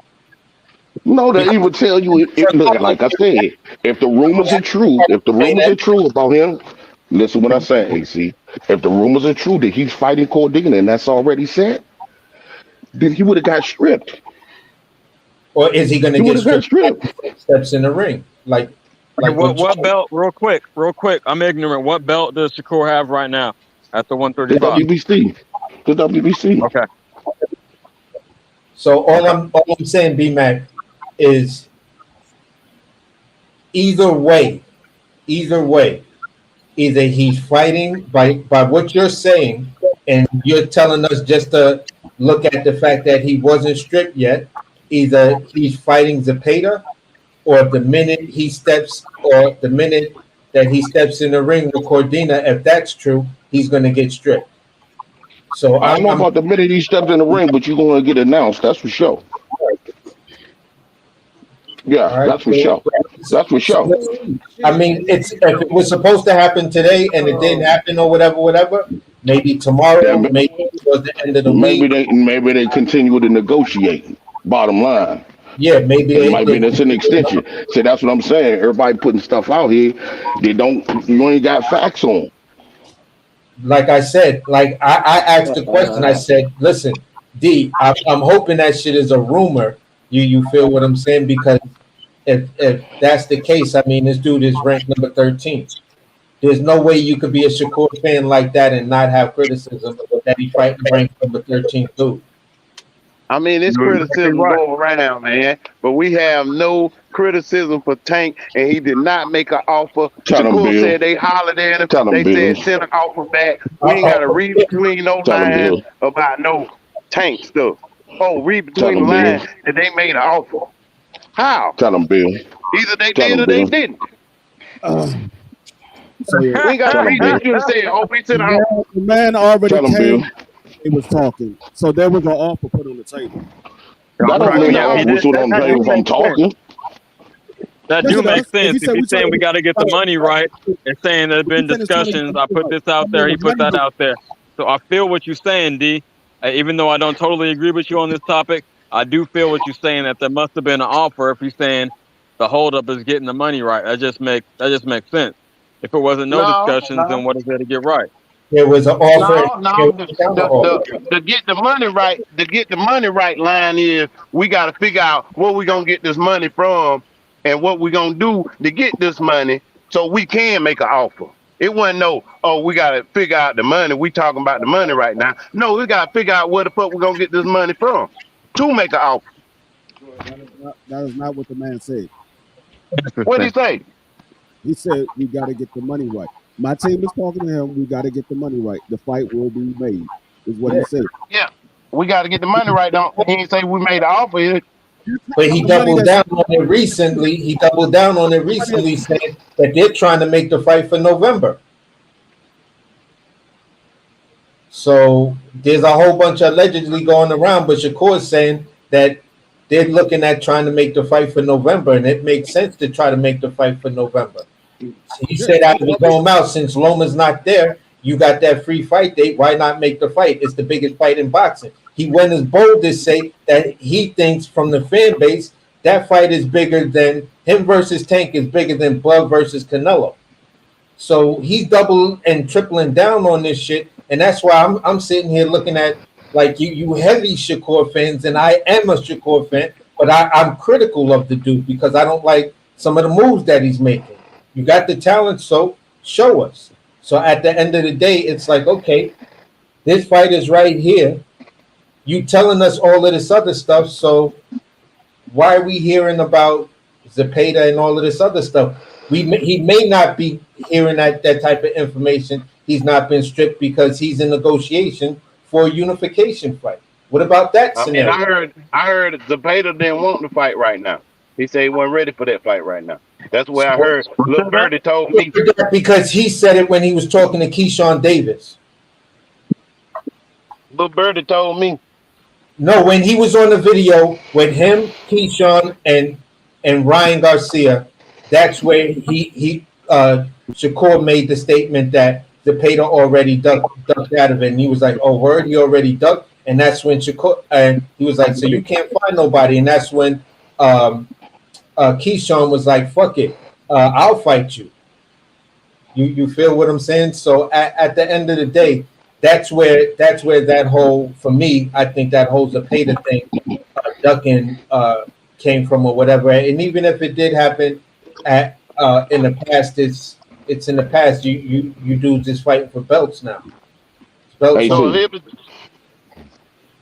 No, they even tell you. Look, like I said, if the rumors are true, about him, listen what I say, AC. If the rumors are true that he's fighting Cordina and that's already said, then he would have got stripped. Or is he going to get stripped? Steps in the ring, like what belt? Real quick. I'm ignorant. What belt does Shakur have right now at the 135? The WBC. Okay. So all I'm saying, B-Mac, is either way, either he's fighting by what you're saying, and you're telling us just to look at the fact that he wasn't stripped yet. Either he's fighting Cepeda, or the minute that he steps in the ring with Cordina, if that's true, he's going to get stripped. So I don't know about the minute he steps in the ring, but you're going to get announced. That's for sure. Yeah, right. That's for sure. That's for sure. I mean, if it was supposed to happen today and it didn't happen or whatever, maybe tomorrow, maybe towards the end of the week. Maybe they continue to negotiate. Bottom line, Yeah, maybe It might be that's an extension. So that's what I'm saying. Everybody putting stuff out here, you ain't got facts on. like I said, like I asked the question. I said, "Listen, I'm hoping that shit is a rumor." You feel what I'm saying? Because if that's the case, I mean, this dude is ranked number 13. There's no way you could be a Shakur fan like that and not have criticism that he fighting ranked number 13 dude. I mean, this You're exactly criticism right. go around, man. But we have no criticism for Tank, and he did not make an offer. Tell them, Shakur Bill. said they hollered at him. Tell them, They Bill. said send an offer back. We ain't got to Uh-oh. read between no Tell them, lines Bill. about no Tank stuff. Oh, read Tell between the them, Bill. lines that they made an offer. How? Tell them, Bill. Either they Tell did them, or they Bill. didn't. So We ain't got Tell to them, read Bill. that. You said, oh, we sent the an man, offer. the man already Tell them, Bill. came. He was talking. So there was an offer put on the table. That don't Right. mean the Yeah, he offer was did. put on the That do table if I'm make sense. talking. That Yes, do it make does. If sense. he If said he's we trying saying to we get got to get the right, money right, and saying there's he been said it's trying to get discussions, the I money put right. this out I there, mean, he the put money that was out there. So I feel what you're saying, D. Even though I don't totally agree with you on this topic, I do feel what you're saying that there must have been an offer. If you're saying the holdup is getting the money right, that just makes sense. If it wasn't no No, discussions, then no. what is there to get right? There was an offer. No, There no. was a counter offer. To get the money right, line is we got to figure out where we gonna get this money from and what we gonna do to get this money so we can make an offer. It wasn't no, oh, we got to figure out the money. We talking about the money right now. No, we got to figure out where the fuck we gonna get this money from to make an offer. that is not what the man said. What do Interesting. you say? He said we got to get the money right. My team is talking to him. We got to get the money right. The fight will be made, is what he Yeah. said. Yeah, we got to get the money right. Don't he ain't say we made an offer here. But he The money doubled that's down on it recently. He doubled down on it recently, saying that they're trying to make the fight for November. So there's a whole bunch of allegedly going around, but Shakur's saying that they're looking at trying to make the fight for November, and it makes sense to try to make the fight for November. He yeah, said after we go him out, since Loma's not there, you got that free fight date. Why not make the fight? It's the biggest fight in boxing. He went as bold as say that he thinks from the fan base that fight is bigger than him versus Tank is bigger than Bud versus Canelo. So he's double and tripling down on this shit, and that's why I'm sitting here looking at like you heavy Shakur fans, and I am a Shakur fan, but I'm critical of the dude because I don't like some of the moves that he's making. You got the talent, so show us. So at the end of the day, it's like, okay, this fight is right here. You telling us all of this other stuff, so why are we hearing about Zepeda and all of this other stuff? He may not be hearing that type of information. He's not been stripped because he's in negotiation for a unification fight. What about that I mean, scenario? I heard Zepeda didn't want to fight right now. He said he wasn't ready for that fight right now. That's what I heard. Little Birdie told me. Because he said it when he was talking to Keyshawn Davis. Little Birdie told me. No, when he was on the video with him, Keyshawn, and Ryan Garcia, that's where he Shakur made the statement that Zepeda already ducked out of it, and he was like, "Oh, word, he already ducked," and that's when Shakur and he was like, "So you can't find nobody," and that's when Keyshawn was like, "Fuck it, I'll fight you." You feel what I'm saying? So at the end of the day, that's where that whole, for me, I think that whole Zepeda thing, ducking came from or whatever. And even if it did happen at in the past, it's in the past. You dudes just fighting for belts now. Belts. Hey, So see,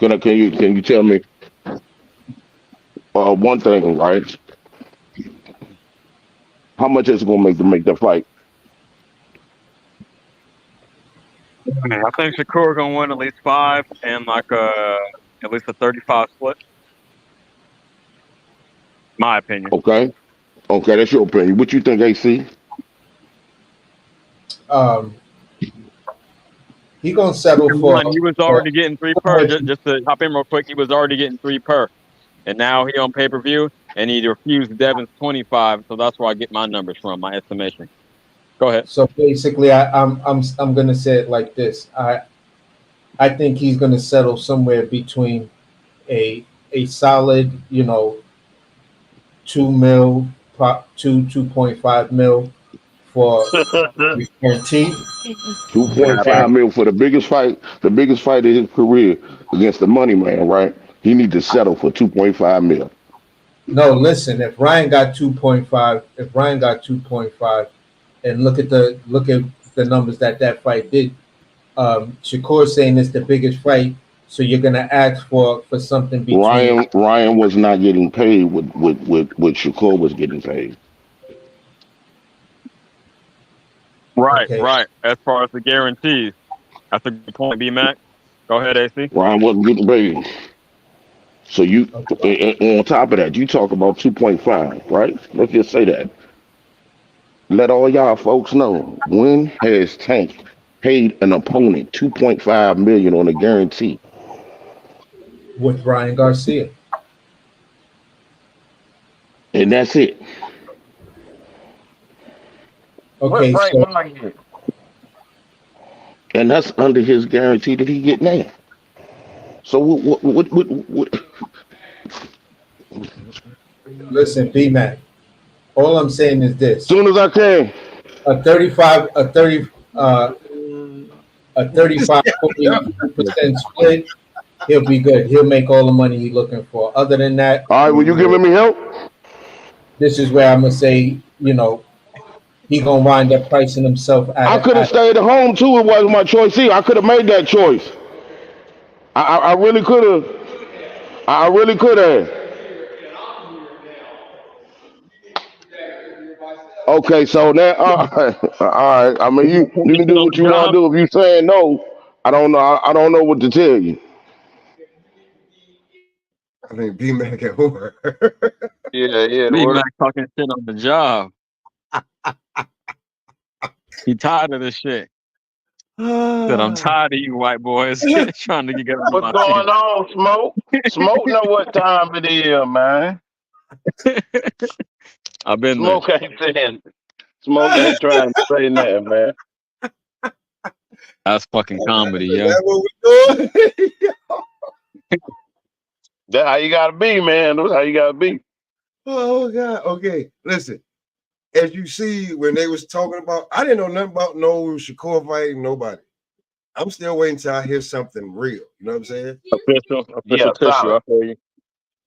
can you tell me one thing, right? How much is it gonna make to make the fight? I think Shakur gonna win at least 5 and like at least a 35 split. My opinion. Okay, that's your opinion. What you think, AC? He gonna settle for. He was already getting 3 per. Just to hop in real quick, he was already getting 3 per, and now he on pay-per-view, and he refused Devin's 25. So that's where I get my numbers from, my estimation. Go ahead. So basically, I'm gonna say it like this. I think he's gonna settle somewhere between a solid, 2 mil, 2.5 mil for guarantee. 2.5 mil for the biggest fight of his career against the money man, right? He need to settle for 2.5 mil. No, listen. If Ryan got 2.5, and look at the numbers that fight did. Shakur saying it's the biggest fight, so you're gonna ask for something between. Ryan was not getting paid what Shakur was getting paid. Right, Okay, right. As far as the guarantees, that's a good point, B Mac. Go ahead, AC. Ryan wasn't getting paid. So you on top of that, you talk about 2.5, right? Let's just say that. Let all y'all folks know when has Tank paid an opponent 2.5 million on a guarantee. with Ryan Garcia. And that's it. What Okay, Frank so Martin? And that's under his guarantee that he get now. So what listen, BMAC. All I'm saying is this: soon as I can. a 35, a 30, a This 35, guy, 40% split. He'll be good. He'll make all the money he's looking for. Other than that, All right, will you giving me help? this is where I'm gonna say, he gonna wind up pricing himself I could have at stayed at home too. It wasn't my choice either. I could have made that choice. I really could have. I really could have. Okay, so now, all right, all right. I mean, you can do On what the you want job. to do. If you saying no, I don't know. I don't know what to tell you. I think B Mac at work. Yeah, yeah, B work. Mac talking shit on the job. He tired of this shit. Said I'm tired of you white boys trying to get on What's my going team. on, Smoke? Smoke know what time it is, man. I've been there. Smoke ain't saying. Smoke ain't trying to say nothing, man. That's fucking comedy, yo. That's what we're doing. That's how you gotta be, man. That's how you gotta be. Oh God. Okay. Listen. As you see, when they was talking about, I didn't know nothing about no Shakur fighting nobody. I'm still waiting till I hear something real. You know what I'm saying? Yeah, Official tissue. solid. I feel you.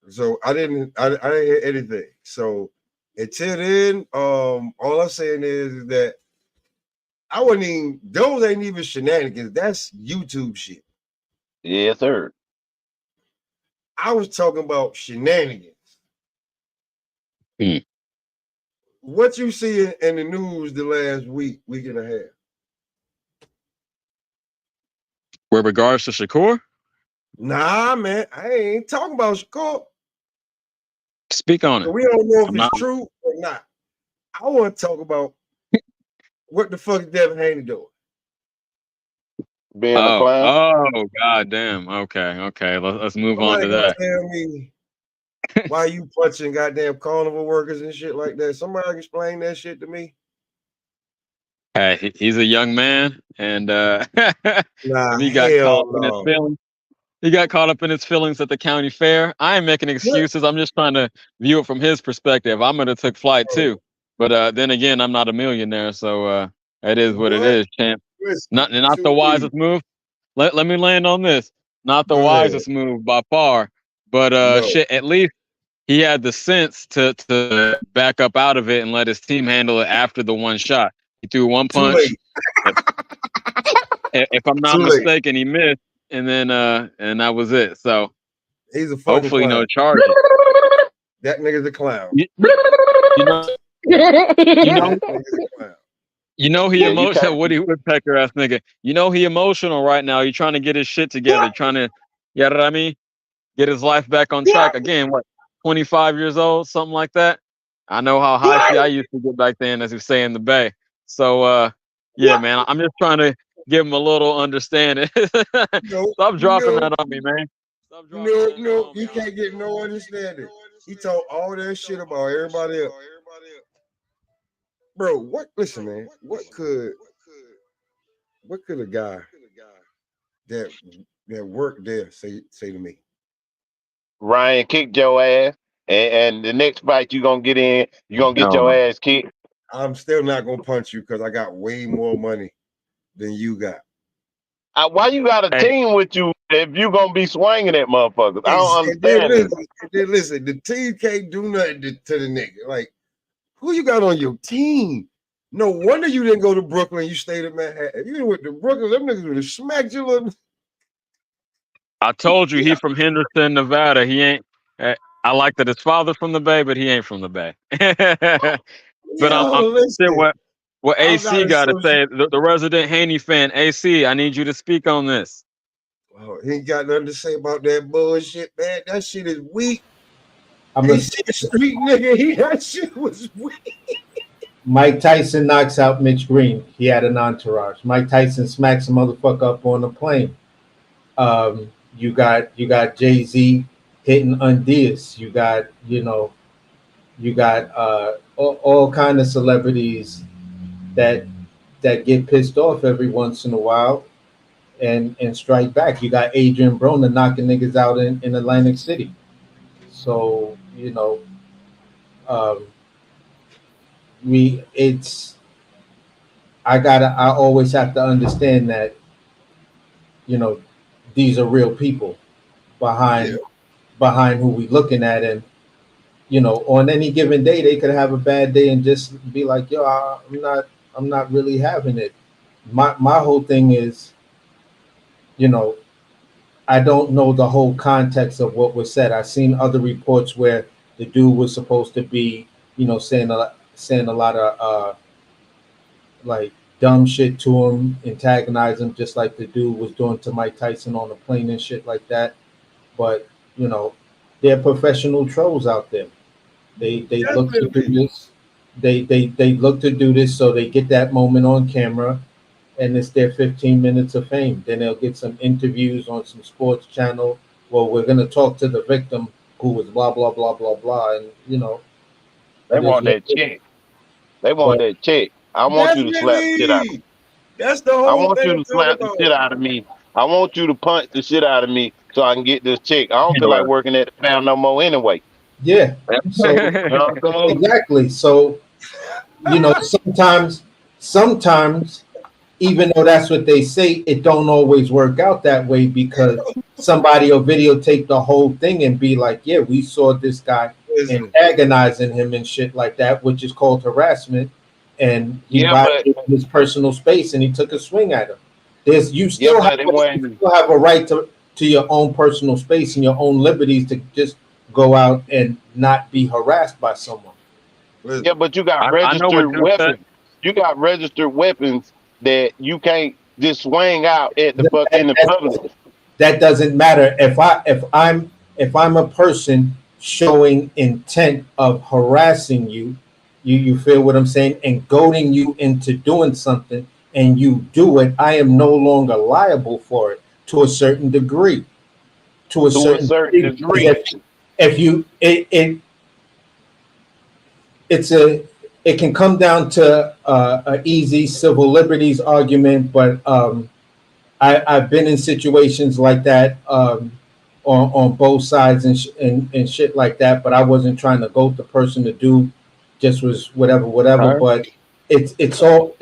So I didn't hear anything. So until then, all I'm saying is that I wouldn't even, those ain't even shenanigans. That's YouTube shit. Yes, sir. I was talking about shenanigans. Hmm. What you see in the news the last week and a half? With regards to Shakur, Nah, man, I ain't talking about Shakur. speak on So it. we don't know if I'm it's not. true or not. I want to talk about what the fuck is Devin Haney doing. Being a Oh, clown. oh, god damn. Okay, okay. Let's move on Somebody to can that. tell me why you punching goddamn carnival workers and shit like that. Somebody can explain that shit to me. Hey, he's a young man, and if Nah, he got caught hell up in his no. feelings, he got caught up in his feelings at the county fair. I ain't making What? excuses. I'm just trying to view it from his perspective. I'm gonna took flight too, but then again, I'm not a millionaire, so it is what it What? is, champ. Listen Not the to me. wisest move. Let me land on this. Not the Go ahead. wisest move by far, but No. shit. At least he had the sense to back up out of it and let his team handle it after the one shot. He threw one Too punch. late. If I'm not Too late. mistaken, he missed, and then and that was it. So He's a fucking hopefully no clown. charges. That nigga's a clown. You know, you know, That nigga's a clown. he Yeah, you emotional. can't. Woody Woodpecker ass nigga. He emotional right now. He trying to get his shit together. Trying to, you know what I mean? Get his life back on track again. What, 25 years old, something like that. I know how high I used to get back then, as we say in the Bay. So yeah, man, I'm just trying to give him a little understanding. No, Stop dropping no, that on me, man. Stop dropping no, that no. on me. You can't get no understanding. He told all that shit about everybody else. Bro, what? Listen, man. What could a guy that worked there say to me? Ryan kicked your ass. and the next fight you gonna get in, you gonna get No, your no. ass kicked. I'm still not gonna punch you because I got way more money than you got. Why you got a Hey, team with you if you gonna be swinging at motherfuckers? I don't And then understand this. listen, the team can't do nothing to the nigga. Like, who you got on your team? No wonder you didn't go to Brooklyn. You stayed in Manhattan. If you went to Brooklyn, them niggas would have smacked you. I told you he from Henderson, Nevada. He ain't. I like that his father's from the Bay, but he ain't from the Bay. But I'm Yo, interested listen, what I'm not AC got to associated. say. The resident Haney fan, AC. I need you to speak on this. Oh, he ain't got nothing to say about that bullshit, man. That shit is weak. I'm a, AC street nigga, that shit was weak. Mike Tyson knocks out Mitch Green. He had an entourage. Mike Tyson smacks a motherfucker up on the plane. You got Jay-Z hitting Undias. You got all kind of celebrities that get pissed off every once in a while and strike back. You got Adrian Broner knocking niggas out in Atlantic City. So um, we it's I always have to understand that you know these are real people Yeah, behind who we looking at, and on any given day they could have a bad day and just be like, yo, I'm not really having it. My whole thing is, you know I don't know the whole context of what was said. I've seen other reports where the dude was supposed to be, saying a lot of like dumb shit to him, antagonize him, just like the dude was doing to Mike Tyson on the plane and shit like that. But you know, they're professional trolls out there. They look to do definitely. this. They look to do this so they get that moment on camera, and it's their 15 minutes of fame. Then they'll get some interviews on some sports channel. Well, we're gonna talk to the victim who was blah blah blah blah blah, and They it is want what that it is. check. They want But that check. I want you to slap the shit out of me. Definitely. That's the I whole want thing you I'm to talking slap the about. shit out of me. I want you to punch the shit out of me so I can get this check. I don't feel like working at the pound no more anyway. yeah, so You know what I'm saying? exactly. So sometimes even though that's what they say, it don't always work out that way because somebody will videotape the whole thing and be like, yeah, we saw this guy Listen, antagonizing him and shit like that, which is called harassment, and he Yeah, but violated his personal space and he took a swing at him. There's you yeah, still have but it you wasn't. still have a right to your own personal space and your own liberties to just go out and not be harassed by someone. Yeah, listen. but you got I know what registered Duke said. weapons. You got registered weapons that you can't just swing out at the That, fuck in the that, public. that doesn't matter if I'm a person showing intent of harassing you, you feel what I'm saying, and goading you into doing something, and you do it. I am no longer liable for it to a certain degree. To a To a certain certain degree, because degree. if you it's a it can come down to a easy civil liberties argument, but I've been in situations like that, on both sides and shit like that. But I wasn't trying to goad the person to do, just was whatever. All But it's all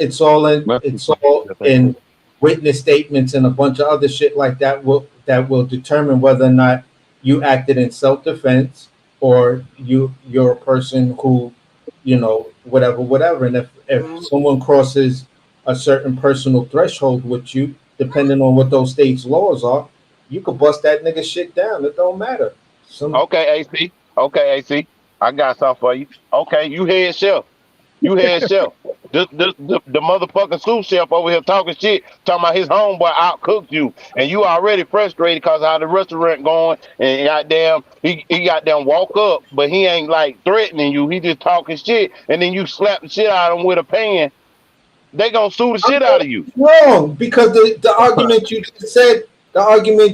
in witness statements and a bunch of other shit like that will determine whether or not you acted in self defense or you're a person who, whatever. And if Mhm. someone crosses a certain personal threshold with you, depending on what those states' laws are, you could bust that nigga shit down. It don't matter. Some Okay, AC. Okay, AC. I got something for you. Okay, you head chef. You head chef. The motherfucking sous chef over here talking shit, talking about his homeboy outcooked you, and you already frustrated because how the restaurant going, and goddamn, he goddamn walk up, but he ain't like threatening you. He just talking shit, and then you slap the shit out of him with a pan. They gonna sue the I'm shit out of you. wrong because the argument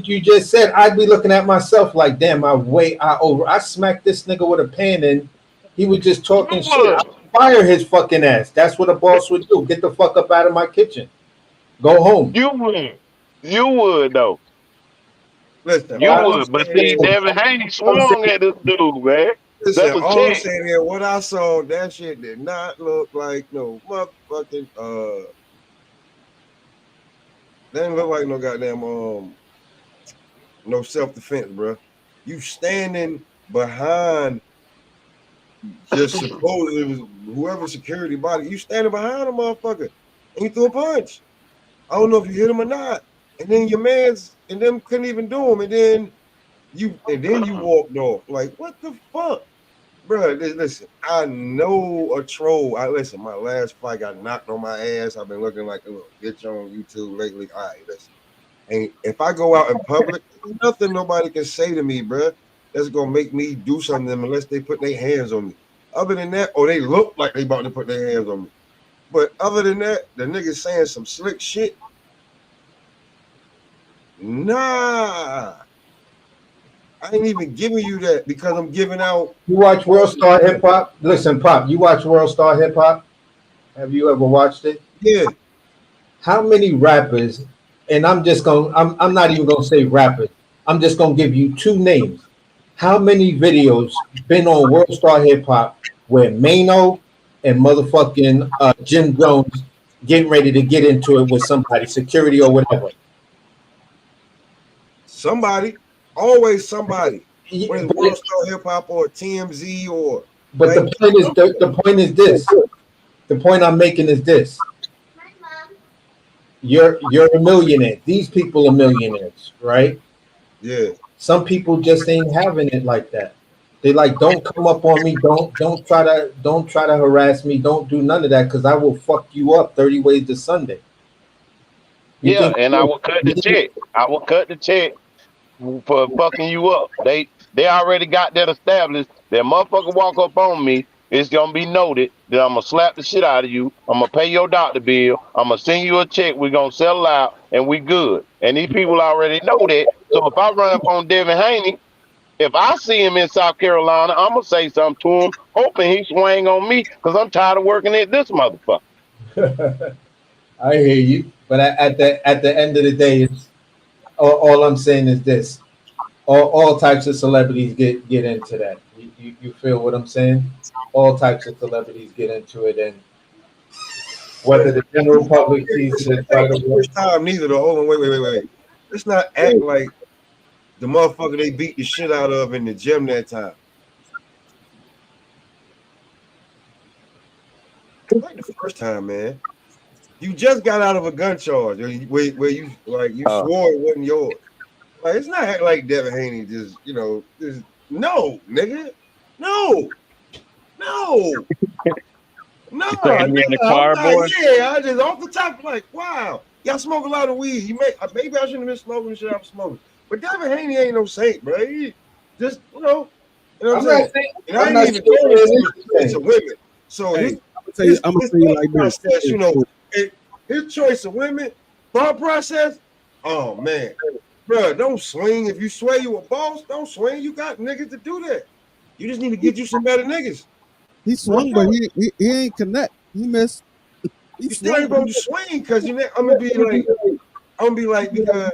you just said, I'd be looking at myself like, damn, I smacked this nigga with a pan and he was just You talking shit. I would. would fire his fucking ass. That's what a boss would do. Get the fuck up out of my kitchen. Go home. You would. You would though. Listen, You I, all I'm would. But see, saying is, listen, Devin Haney I'm swung saying, at this dude, man. Listen, That's a all I'm check. saying here, what I saw, that shit did not look like no motherfucking that didn't look like no goddamn no self-defense, bro. You standing behind just supposedly it was whoever security body, you standing behind a motherfucker and you threw a punch. I don't know if you hit him or not. And then your man's and them couldn't even do him. And then you walked off. Like, what the fuck? Bro, listen, I know a troll. Listen, my last fight got knocked on my ass. I've been looking like a little bitch on YouTube lately. All right, listen. And if I go out in public, nothing nobody can say to me, bro, that's gonna make me do something unless they put their hands on me. Other than that, or they look like they about to put their hands on me. But other than that, the niggas saying some slick shit. Nah. I ain't even giving you that because I'm giving out. You watch World Star Hip Hop? Listen, Pop, you watch World Star Hip Hop? Have you ever watched it? Yeah. How many rappers, and I'm not even gonna say rappers, I'm just gonna give you two names. How many videos been on World Star Hip Hop where Mano and motherfucking Jim Jones getting ready to get into it with somebody, security or whatever? Somebody, always somebody. Yeah, Whether it's World Star Hip Hop or TMZ or but like, the point is this. The point I'm making is this. You're a millionaire. These people are millionaires, right? yeah. Some people just ain't having it like that. They like, don't come up on me. Don't try to harass me. Don't do none of that because I will fuck you up 30 ways to Sunday. You Yeah, think and I will cut the check. I will cut the check for fucking you up. They already got that established. That motherfucker walk up on me, it's gonna be noted that I'm gonna slap the shit out of you. I'm gonna pay your doctor bill. I'm gonna send you a check. We're gonna settle out and we good. And these people already know that. So if I run up on Devin Haney, if I see him in South Carolina, I'm gonna say something to him, hoping he swing on me because I'm tired of working at this motherfucker. I hear you, but at the end of the day, it's all I'm saying is this: all types of celebrities get into that. You feel what I'm saying? All types of celebrities get into it, and whether the general public sees it right The away. first time neither though. Hold on, wait. Let's not act like the motherfucker they beat the shit out of in the gym that time. Like the first time, man. You just got out of a gun charge where you like you swore it wasn't yours. Like it's not like Devin Haney just just no nigga, no. No, Second year in the I'm choir, not. boy. Yeah, I just off the top, like, wow, y'all smoke a lot of weed. Maybe I shouldn't have been smoking the shit I'm smoking. But Devin Haney ain't no saint, bro. He just, you know what I'm saying. And I I'm ain't not even saying talking it to is choice of women. So Hey, his I'm gonna tell you like this. process, his choice of women, thought process. Oh man, bro, don't swing. If you swear you a boss, don't swing. You got niggas to do that. You just need to get you some better niggas. He swung, but he ain't connect. He missed. He You still ain't swung, but supposed to swing because I'm gonna be like because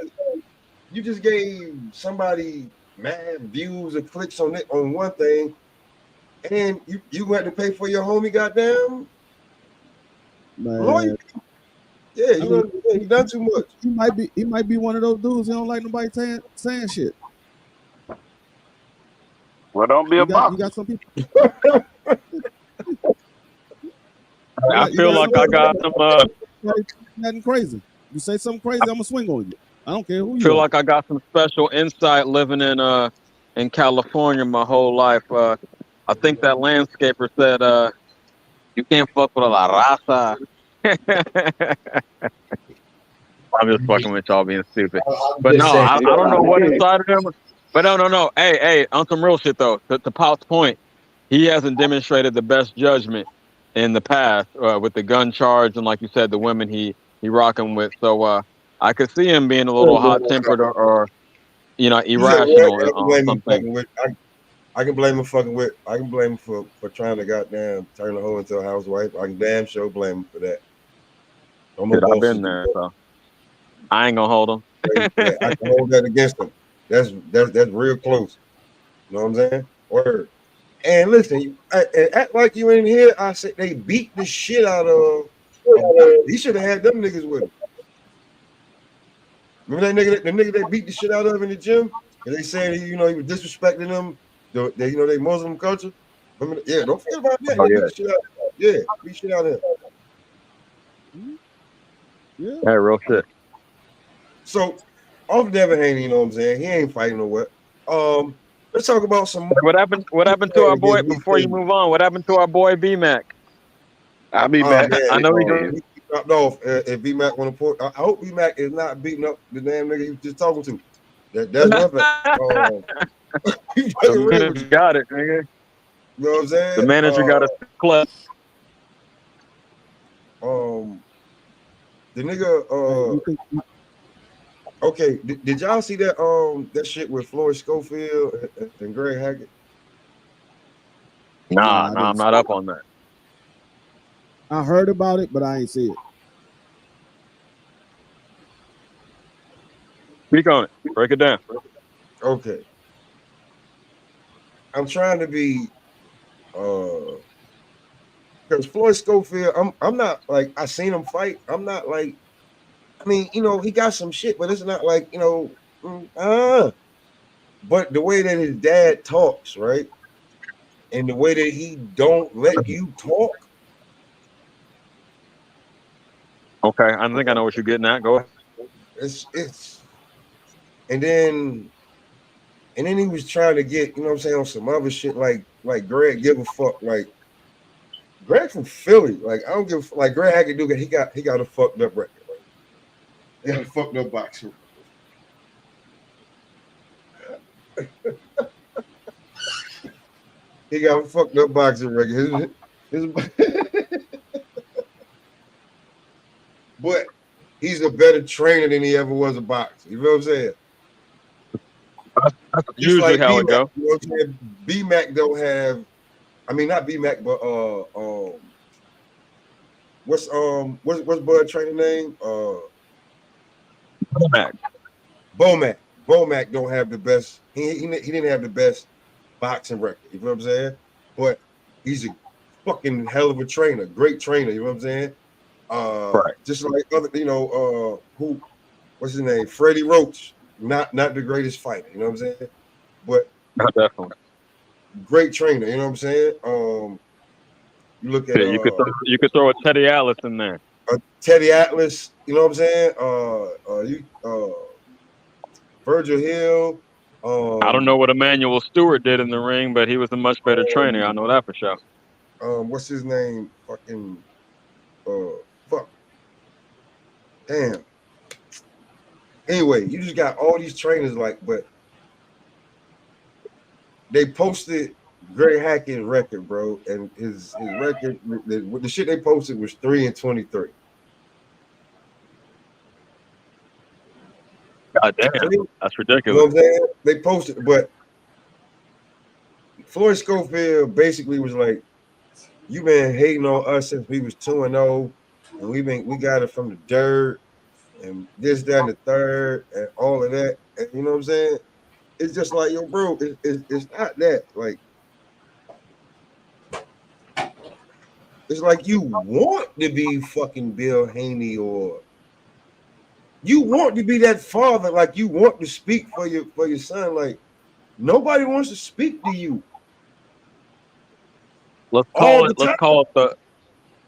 you just gave somebody mad views and clicks on it on one thing, and you had to pay for your homie goddamn lawyer. man. Yeah, you done too much. He might be one of those dudes. He don't like nobody saying shit. Well, don't be a You box. got some people. I You feel got like some I people got some. nothing crazy. You say something crazy, I'm gonna swing on you. I don't care who you Feel are. like I got some special insight living in California my whole life. I think that landscaper said you can't fuck with a la raza. I'm just fucking with y'all being stupid. I'm But just no, saying. I don't know what inside of him. But no. Hey, on some real shit though. To Paul's point, he hasn't demonstrated the best judgment in the past with the gun charge and like you said, the women he rocking with. So I could see him being a little hot tempered or You know what? irrational I can on blame him something. fucking with. I can blame him fucking with. I can blame him for trying to goddamn turn the hoe into a housewife. I can damn sure blame him for that. No more Shit, I've bosses been do there, that. so I ain't gonna hold him. For that. I can hold that against him. That's real close. You know what I'm saying? Word. And listen, act like you in here. I said they beat the shit out of. He should have had them niggas with him. Remember that nigga, the nigga they beat the shit out of in the gym, and they said he was disrespecting them. They Muslim culture. Remember, yeah, don't forget about that. Oh He beat yeah, the shit out. Yeah, beat shit out of him. Yeah. that real shit. So off Devin Haney, you know what I'm saying? He ain't fighting no what. Let's talk about some. What happened? What happened to our boy? Before you move on, what happened to our boy B-Mac? I'll be Oh back. man, I know he Man. goes. he dropped off. If BMAC want to put, I hope BMAC is not beating up the damn nigga you was just talking to. That's one thing. You The fucking real with manager you. got it, nigga. You know what I'm saying? The manager got a club. The nigga. You think Okay. Did y'all see that that shit with Floyd Schofield and Greg Hackett? Nah, I nah, I'm didn't not see up it. on that. I heard about it, but I ain't see it. Speak on it. Break it down. Okay. I'm trying to be because Floyd Schofield, I'm not like I seen him fight. I'm not like I mean, he got some shit, but it's not like, but the way that his dad talks, right? And the way that he don't let you talk, Okay, I think I know what you're getting at. Go ahead. it's and then he was trying to get, what I'm saying, on some other shit like Greg give a fuck. Like Greg from Philly. Like I don't give like Greg Hackett do he got a fucked up record, right? He got a fucked up boxer. He got a fucked up boxing record. But he's a better trainer than he ever was a boxer. You know what I'm saying? That's Just usually like how B-Mac, it go. you know what I'm saying? B-Mac don't have, I mean not B-Mac, but what's Bud trainer name? Mac. Bomac. Bomac don't have the best. He didn't have the best boxing record. You know what I'm saying? But he's a fucking hell of a trainer, great trainer. You know what I'm saying? Right. Just like other, what's his name? Freddie Roach. Not the greatest fighter. You know what I'm saying? But Definitely. great trainer. You know what I'm saying? You look at Yeah, you could throw a Teddy Atlas in there. Teddy Atlas. You know what I'm saying? Virgil Hill. I don't know what Emmanuel Stewart did in the ring, but he was a much better trainer. I know that for sure. What's his name? Fucking fuck. Damn. Anyway, you just got all these trainers but they posted Greg Hackett's record, bro, and his record, the shit they posted was 3-23. God damn, that's ridiculous. You know what I'm saying? They posted, but Floyd Schofield basically was like, "You been hating on us since we was 2-0, and we got it from the dirt, and this, that, and the third, and all of that." And you know what I'm saying? It's just like, yo, bro, it's not that. Like, it's like you want to be fucking Bill Haney, or you want to be that father, like you want to speak for your son. Like nobody wants to speak to you. Let's call it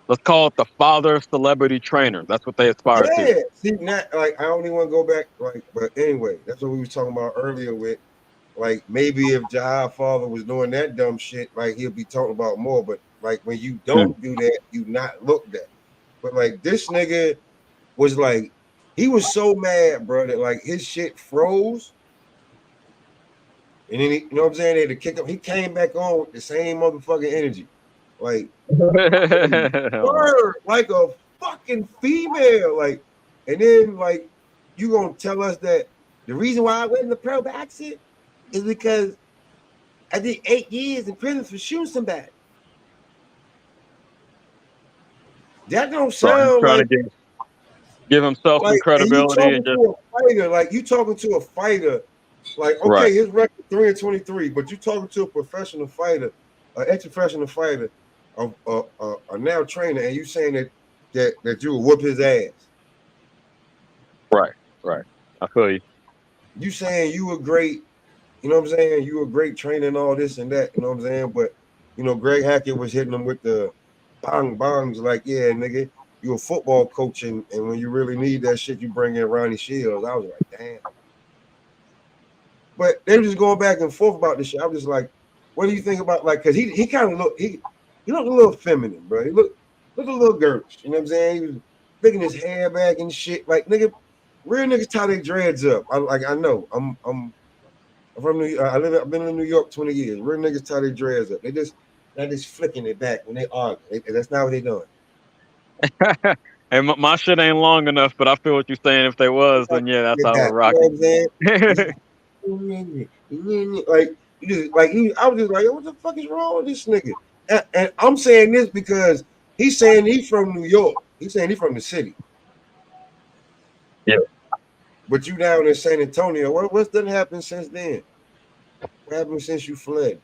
the father celebrity trainer. That's what they aspire to. See, not like I don't even want to go back. Like, but anyway, that's what we was talking about earlier. With like maybe if Jahai father was doing that dumb shit, like he'll be talking about more. But like when you don't do that, you not looked at. But like this nigga was like, he was so mad, bro, that like his shit froze. And then you know what I'm saying? They had to kick him. He came back on with the same motherfucking energy. Like word, like a fucking female. Like, and then like you gonna tell us that the reason why I went in the pro boxing is because I did 8 years in prison for shooting somebody. That don't sound trying like to give himself some and you credibility talking and just to a fighter, like you talking to a fighter, like okay, Right. his record 3-23, but you talking to a professional fighter ex-professional fighter, a now trainer, and you saying that you will whoop his ass. Right. I feel you. You saying you were great, you know what I'm saying? You were great training all this and that, you know what I'm saying? But Greg Hackett was hitting him with the bongs like, yeah, nigga, you a football coach, and when you really need that shit, you bring in Ronnie Shields. I was like, damn. But they were just going back and forth about this shit. I was just like, what do you think about, like, because he kind of looked, he looked a little feminine, bro. He looked a little girlish, you know what I'm saying? He was picking his hair back and shit. Like, nigga, real niggas tie their dreads up. I know. I'm from New York. I've been in New York 20 years. Real niggas tie their dreads up. They just flicking it back when they argue. That's not what they doing. And my shit ain't long enough, but I feel what you're saying. If they was, then yeah, that's how we're rocking. You know what I'm saying? Like, I was just like, what the fuck is wrong with this nigga? And I'm saying this because he's saying he's from New York. He's saying he's from the city. Yeah. But you down in San Antonio. What's done happened since then? What happened since you fled?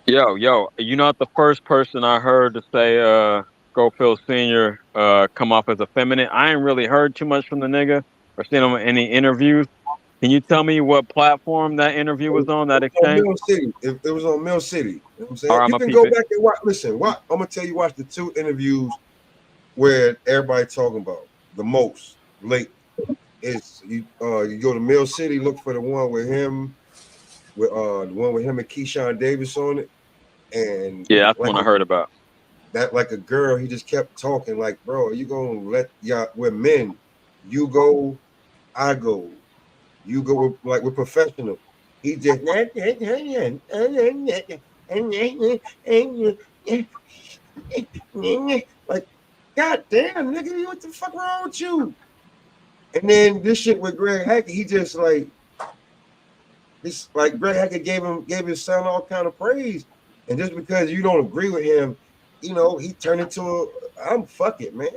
Yo, you're not the first person I heard to say Schofield Sr. Come off as effeminate. I ain't really heard too much from the nigga or seen him in any interviews. Can you tell me what platform that interview was on, that It was on exchange? Mill City. It was on Mill City. You know what I'm saying? All right, You I'ma can peep go it. back and watch. Listen, I'm gonna tell you, watch the 2 interviews where everybody talking about the most late. It's you go to Mill City, look for the one with him, with the one with him and Keyshawn Davis on it. And Yeah, that's like one I heard about. like a girl, he just kept talking like, bro, are you gonna let y'all, we're men, you go, I go, you go, like we're professional. He just like, god damn, nigga, what the fuck wrong with you? And then this shit with Greg Hackett, he just like this, like Greg Hackett gave his son all kind of praise, and just because you don't agree with him, he turned into fuck it, man.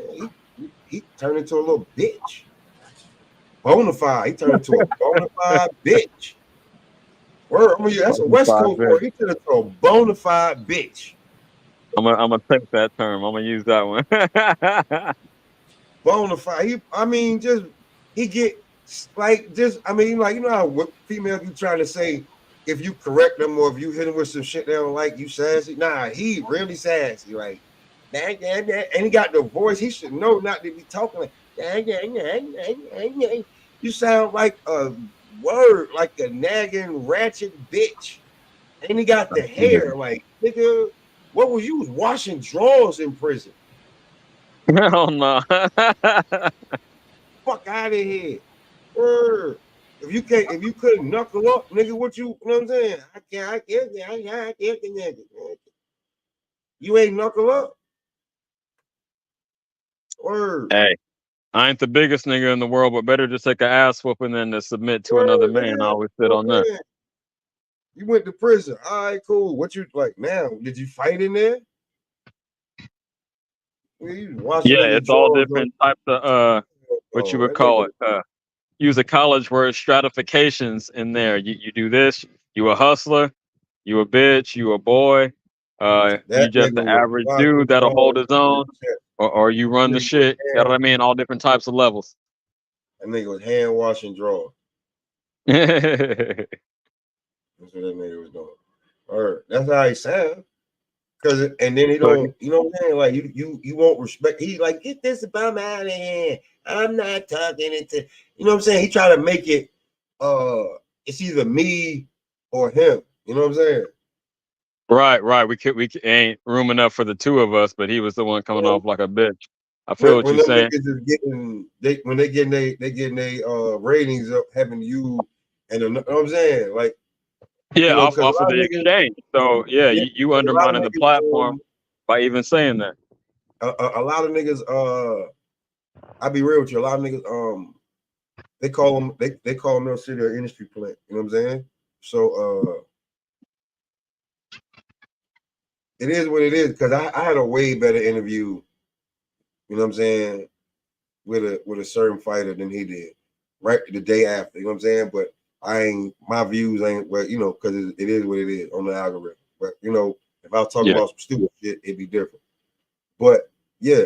He turned into a little bitch. Bonafide. He turned into a bonafide bitch. Word, that's a West Coast word. He turned into a bonafide bitch. I'm gonna take that term. I'm gonna use that one. Bonafide. He get like just. Like how females be trying to say if you correct them or if you hit them with some shit they don't like, you sassy. Nah, he really sassy. Like that, and he got the voice. He should know not to be talking like that. You sound like a word, like a nagging ratchet bitch. And he got the hair, like nigga. What was you was washing drawers in prison? Hell no. Fuck out of here. Word. If you couldn't knuckle up, nigga, you know what I'm saying? I can't. You ain't knuckle up. Word. Hey, I ain't the biggest nigga in the world, but better to take an ass whooping than to submit to another man. I always sit on that. You went to prison. All right, cool. What you like now? Did you fight in there? Yeah, it's all different types of what you would call it. Use a college word, stratifications in there. You do this, you a hustler, you a bitch, you a boy, you just the average dude that'll hold his own, or you run the shit. You know what I mean? All different types of levels. That nigga was hand washing drawers. That's what that nigga was doing. Or that's how he sound. And then he don't, you know what I'm saying? Like you won't respect. He like, get this bum out of here. I'm not talking into, you know what I'm saying? He try to make it it's either me or him. You know what I'm saying? right. We ain't room enough for the two of us, but he was the one coming off like a bitch. I feel what you're saying. When they getting their ratings up, having you and you know what I'm saying? Like, yeah, off of the exchange. So yeah, you undermining the platform by even saying that. A lot of niggas, I'll be real with you. A lot of niggas, they call them Mill City or industry plant. You know what I'm saying? So it is what it is, because I had a way better interview, you know what I'm saying, with a certain fighter than he did, right the day after. You know what I'm saying? But my views ain't well, you know, because it is what it is on the algorithm. But you know, if I was talking about some stupid shit, it'd be different. But yeah,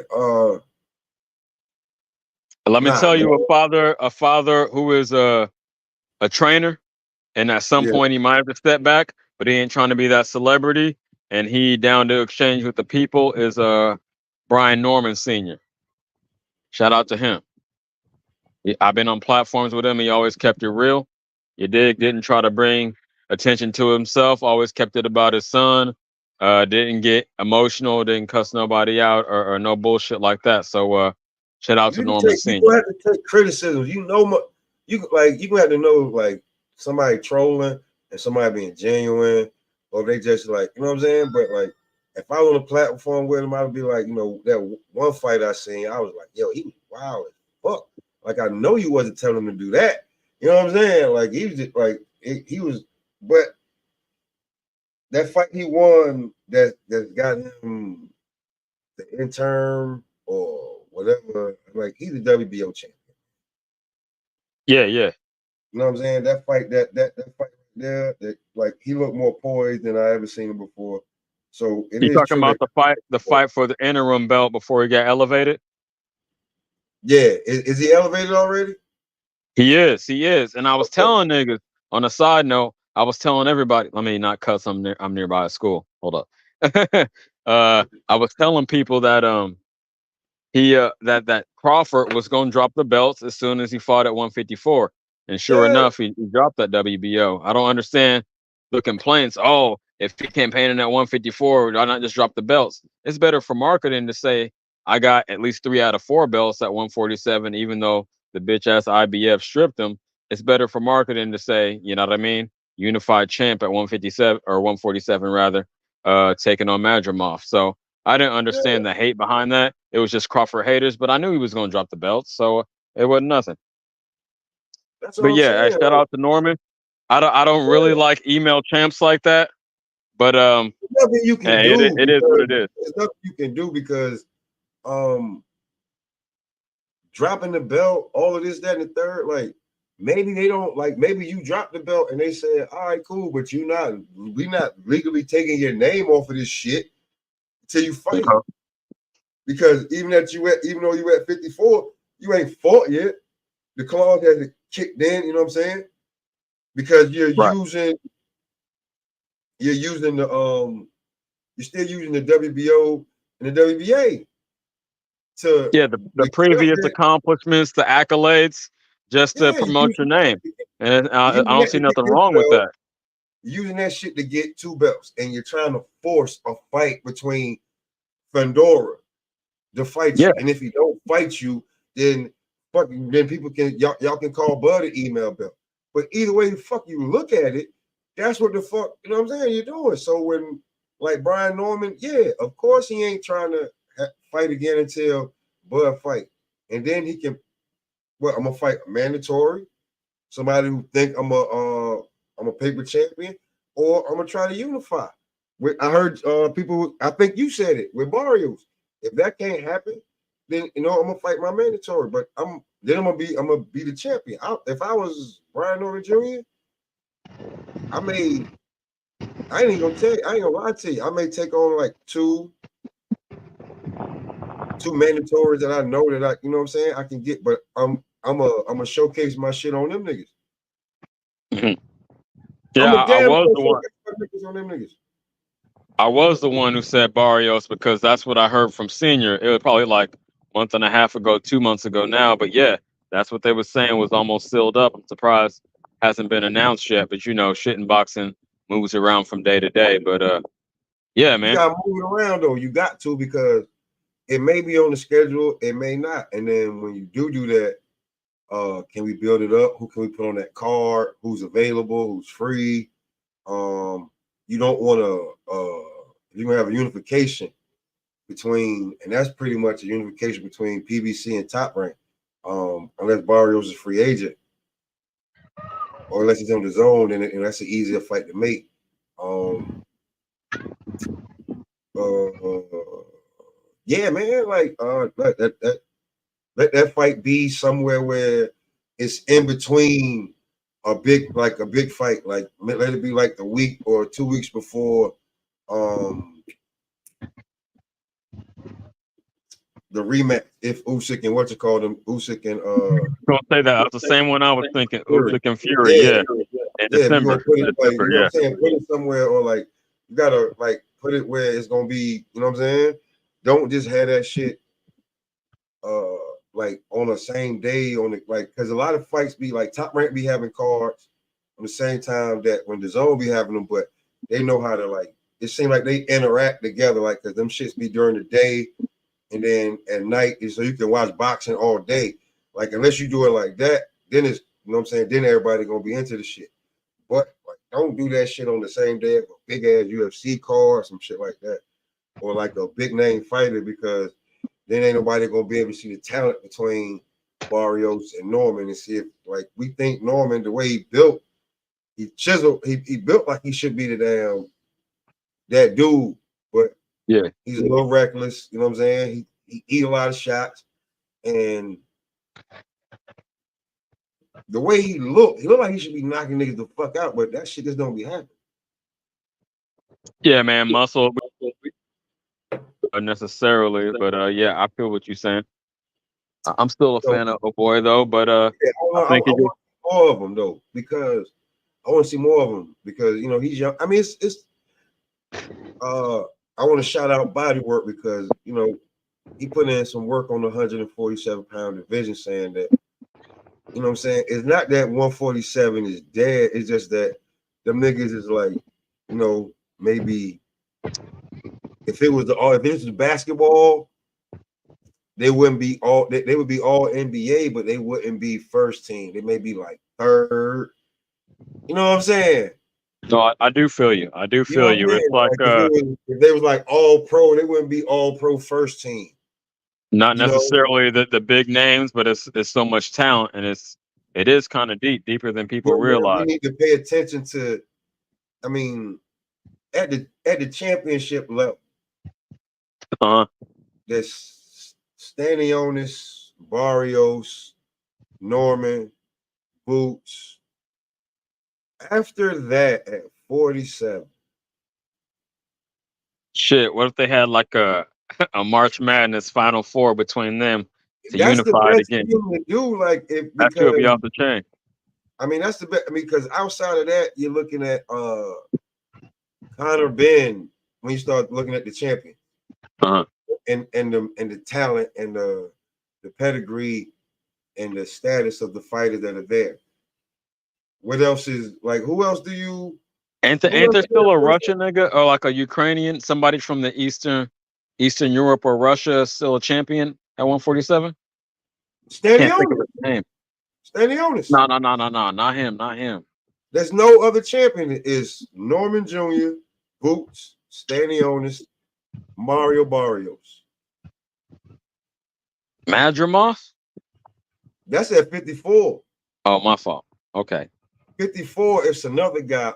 Let me tell you, a father who is a trainer, and at some yeah. point he might have to step back, but he ain't trying to be that celebrity, and he down to exchange with the people is Brian Norman Sr. Shout out to him. I've been on platforms with him. He always kept it real. You dig? Didn't try to bring attention to himself. Always kept it about his son. Didn't get emotional. Didn't cuss nobody out or no bullshit like that. So shout out to Norman You Sr. have to take criticism. You know, you gonna have to know like somebody trolling and somebody being genuine, or they just like, you know what I'm saying. But like, if I was on a platform with him, I'd be like, you know, that one fight I seen, I was like, yo, he was wild as fuck. Like I know you wasn't telling him to do that. You know what I'm saying? Like he was just like he was, but that fight he won that got him the intern or whatever, like he's a WBO champion. Yeah. You know what I'm saying? That fight, that fight there, that like he looked more poised than I ever seen him before. So it You is talking true about that the fight for the interim belt before he got elevated? yeah, is he elevated already? He is. And I was Okay. telling niggas on a side note, I was telling everybody, let me not cuss, I'm nearby a school. Hold up. I was telling people that he that Crawford was gonna drop the belts as soon as he fought at 154. And sure Yeah, enough, he dropped that WBO. I don't understand the complaints. Oh, if he campaigning at 154, why not just drop the belts? It's better for marketing to say I got at least 3 out of 4 belts at 147, even though the bitch ass IBF stripped him. It's better for marketing to say, you know what I mean? Unified champ at 157 or 147 rather, taking on Madrimov. So I didn't yeah. understand the hate behind that. It was just Crawford haters, but I knew he was going to drop the belt, so it wasn't nothing. That's what But I'm yeah, saying. shout Like, out to Norman. I don't really yeah, like email champs like that, but there's nothing you can hey, do it is what because it is. there's nothing you can do because um dropping the belt, all of this, that, and the third, like maybe they don't like maybe you drop the belt and they said, all right, cool, but we not legally taking your name off of this shit until you fight. Uh-huh. Because even though you at 54, you ain't fought yet. The clause hasn't kicked in, you know what I'm saying? Because Right. you're still using the WBO and the WBA to Yeah, the previous that, accomplishments, the accolades, just to yeah, you're promote your using name, and I using don't that see to get nothing this wrong with belt, that. using that shit to get 2 belts, and you're trying to force a fight between Fandora to fight Yeah, you. And if he don't fight you, then then people can y'all can call Bud an email belt. But either way the fuck you look at it, that's what the fuck, you know what I'm saying, you're doing. So when like Brian Norman, yeah, of course he ain't trying to fight again until Bud fight. And then he can I'm gonna fight mandatory, somebody who think I'm a paper champion, or I'm gonna try to unify. I heard people. I think you said it with Barrios. If that can't happen, then you know I'm gonna fight my mandatory. But I'm gonna be the champion. If I was Brian Norman Jr., I may. I ain't gonna tell you. I ain't gonna lie to you. I may take on like two mandatories that I know that you know what I'm saying, I can get. But I'm a showcase my shit on them niggas. Mhm. I'm Yeah. a I damn was sure the one. showcase my niggas on them niggas. I was the one who said Barrios because that's what I heard from Senior. It was probably like a month and a half ago, 2 months ago now. But yeah, that's what they were saying was almost sealed up. I'm surprised hasn't been announced yet. But you know, shit in boxing moves around from day to day. But yeah, You man. gotta move it around though. You got to because it may be on the schedule, it may not. And then when you do that, can we build it up? Who can we put on that card? Who's available? Who's free? You don't want to. You're gonna have a unification between, and that's pretty much a unification between PBC and Top Rank. Unless Barrios is a free agent, or unless he's on the zone, and that's an easier fight to make. Um, yeah, man, like let that fight be somewhere where it's in between a big fight, like let it be like the week or 2 weeks before the rematch. If Usyk and Usyk and Gonna say that. That's the same one I was thinking. Fury. Usyk and Fury, yeah. In If you're December. gonna put it like, December, you know what I'm saying, put it somewhere, or like you gotta like put it where it's gonna be, you know what I'm saying? Don't just have that shit like on the same day on the like, because a lot of fights be like Top Rank be having cards on the same time that when the zone be having them, but they know how to like, it seems like they interact together, like, because them shits be during the day and then at night, so you can watch boxing all day. Like, unless you do it like that, then it's, you know what I'm saying, then everybody gonna be into the shit. But like, don't do that shit on the same day of a big ass UFC card or some shit like that, or like a big name fighter, because then ain't nobody gonna be able to see the talent between Barrios and Norman and see if, like, we think Norman, the way he built, he chiseled, he built like he should be the damn that dude, but yeah, he's a little reckless. You know what I'm saying? He eat a lot of shots, and the way he looked like he should be knocking niggas the fuck out, but that shit just don't be happening. yeah, man, muscle necessarily, but yeah, I feel what you're saying. I'm still a fan of Boy though, but yeah, I think I want more of them though, because I want to see more of him, because you know he's young. I mean, it's I want to shout out Bodywork, because you know he put in some work on the 147-pound division, saying that, you know what I'm saying, it's not that 147 is dead, it's just that them niggas is like, you know, maybe if it was basketball, they wouldn't be all they would be all NBA, but they wouldn't be first team. They may be like third. You know what I'm saying? no, I do feel you. I do You know feel what I you. mean? It's like if they was like all pro, they wouldn't be all pro first team. not You know, necessarily the big names, but it's so much talent, and it is kind of deeper than people but man, we realize. need to pay attention to. I mean, at the championship level, there's Stanionis, Barrios, Norman, Boots. After that, at 47, Shit, what if they had like a a March Madness Final Four between them to that's the unify it best again? thing to do. Like, if That should be because off the chain. I mean that's the best. I mean, because outside of that, you're looking at Conor Ben when you start looking at the champion. Uh-huh. And the talent and the pedigree and the status of the fighters that are there. What else is like? Who else do you? Ain't there still a Russian nigga or like a Ukrainian, somebody from the Eastern Europe or Russia still a champion at 147? Can't think of his name. Stanionis. No, not him. There's no other champion. It is Norman Jr., Boots, Stanionis, Mario Barrios. Madrimov? That's at 54. Oh, my fault. Okay. 54. It's another guy.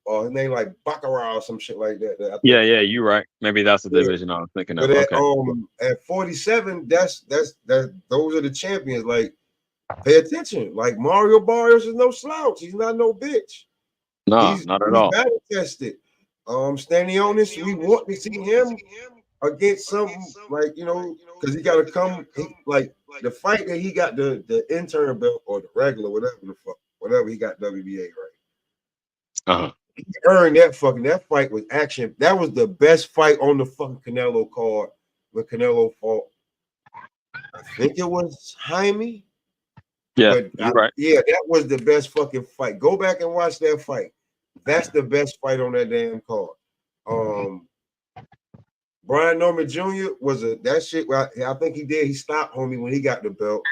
His name like Baccarat or some shit like that. Yeah, you're right. Maybe that's the division I was thinking of. But Okay. At 47, that's those are the champions. Like, pay attention. Like, Mario Barrios is no slouch. He's not no bitch. No, not at all. Battle tested. Stanionis, we want to see him against something like, you know, because he got to come. Like the fight that he got the intern belt or the regular, whatever he got WBA, right? Uh-huh. He earned that fight was action. That was the best fight on the fucking Canelo card when Canelo fought. I think it was Jaime. Yeah, but you're right. Yeah, that was the best fucking fight. Go back and watch that fight. That's the best fight on that damn card. Brian Norman Jr. was that shit. I think he did. He stopped homie when he got the belt.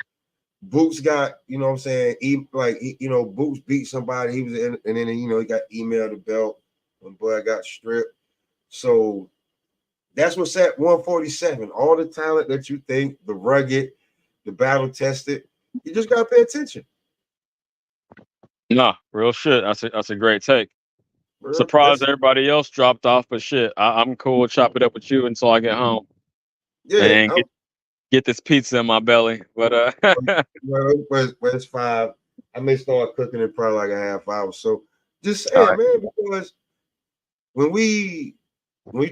Boots got, you know what I'm saying, Boots beat somebody. He was in, and then, you know, he got emailed the belt when boy got stripped. So that's what's at 147. All the talent that you think, the rugged, the battle tested, you just gotta pay attention. No, real shit. That's a great take. Surprised everybody else dropped off, but shit, I'm cool with chop it up with you until I get home. Yeah, and get this pizza in my belly. But where's 5? I may start cooking in probably like a half hour. So just saying, man, because when we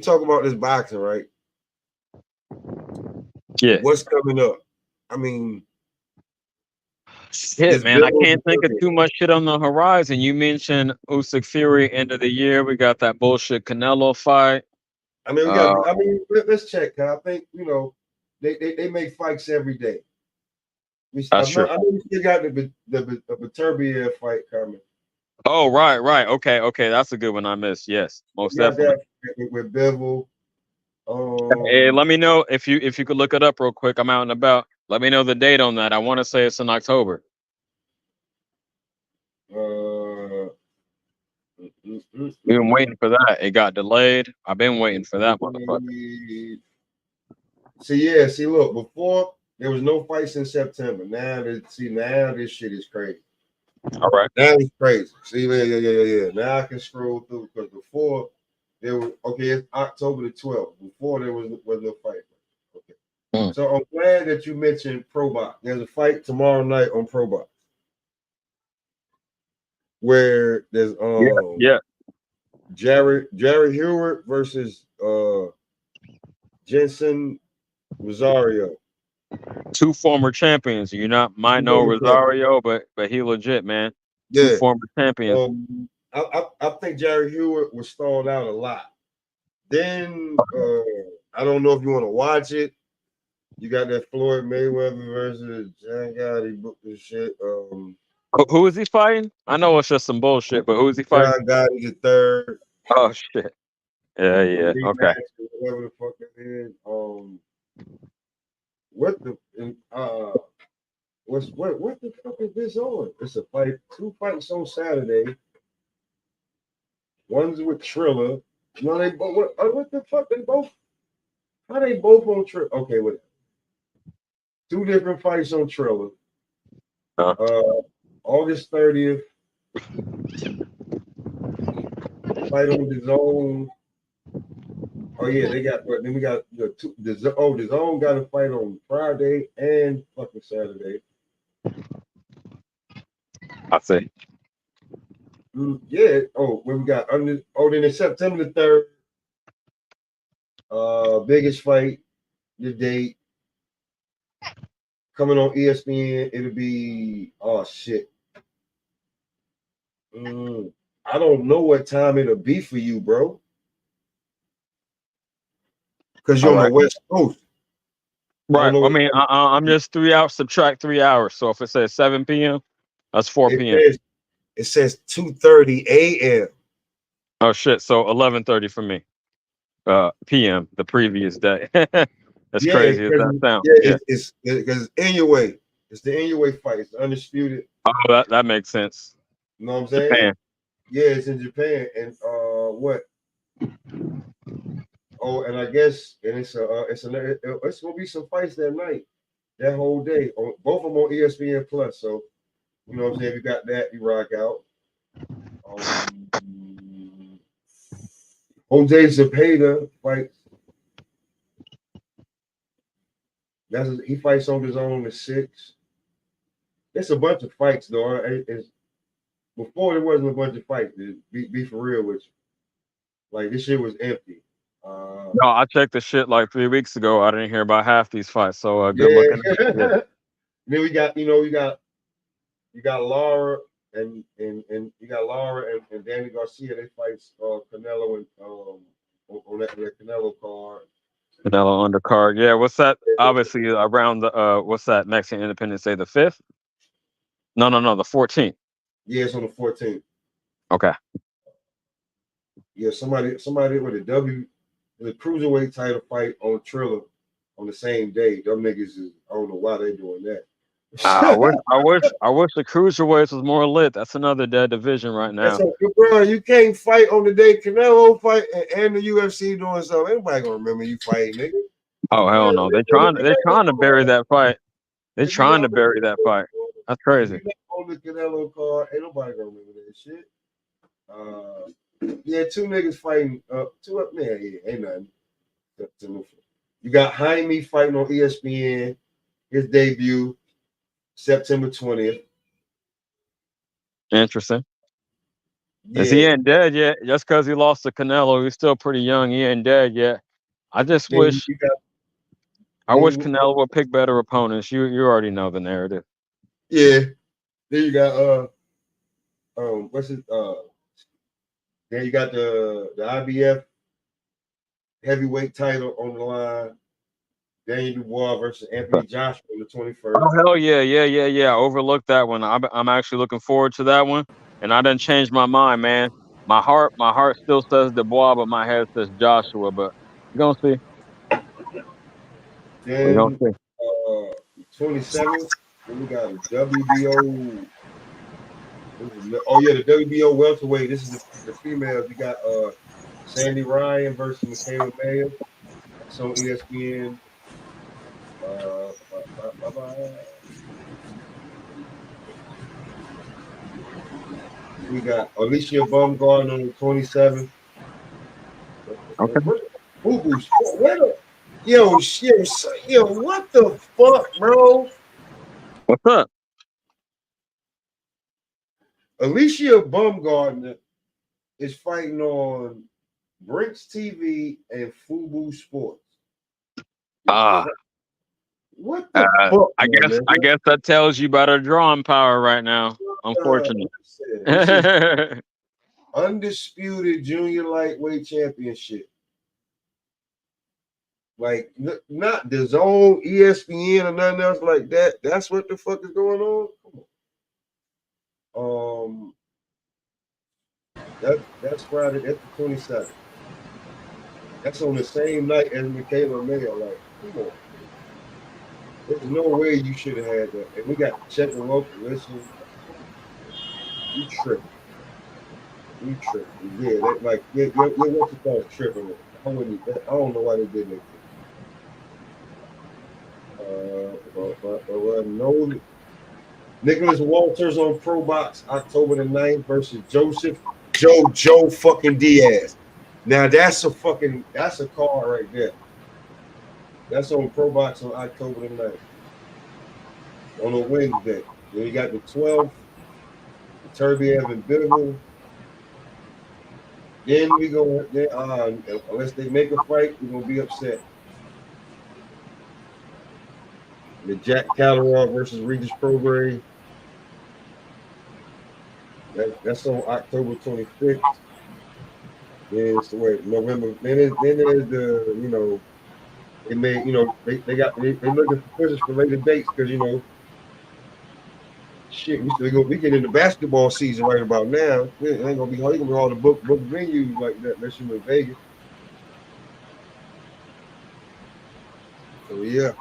talk about this boxing, right? Yeah. What's coming up? I mean, shit, man. I can't think of too much shit on the horizon. You mentioned Usyk Fury end of the year. We got that bullshit Canelo fight. I mean, we got. I mean, let's check. I think they make fights every day. That's true. I know we still got the Beterbiev fight coming. Oh, right. Okay. That's a good one I missed. Yes, most definitely. With Bevel. Hey, let me know if you could look it up real quick. I'm out and about. Let me know the date on that. I want to say it's in October. We've been waiting for that. It got delayed. I've been waiting for that motherfucker. See, look, before there was no fights in September. Now this shit is crazy. All right. Now it's crazy. See, yeah. Now I can scroll through because before there was it's October the 12th. Before there was no fight. Okay. So I'm glad that you mentioned Pro Box. There's a fight tomorrow night on Pro Box. Where there's Jared Heward versus Jensen Rosario. Two former champions. You might know Rosario, but he legit, man. Yeah. Two former champions. I think Jared Heward was stalled out a lot. Then I don't know if you want to watch it. You got that Floyd Mayweather versus John Gotti book this shit. Who is he fighting? I know it's just some bullshit, but who is he fighting? John Gotti the third. Oh shit. Yeah. Okay. Whatever the fuck that is. What the fuck is this on? It's a fight. Two fights on Saturday. One's with Triller. No, they both. What the fuck? They both. How they both on Triller? Okay, whatever. Two different fights on Triller. August 30th. Fight on the Zone. Oh yeah, they got. But then we got the Zone got a fight on Friday and fucking Saturday. I see. Yeah. Oh, when we got then in September the 3rd. Biggest fight, the date. Coming on ESPN, it'll be shit. I don't know what time it'll be for you, bro. Because you're on the West Coast. Right. I mean, I'm just 3 hours. Subtract 3 hours. So if it says 7 p.m., that's 4 p.m. It says 2:30 a.m. Oh shit! So 11:30 for me. P.m. the previous day. That's crazy as that sounds. Yeah, it's because it's in your way. It's the in your way fight. It's undisputed. Oh, that makes sense. You know what I'm saying? Japan. Yeah, it's in Japan. And what? Oh, and I guess it's gonna be some fights that night, that whole day. Both of them on ESPN Plus. So you know what I'm saying. If you got that, you rock out. Jose Zepeda fights. He fights on his own the 6th. It's a bunch of fights though. Before there wasn't a bunch of fights. Be for real with you. Like this shit was empty. No, I checked the shit like 3 weeks ago. I didn't hear about half these fights. So good looking. Yeah. Then we got you got Laura and you got Laura and Danny Garcia. They fight Canelo and on that Canelo card. Canelo undercard. Yeah, what's that? Obviously around the what's that? Mexican Independence Day, the 5th? No, the 14th. Yeah, it's on the 14th. Okay. Yeah, somebody with the cruiserweight title fight on Triller on the same day. Them niggas I don't know why they doing that. I wish the cruiserweights was more lit. That's another dead division right now. Bro, you can't fight on the day Canelo fight and the UFC doing something. Anybody gonna remember you fighting, nigga? Oh hell no! They're trying to bury that fight. They're trying to bury that fight. That's crazy. On the Canelo card, ain't nobody gonna remember that shit. Yeah, two niggas fighting. Ain't nothing. You got Jaime fighting on ESPN. His debut, September 20th. Interesting. Is he Yeah. ain't dead yet? Just because he lost to Canelo, he's still pretty young. He ain't dead yet. I just Then wish you got I then wish you, Canelo would pick better opponents. You already know the narrative. yeah. Then you got what's it then you got the IBF heavyweight title on the line. Daniel Dubois versus Anthony Joshua on the 21st. Oh hell yeah. I overlooked that one. I'm actually looking forward to that one, and I didn't change my mind, man. My heart still says Dubois, but my head says Joshua. But we're gonna see. We're gonna Then see. 27th, then we got a WBO. Oh yeah, the WBO welterweight. This is the females. We got Sandy Ryan versus Michaela Mayer. That's on ESPN. Bye-bye. We got Alicia Baumgartner on the 27th. Okay. Boo-boo Sport. Yo, what the fuck, bro? What's up? Alicia Baumgartner is fighting on Brinks TV and Fubu Sports. Ah, What the fuck, I guess that tells you about our drawing power right now. Unfortunately. This is undisputed junior lightweight championship. Like not the zone, ESPN, or nothing else like that. That's what the fuck is going on. Come on. That's Friday. That's the 27th. That's on the same night as Michaela Mayer. Like, come on. There's no way you should have had that. And we got check and local. Listen, you tripping. You tripping. Yeah, that like your what you call it tripping. I don't know why they did that. No. Nicholas Walters on Pro Box October the 9th versus Joe fucking Diaz. Now that's a card right there. That's on Pro Box on October the 9th. On a Wednesday. Then you got the 12th, Turbiev and Bivol. Then we go unless they make a fight, we're gonna be upset. The Jack Calderon versus Regis Prograis. That's on October 26th. Then it's November. Then there's the they made they looking for pushes for later dates because shit we get into basketball season right about now. It ain't gonna be all the book venues like that unless you in Vegas. So yeah.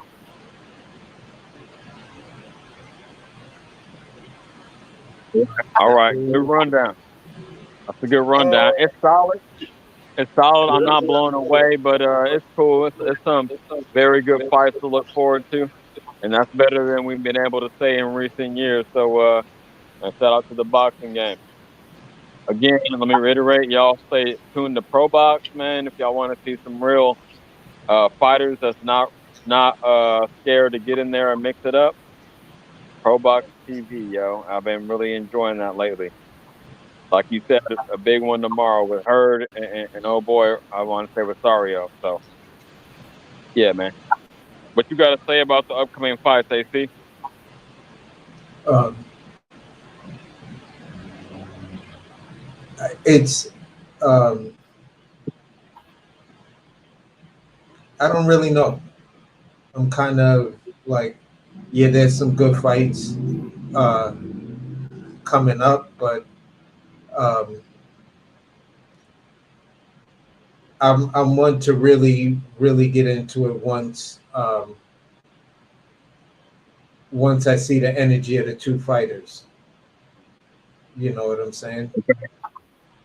All right. Good rundown. That's a good rundown. It's solid. It's solid. I'm not blown away, but it's cool. It's some very good fights to look forward to, and that's better than we've been able to say in recent years. So, and shout out to the boxing game. Again, let me reiterate, y'all stay tuned to Pro Box, man. If y'all want to see some real fighters that's not scared to get in there and mix it up, Pro Box TV, yo. I've been really enjoying that lately. Like you said, a big one tomorrow with Hurd and oh boy, I want to say Rosario. So yeah, man. What you got to say about the upcoming fights, AC? It's I don't really know. I'm kind of like, yeah, there's some good fights coming up, but I'm one to really get into it once I see the energy of the two fighters. You know what I'm saying?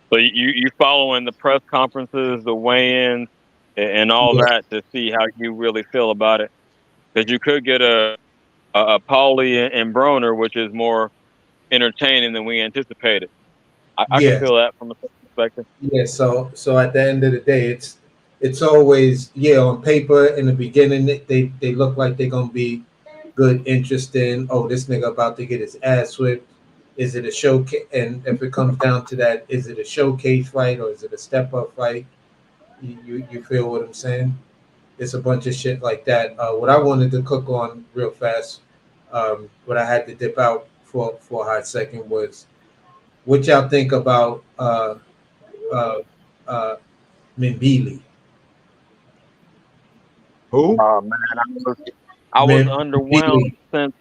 So you following the press conferences, the weigh-ins, and all Yeah. that to see how you really feel about it, because you could get a Paulie and Broner, which is more entertaining than we anticipated. I can Yeah. feel that from a perspective. Yeah. So at the end of the day, it's always, yeah, on paper in the beginning they look like they're gonna be good, interesting. Oh, this nigga about to get his ass whipped. Is it a showcase? And if it comes down to that, is it a showcase fight or is it a step up fight? You feel what I'm saying? It's a bunch of shit like that. What I wanted to cook on real fast, what I had to dip out for a hot second was what y'all think about uh, uh, Mbili. Who? Oh man, I was underwhelmed Mbili. since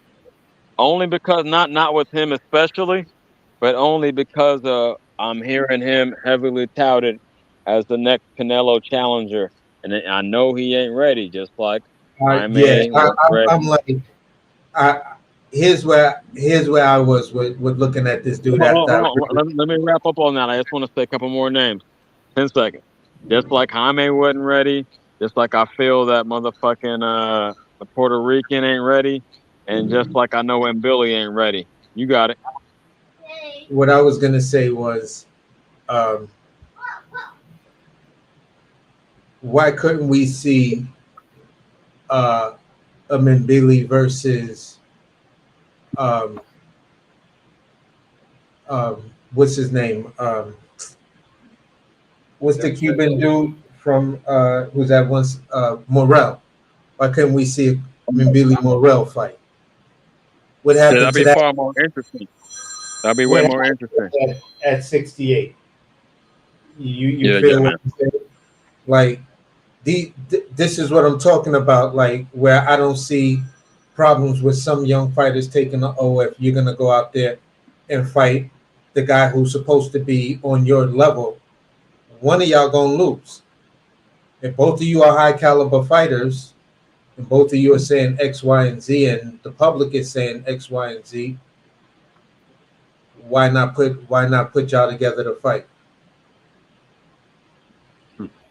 only because not with him especially, but only because I'm hearing him heavily touted as the next Canelo challenger, and I know he ain't ready. Just like Yeah, Jaime wasn't I'm ready. like, I, here's where I was with looking at this dude Hold after on, I hold on. Let me wrap up on that. I just want to say a couple more names. 10 seconds. Just like Jaime wasn't ready. Just like I feel that motherfucking the Puerto Rican ain't ready, and just like I know when Billy ain't ready. You got it. what I was gonna say was, um, why couldn't we see uh, a Mbili versus um, what's his name? What's the Cuban dude from who's that once Morel? Why couldn't we see a Mbili Morel fight? What Yeah, happened that'd to be that? far more interesting. That'd be way What more interesting. happened at 68? You Yeah, yeah, feel what man. I'm saying? Like this is what I'm talking about. Like where I don't see problems with some young fighters taking the O if you're gonna go out there and fight the guy who's supposed to be on your level. One of y'all gonna lose. If both of you are high caliber fighters, and both of you are saying X, Y, and Z, and the public is saying X, Y, and Z, why not put y'all together to fight?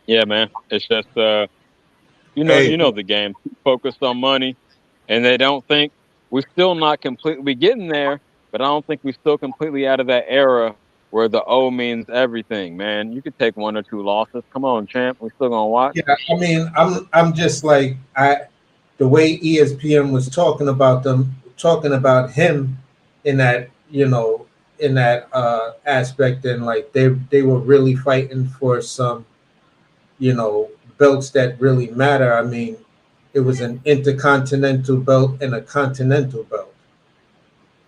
Yeah, man. It's just you Hey, know the game. Focused on money, and they don't think we're still not completely getting there, but I don't think we're still completely out of that era where the O means everything, man. You could take one or two losses. Come on, champ. We still gonna watch. Yeah, I mean, I'm just like the way ESPN was talking about him in that in that aspect, and like they were really fighting for some belts that really matter. I mean, it was an intercontinental belt and a continental belt.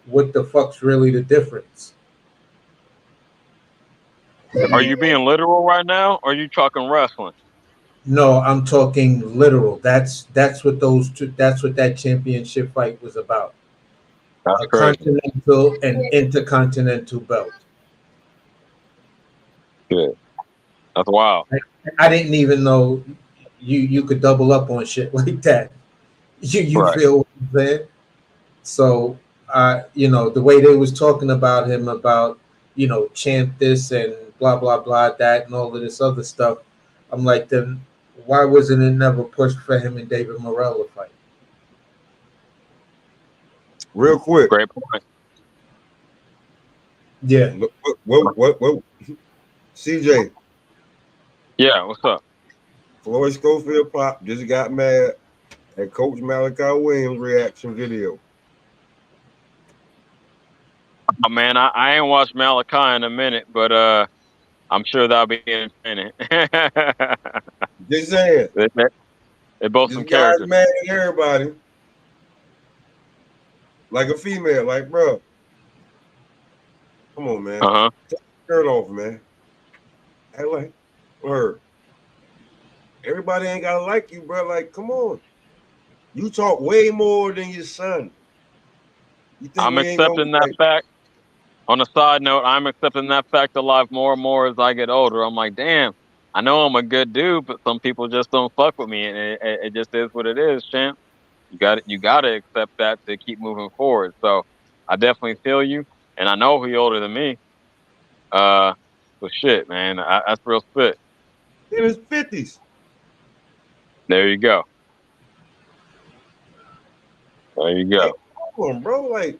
What the fuck's really the difference? Are you being literal right now? Or are you talking wrestling? No, I'm talking literal. That's what those two. That's what that championship fight was about. That's A crazy. continental and intercontinental belt. Good. That's wild. I, I didn't even know you could double up on shit like that. You Right. feel what I'm saying? So the way they was talking about him about chant this and blah blah blah that and all of this other stuff. I'm like, then why wasn't it never pushed for him and David Morrell to fight? real quick. Great point. Yeah. Look, what? CJ, Yeah, what's up? Floyd Schofield Pop just got mad at Coach Malachi Williams' reaction video. Oh, man, I ain't watched Malachi in a minute, but I'm sure that'll be entertaining. Just saying, They're both this some guy's characters. mad at everybody like a female. Like, bro, come on, man. Uh-huh. Take your shirt off, man. Act like, word. Everybody ain't gotta like you, bro. Like, come on. You talk way more than your son. You think I'm we ain't gonna accepting that like? fact. On a side note, I'm accepting that fact of life more and more as I get older. I'm like, damn, I know I'm a good dude, but some people just don't fuck with me, and it just is what it is, champ. You got to accept that to keep moving forward. So I definitely feel you, and I know he's older than me. But shit, man, that's real spit. In his 50s. There you go. There you Like, go. come on, bro. Like,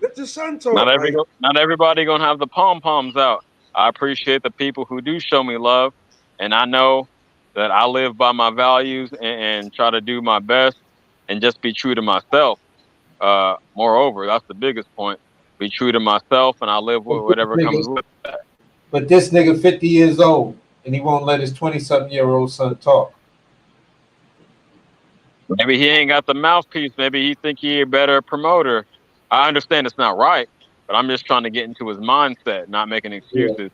let your son talk. Like, Not everybody gonna have the pom poms out. I appreciate the people who do show me love, and I know that I live by my values and try to do my best and just be true to myself. Moreover, that's the biggest point. be true to myself, and I live with whatever comes with that. But this nigga 50 years old, and he won't let his 20-something-year-old son talk. Maybe he ain't got the mouthpiece. Maybe he think he a better promoter. I understand it's not right, but I'm just trying to get into his mindset, not making excuses.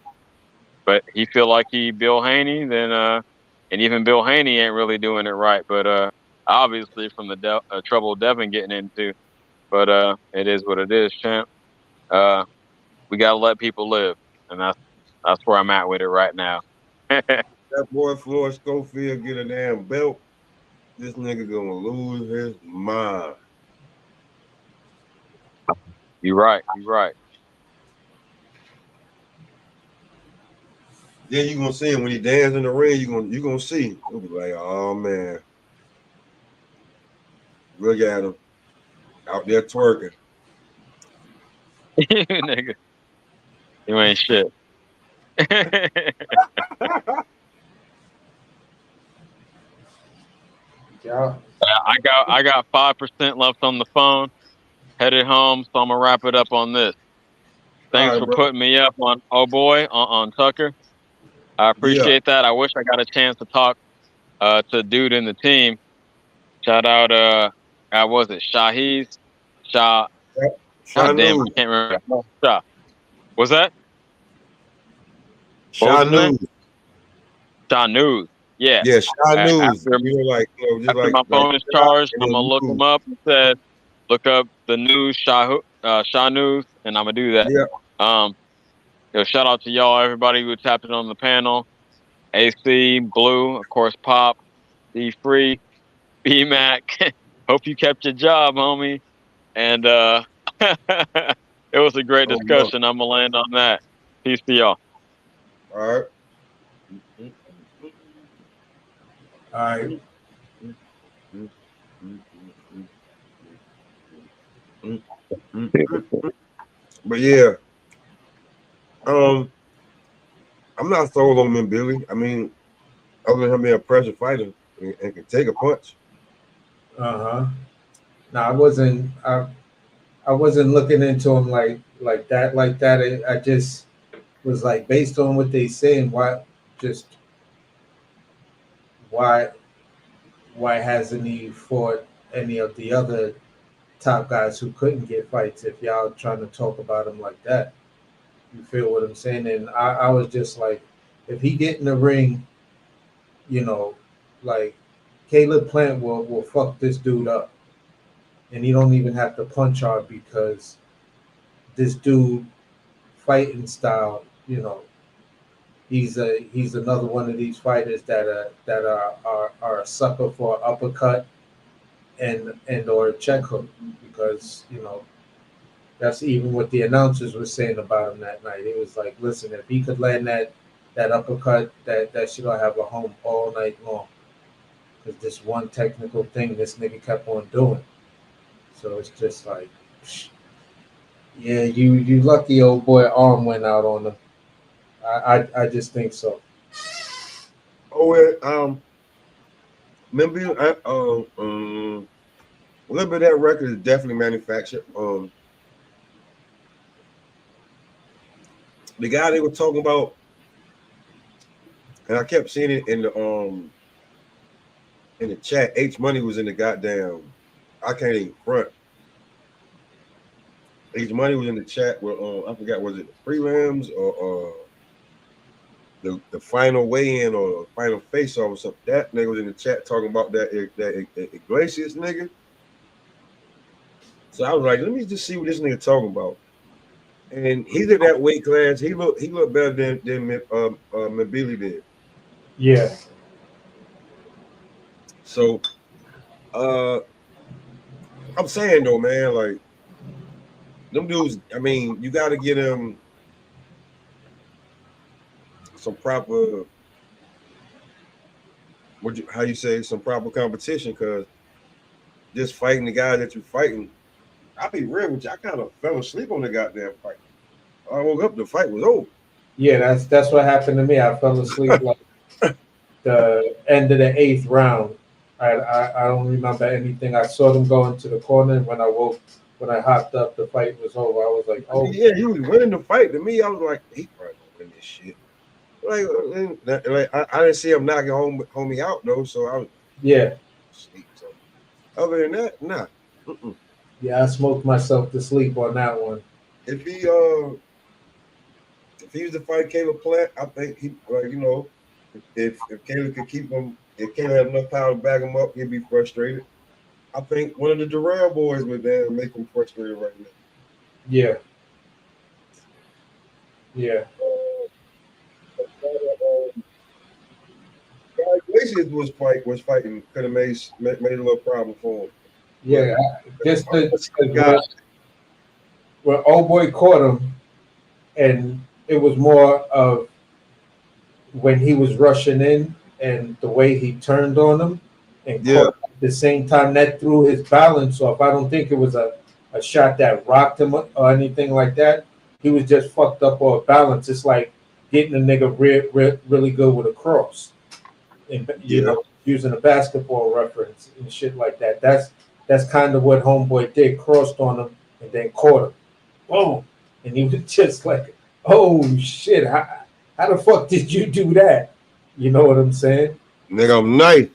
But he feel like he Bill Haney, then and even Bill Haney ain't really doing it right. But obviously from the trouble Devin getting into. But it is what it is, champ. We gotta let people live, and that's where I'm at with it right now. That boy Floyd Schofield get a damn belt, this nigga gonna lose his mind. You're right. You're right. Yeah, you gonna see him when he dance in the ring. You gonna see. You'll be like, oh man, look at him out there twerking. Nigga, you ain't shit. Yeah. I got 5% left on the phone. Headed home, so I'm gonna wrap it up on this. Thanks All right, for bro. putting me up on on Tucker. I appreciate that. I wish I got a chance to talk to dude in the team. Shout out was it Shahiz? Shah God damn, I Shanu. can't remember. Shah. Was that? What was his Shanu. name? Shah News. Yeah. Yeah, Shanu. After, Just after my phone is charged, I'm gonna look him up. It said look up the news Shah News, and I'm gonna do that. Yeah. Shout out to y'all, everybody who tapped in on the panel. AC, Blue, of course, Pop, D Free, B Mac. Hope you kept your job, homie. And it was a great discussion. I'm gonna land on that. Peace to y'all. All right. All right. But yeah, I'm not sold on him, Billy. I mean, other than him being a pressure fighter and can take a punch. No, I wasn't. I wasn't looking into him like that. I just was like, based on what they saying, why hasn't he fought any of the other top guys who couldn't get fights? If y'all trying to talk about him like that, you feel what I'm saying? And I was just like, if he get in the ring, like Caleb Plant will fuck this dude up, and he don't even have to punch hard because this dude fighting style, he's another one of these fighters that are a sucker for uppercut and or check hook, because that's even what the announcers were saying about him that night. It was like, listen, if he could land that uppercut, that shit will have a home all night long, because this one technical thing this nigga kept on doing. So it's just like, yeah, you lucky old boy arm went out on him. I just think so. Remember, a little bit of that record is definitely manufactured. The guy they were talking about, and I kept seeing it in the chat. H Money was in the goddamn. I can't even front. H Money was in the chat with I forgot, was it the prelims or the final weigh-in or final face-off or something. That nigga was in the chat talking about that Iglesias nigga. So I was like, let me just see what this nigga talking about. And he's in that weight class. He looked better than Mabili did. Yeah. So I'm saying though, man, like them dudes, I mean, you gotta get them some proper some proper competition, because just fighting the guy that you're fighting, I'll be real with you, I kind of fell asleep on the goddamn fight. I woke up, the fight was over. Yeah, that's what happened to me. I fell asleep like the end of the 8th round. I don't remember anything. I saw them go into the corner, and when I woke when I hopped up, the fight was over. I was like, oh Yeah, he was winning the fight. To me, I was like, he probably gonna win this shit. I didn't see him knocking homie out though, so I was yeah, asleep. So other than that, nah. Mm-mm. yeah. I smoked myself to sleep on that one. If he used to fight Caleb Plant, I think he if Caleb could keep him, if Caleb had enough power to back him up, he'd be frustrated. I think one of the Durrell boys would make him frustrated right now. Yeah, yeah, Iglesias was fighting, could have made a little problem for him. yeah. Just But the where old boy caught him, and it was more of when he was rushing in and the way he turned on him and yeah, caught at the same time that threw his balance off. I don't think it was a shot that rocked him or anything like that. He was just fucked up off balance. It's like getting a nigga really good with a cross. And you yeah. know, using a basketball reference and shit like that. That's kind of what homeboy did. Crossed on him and then caught him. Boom. And he was just like, oh shit, how the fuck did you do that? You know what I'm saying? Nigga, I'm nice.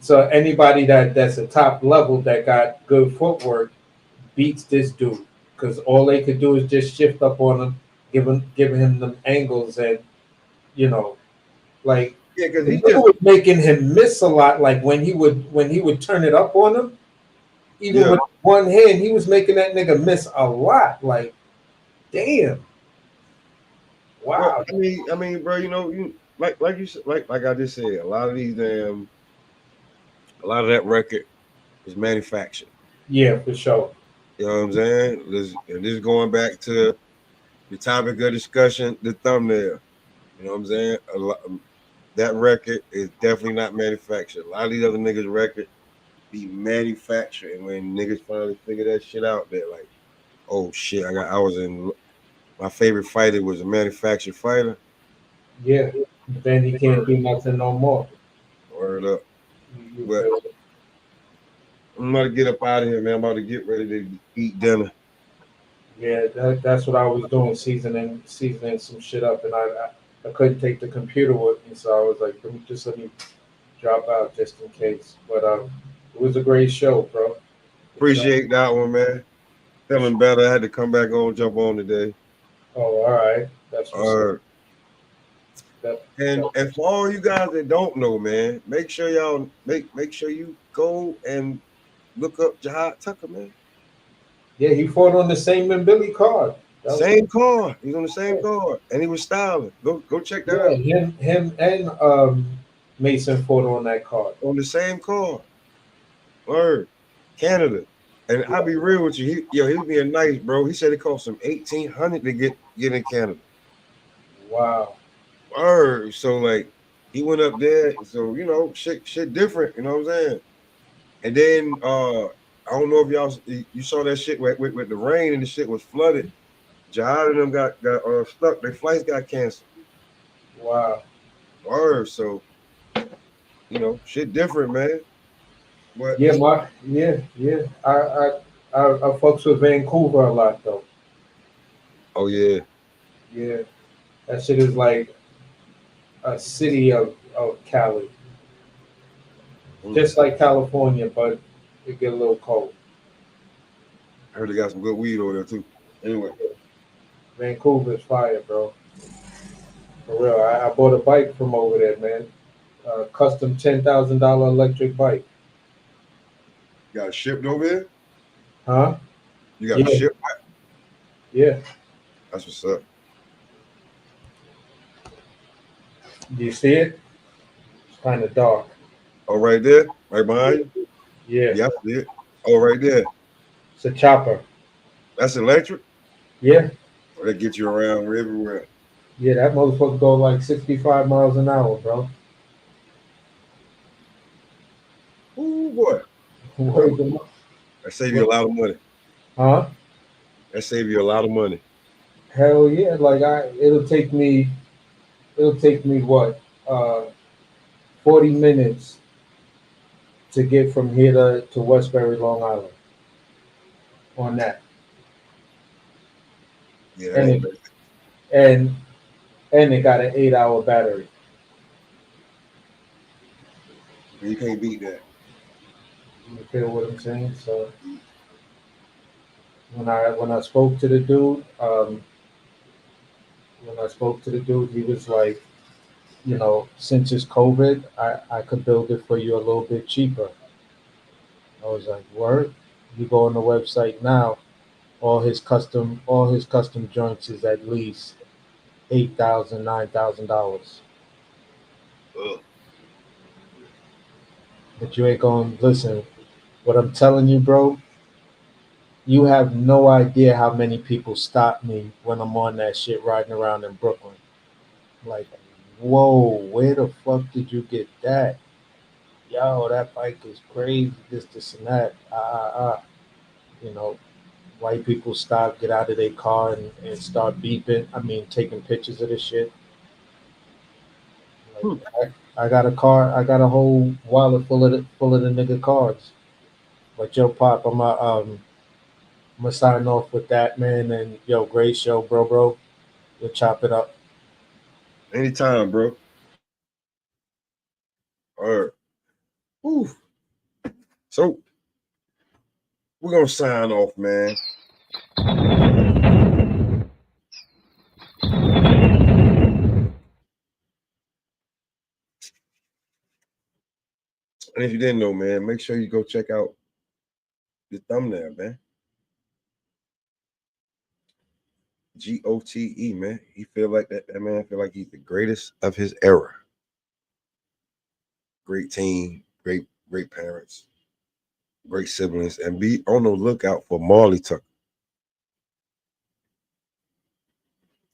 So anybody that's a top level that got good footwork beats this dude because all they could do is just shift up on him, giving him them angles, and you know, like Yeah, because the he nigga just was making him miss a lot. Like when he would turn it up on him, even yeah. with one hand, he was making that nigga miss a lot. Like, damn, Well, wow, bro, you like you said, like I just said, a lot of that record is manufactured. yeah, for sure. You know what I'm saying? This going back to the topic of discussion, the thumbnail. You know what I'm saying? That record is definitely not manufactured. A lot of these other niggas' record be manufactured, and when niggas finally figure that shit out, they're like, "Oh shit, I was in my favorite fighter was a manufactured fighter." Yeah, then he can't do nothing no more. Word up. You But feel me? I'm about to get up out of here, man. I'm about to get ready to eat dinner. Yeah, that's what I was doing, seasoning some shit up, and I couldn't take the computer with me, so I was like, let me drop out just in case. But it was a great show, bro. For sure. Appreciate that one, man. For sure. Feeling better. I had to come back on, jump on today. Oh, all right, that's what's up. Uh, That, and for all you guys that don't know, man, make sure y'all make sure you go and look up Jihad Tucker, man. yeah, he fought on the same and Billy card. That was, Same car. He's on the same car, and he was styling. Go check that yeah, out. him and Mason fought on that card. On the same car. Word. Canada. And I'll be real with you. He was being nice, bro. He said it cost him 1,800 to get in Canada. Wow. Word. So like he went up there. So shit different. You know what I'm saying? And then I don't know if you saw that shit with the rain and the shit was flooded. Jihad and them got stuck. Their flights got canceled. Wow. Word. So shit different, man. But Yeah, yeah. I fucks with Vancouver a lot though. oh yeah. Yeah, that shit is like a city of Cali, just like California, but it get a little cold. I heard they got some good weed over there too. Anyway. Vancouver is fire, bro. For real. I bought a bike from over there, man. Custom $10,000 electric bike. You got it shipped over here? Huh? You got it Yeah, shipped? yeah. That's what's up. Do you see it? It's kind of dark. Oh, right there? Right behind you? Yeah, Yeah, I see it. Oh, right there. it's a chopper. That's electric? Yeah, Or that get you around everywhere. yeah. That motherfucker go like 65 miles an hour, bro. Ooh, boy. Word to mo- That save you a lot of money. Huh? That save you a lot of money. Hell yeah! Like it'll take me what 40 minutes to get from here to Westbury, Long Island. on that. Yeah, And ain't it, and it got an 8-hour battery. you can't beat that. You feel what I'm saying? So when I spoke to the dude, he was like, you know, since it's COVID, I could build it for you a little bit cheaper. I was like, word. You go on the website now, all his custom joints is at least $8,000, $9,000. Ugh. But you ain't gonna listen. What I'm telling you, bro, you have no idea how many people stop me when I'm on that shit riding around in Brooklyn. Like, whoa, where the fuck did you get that? Yo, that bike is crazy, this, and that. You know, white people stop, get out of their car and start beeping. I mean, taking pictures of this shit. Hmm. Like, I got a car, I got a whole wallet full of the nigga cards. But yo, Pop, I'm gonna sign off with that, man. And yo, great show, bro. We'll chop it up. Anytime, bro. All right. Whew. So we're gonna sign off, man. And if you didn't know, man, make sure you go check out the thumbnail, man. GOTE, man. He feel like that man feel like he's the greatest of his era. Great team, great parents, great siblings, and be on the lookout for Marley Tucker.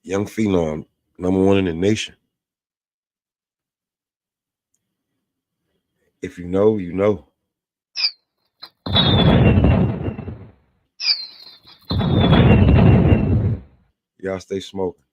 Young phenom, #1 in the nation. If you know, you know. Y'all stay smoking.